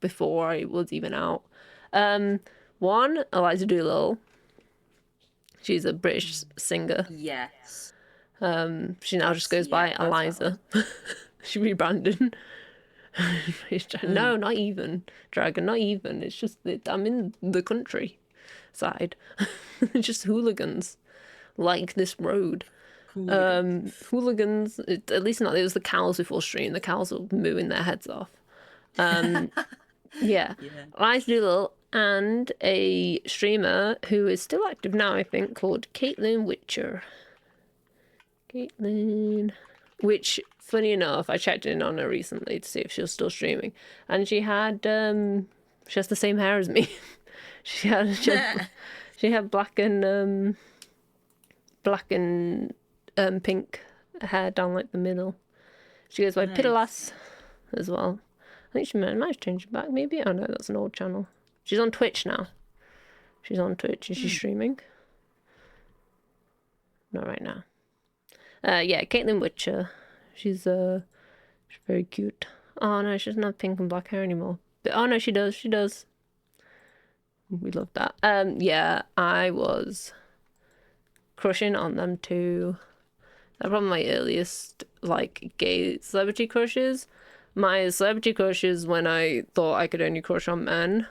before I was even out. One, Eliza Doolittle. She's a British singer. Yes. She now just goes by that's Eliza. She rebranded. No, not even. Dragon, not even. It's just that I'm in the country side. Just hooligans like this road. Hooligans, at least not, it was the cows before stream. The cows were mooing their heads off. Yeah. Eliza Doolittle and a streamer who is still active now, I think, called Caitlin Witcher. Which, funny enough, I checked in on her recently to see if she was still streaming, and she has the same hair as me. she had black and pink hair down like the middle. She goes by Nice. Piddalass as well. I think she might have changed it back, maybe. Oh no, that's an old channel. She's on Twitch now. She's on Twitch. Is she streaming? Not right now. Yeah, Caitlin Witcher. She's very cute. Oh no, she doesn't have pink and black hair anymore. But oh no, she does. She does. We love that. Yeah, I was crushing on them too. They're probably my earliest like gay celebrity crushes. My celebrity crushes when I thought I could only crush on men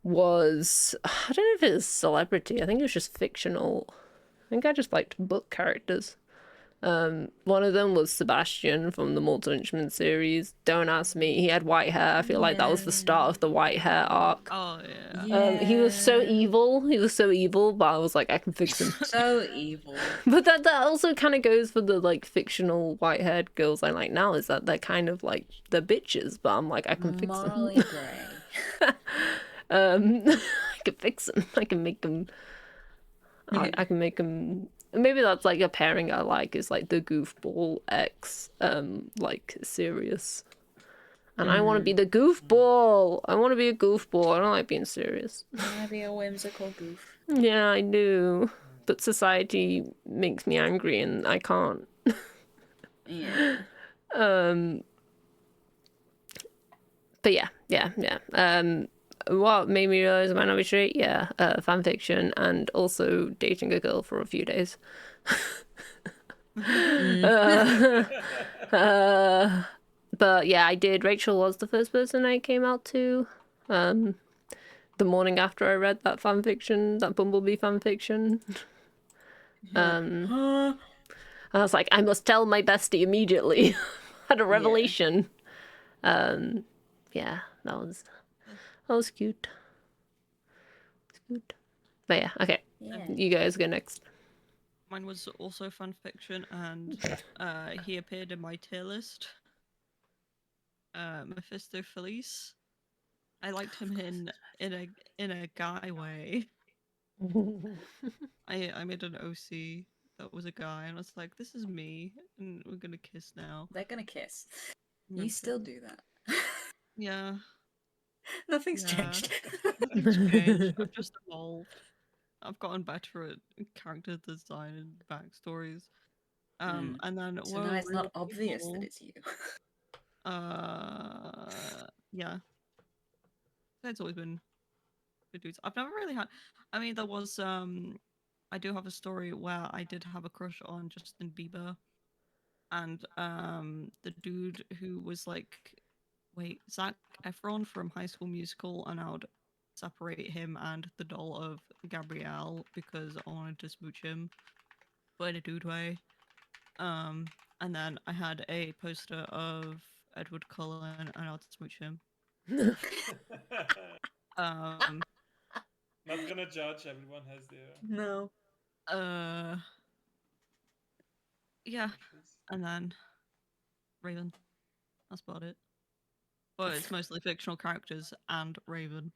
was, I don't know if it was celebrity. I think it was just fictional. I think I just liked book characters. One of them was Sebastian from the Mortal Instruments series. Don't ask me. He had white hair. I feel like that was the start of the white hair arc. Oh yeah. He was so evil. He was so evil, but I was like, I can fix him. So evil. But that also kind of goes for the like fictional white-haired girls I like now. Is that they're kind of like the bitches, but I'm like, I can fix them. Morally grey. I can fix them. I can make them. I can make them. Maybe that's like a pairing I like, is like the goofball X, like serious. And I want to be the goofball. I want to be a goofball. I don't like being serious. You wanna be a whimsical goof. Yeah, I do. But society makes me angry and I can't. Yeah. But yeah. What made me realize I might not be straight? Yeah, fan fiction and also dating a girl for a few days. But yeah, I did. Rachel was the first person I came out to. The morning after I read that fan fiction, that Bumblebee fan fiction. I was like, I must tell my bestie immediately. Had a revelation. Yeah, that was cute. It's cute. But yeah, okay. Yeah. You guys go next. Mine was also fan fiction, and he appeared in my tier list. Mephisto Felice. I liked him in a guy way. I made an OC that was a guy, and I was like, this is me, and we're gonna kiss now. They're gonna kiss. No, You still do that. Yeah. Nothing's Yeah. changed. Nothing's changed. I've just evolved. I've gotten better at character design and backstories. And then So now it's not obvious that it's you. Yeah. It's always been good dudes. I've never really had. I mean, there was I do have a story where I did have a crush on Justin Bieber, and the dude who was like, wait, Zac Efron from High School Musical, and I would separate him and the doll of Gabrielle because I wanted to smooch him, but in a dude way. And then I had a poster of Edward Cullen, and I would smooch him. Not gonna judge. Everyone has their. No. Yeah, and then Raven. That's about it. But it's mostly fictional characters and Raven.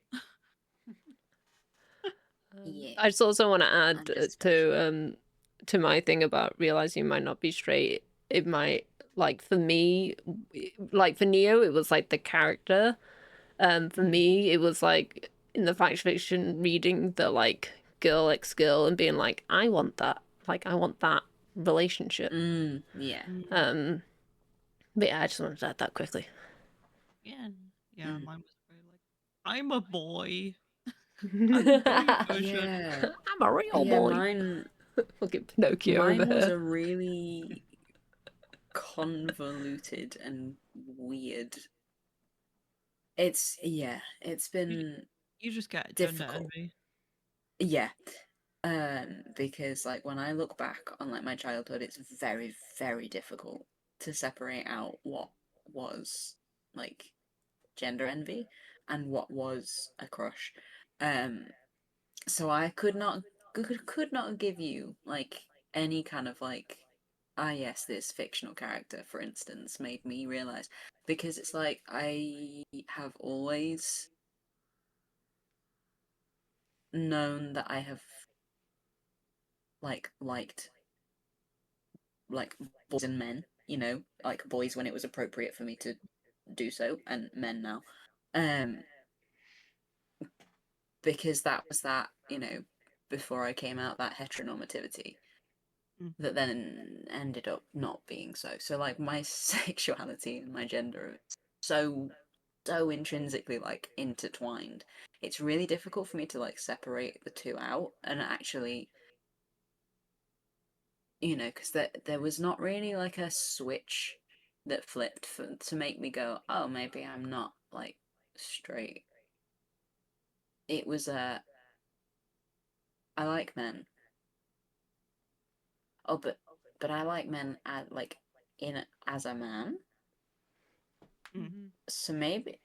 Yeah. I just also want to add I'm just to my thing about realizing you might not be straight. It might, like, for me, like for Neo, it was like the character. For me, it was like in the fact fiction reading the like girl ex girl and being like, I want that. Like, I want that relationship. Yeah. But yeah, I just wanted to add that quickly. Yeah, mine was very like, I'm a boy. Yeah. I'm a real Yeah, boy. mine Fucking Pinocchio over was here. a really convoluted and weird. It's been You just get gender difficult. envy. Yeah. Because like when I look back on like my childhood, it's very, very difficult to separate out what was like gender envy and what was a crush. So I could not give you like any kind of like, yes, this fictional character, for instance, made me realize, because it's like I have always known that I have like liked like boys and men, you know, like boys when it was appropriate for me to do so, and men now. Because that was that, you know, before I came out, that heteronormativity that then ended up not being so. So like my sexuality and my gender is so intrinsically like intertwined. It's really difficult for me to like separate the two out and actually, you know, because there was not really like a switch that flipped to make me go, oh, maybe I'm not like straight. it was I like men. Oh, but I like men as a man. So maybe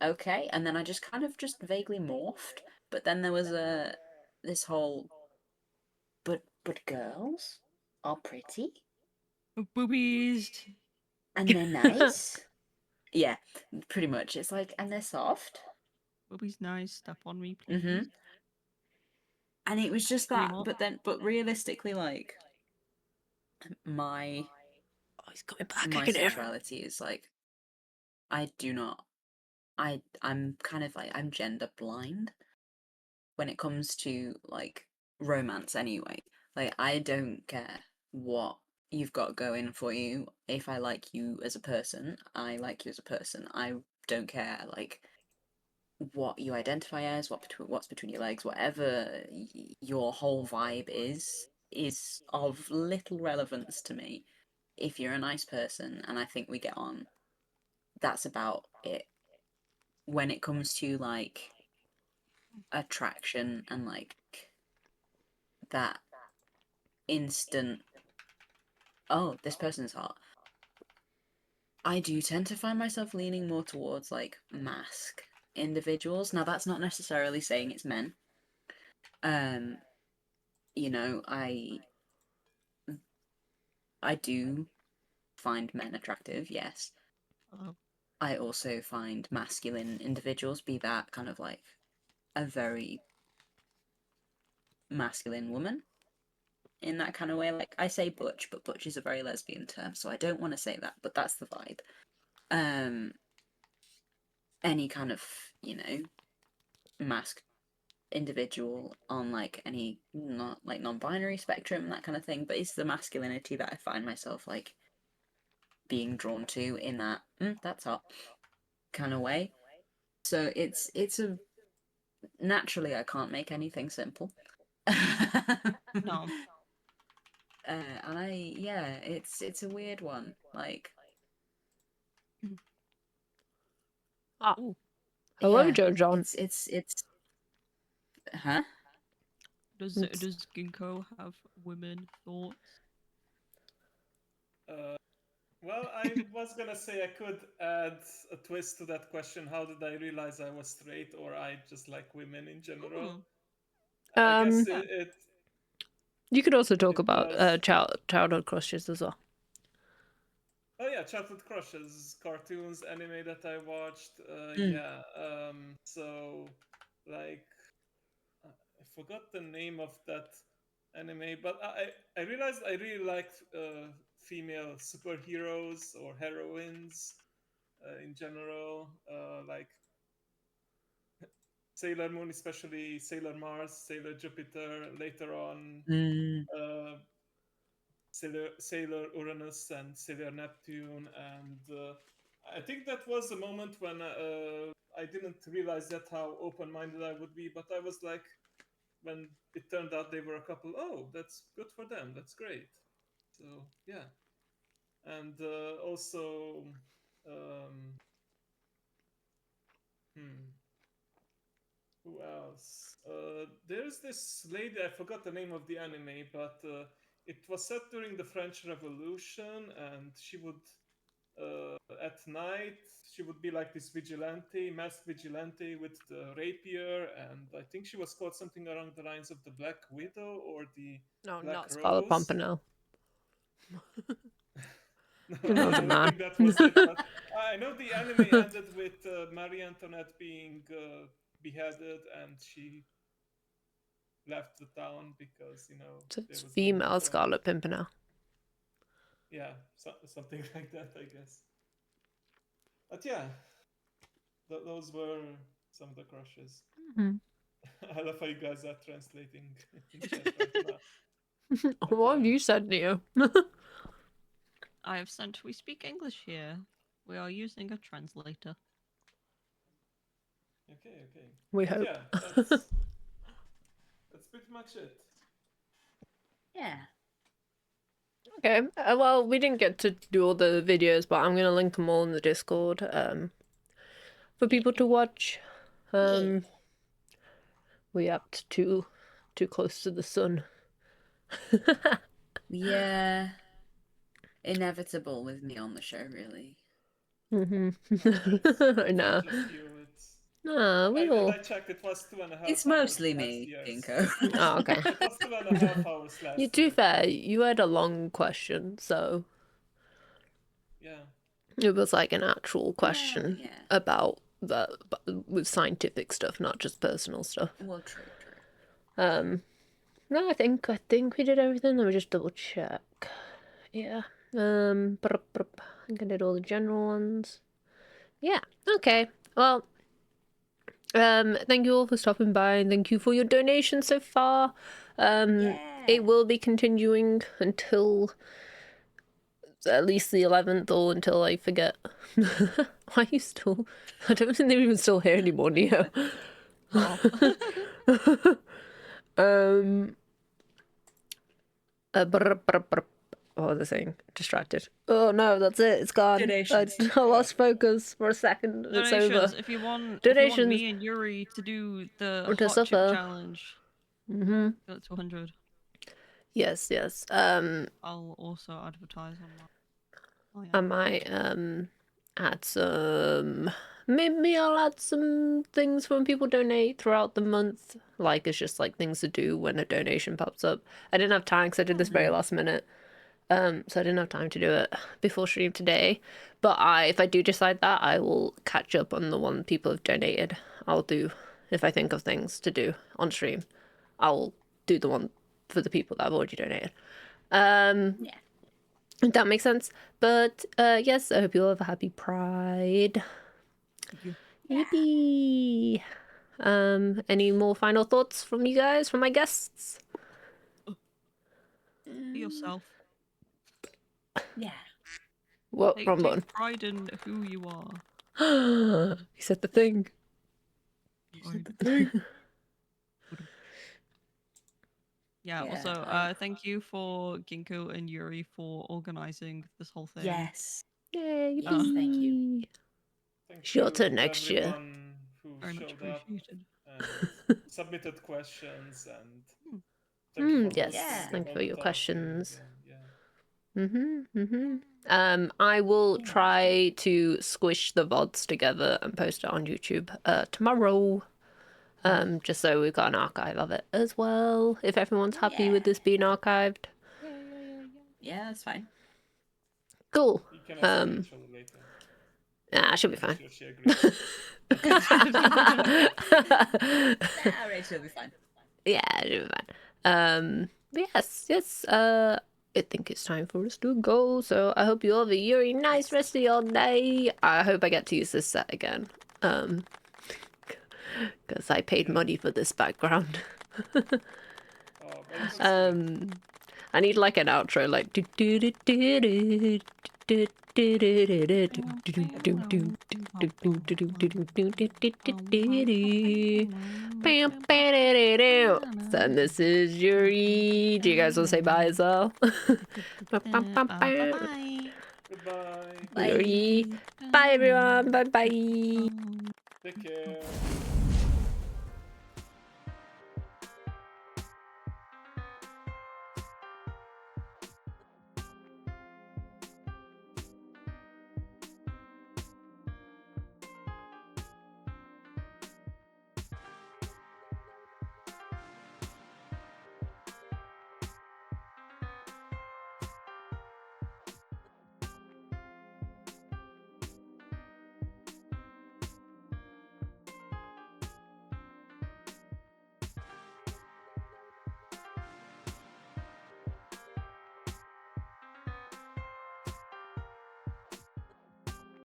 okay, and then I just kind of just vaguely morphed. But then there was this whole but girls are pretty Boobies. and they're nice. Yeah, pretty much. It's like and they're soft. Boobies nice. Step on me, please. Mm-hmm. And it was just Tell me that, more. but realistically, like my he's coming back. my sexuality is like I do not. I'm kind of like I'm gender blind when it comes to like romance anyway. Like I don't care what you've got going for you. If I like you as a person, I like you as a person. I don't care like what you identify as, what's between your legs, whatever your whole vibe is of little relevance to me. If you're a nice person and I think we get on, that's about it. When it comes to like attraction and like that instant, oh, this person's hot, I do tend to find myself leaning more towards like mask individuals. Now that's not necessarily saying it's men. You know, I do find men attractive, yes. Oh. I also find masculine individuals, be that kind of like a very masculine woman in that kind of way. Like I say butch, but butch is a very lesbian term, so I don't want to say that, but that's the vibe. Any kind of, you know, masked individual on like any not like non-binary spectrum and that kind of thing, but it's the masculinity that I find myself like being drawn to in that that's hot kind of way. So it's a naturally I can't make anything simple. No. And it's a weird one. Like Hello, Joe John. It's huh? Does Ginkgo have women thoughts? Well, I was gonna say I could add a twist to that question. How did I realize I was straight, or I just like women in general? I guess it You could also talk it about was- childhood crushes as well. Oh yeah, childhood crushes, cartoons, anime that I watched. Yeah. So like I forgot the name of that anime, but I realized I really liked female superheroes or heroines in general, like Sailor Moon, especially Sailor Mars, Sailor Jupiter. Later on, Sailor Uranus and Sailor Neptune, and I think that was a moment when I didn't realize yet how open-minded I would be, but I was like, when it turned out they were a couple, oh, that's good for them, that's great. So yeah, and also, who else? There's this lady, I forgot the name of the anime, but it was set during the French Revolution, and she would, at night, she would be like this vigilante, masked vigilante with the rapier, and I think she was called something along the lines of the Black Widow or the No, Black not Rose. Scarlet Pimpernel. No, That was I a don't man. think that was it, but I know the anime ended with Marie Antoinette being beheaded, and she left the town because, you know, So there it's was no female more Scarlet Pimpernel. yeah, something like that, I guess. But yeah, those were some of the crushes. I love how you guys are translating in chat right now. What have you said, Neo? I have sent. We speak English here. We are using a translator. Okay. We But hope. yeah, that's pretty much it. Yeah. Okay, well, we didn't get to do all the videos, but I'm gonna link them all in the Discord for people to watch. we upped too close to the sun. Yeah. Inevitable with me on the show, really. I know. Just you. It's. No, we And all. I checked. It was 2.5 It's hours mostly last me, year. Ginkgo. Oh, okay. It was 2.5 hours last You, to be year. fair, you had a long question, so Yeah. it was like an actual question yeah. about with scientific stuff, not just personal stuff. Well, true. No, I think we did everything. Let me just double check. Yeah. I think I did all the general ones. Yeah. Okay. Well, thank you all for stopping by, and thank you for your donation so far. It will be continuing until at least the 11th, or until I forget. Why are you still? I don't think they're even still here anymore, Neo. What was I saying? Distracted. Oh no, that's it. It's gone. Donations. I lost focus for a second. And it's over. Donations. If you want me and Euri to do the Or to hot chip suffer. challenge, Mm-hmm. go to 100. Yes. I'll also advertise on that. Oh, yeah. I might add some. Maybe I'll add some things when people donate throughout the month. Like it's just like things to do when a donation pops up. I didn't have time because I did this very last minute. So I didn't have time to do it before stream today. But if I do decide that, I will catch up on the one people have donated. I'll do, if I think of things to do on stream, I'll do the one for the people that have already donated. If that makes sense. But yes, I hope you all have a happy Pride. Yippee! Any more final thoughts from you guys, from my guests? Be yourself. Yeah. What, wrong button? Take pride in who you are. He said the thing. Yeah, Yeah, also, thank you for Ginkgo and Euri for organizing this whole thing. Yes. Yay, Yes, thank you. Thank It's your you turn to next year. everyone who Very much showed up appreciated. and submitted questions, and thank you for Yes, hosting thank you all for the your talking questions. and I will try to squish the VODs together and post it on YouTube tomorrow. Just so we've got an archive of it as well. If everyone's happy with this being archived. Yeah, that's fine. Cool. You can ask Rachel later. Nah, I should be I'm fine. sure she agrees. Rachel will be fine. Yeah, I should be fine. But yes, I think it's time for us to go. So I hope you all have a really nice rest of your day. I hope I get to use this set again. Because I paid money for this background. I need like an outro, like and this is Euri. Do you guys want to say bye as well? Bye. Goodbye. Euri. Bye everyone. Bye bye. Take care.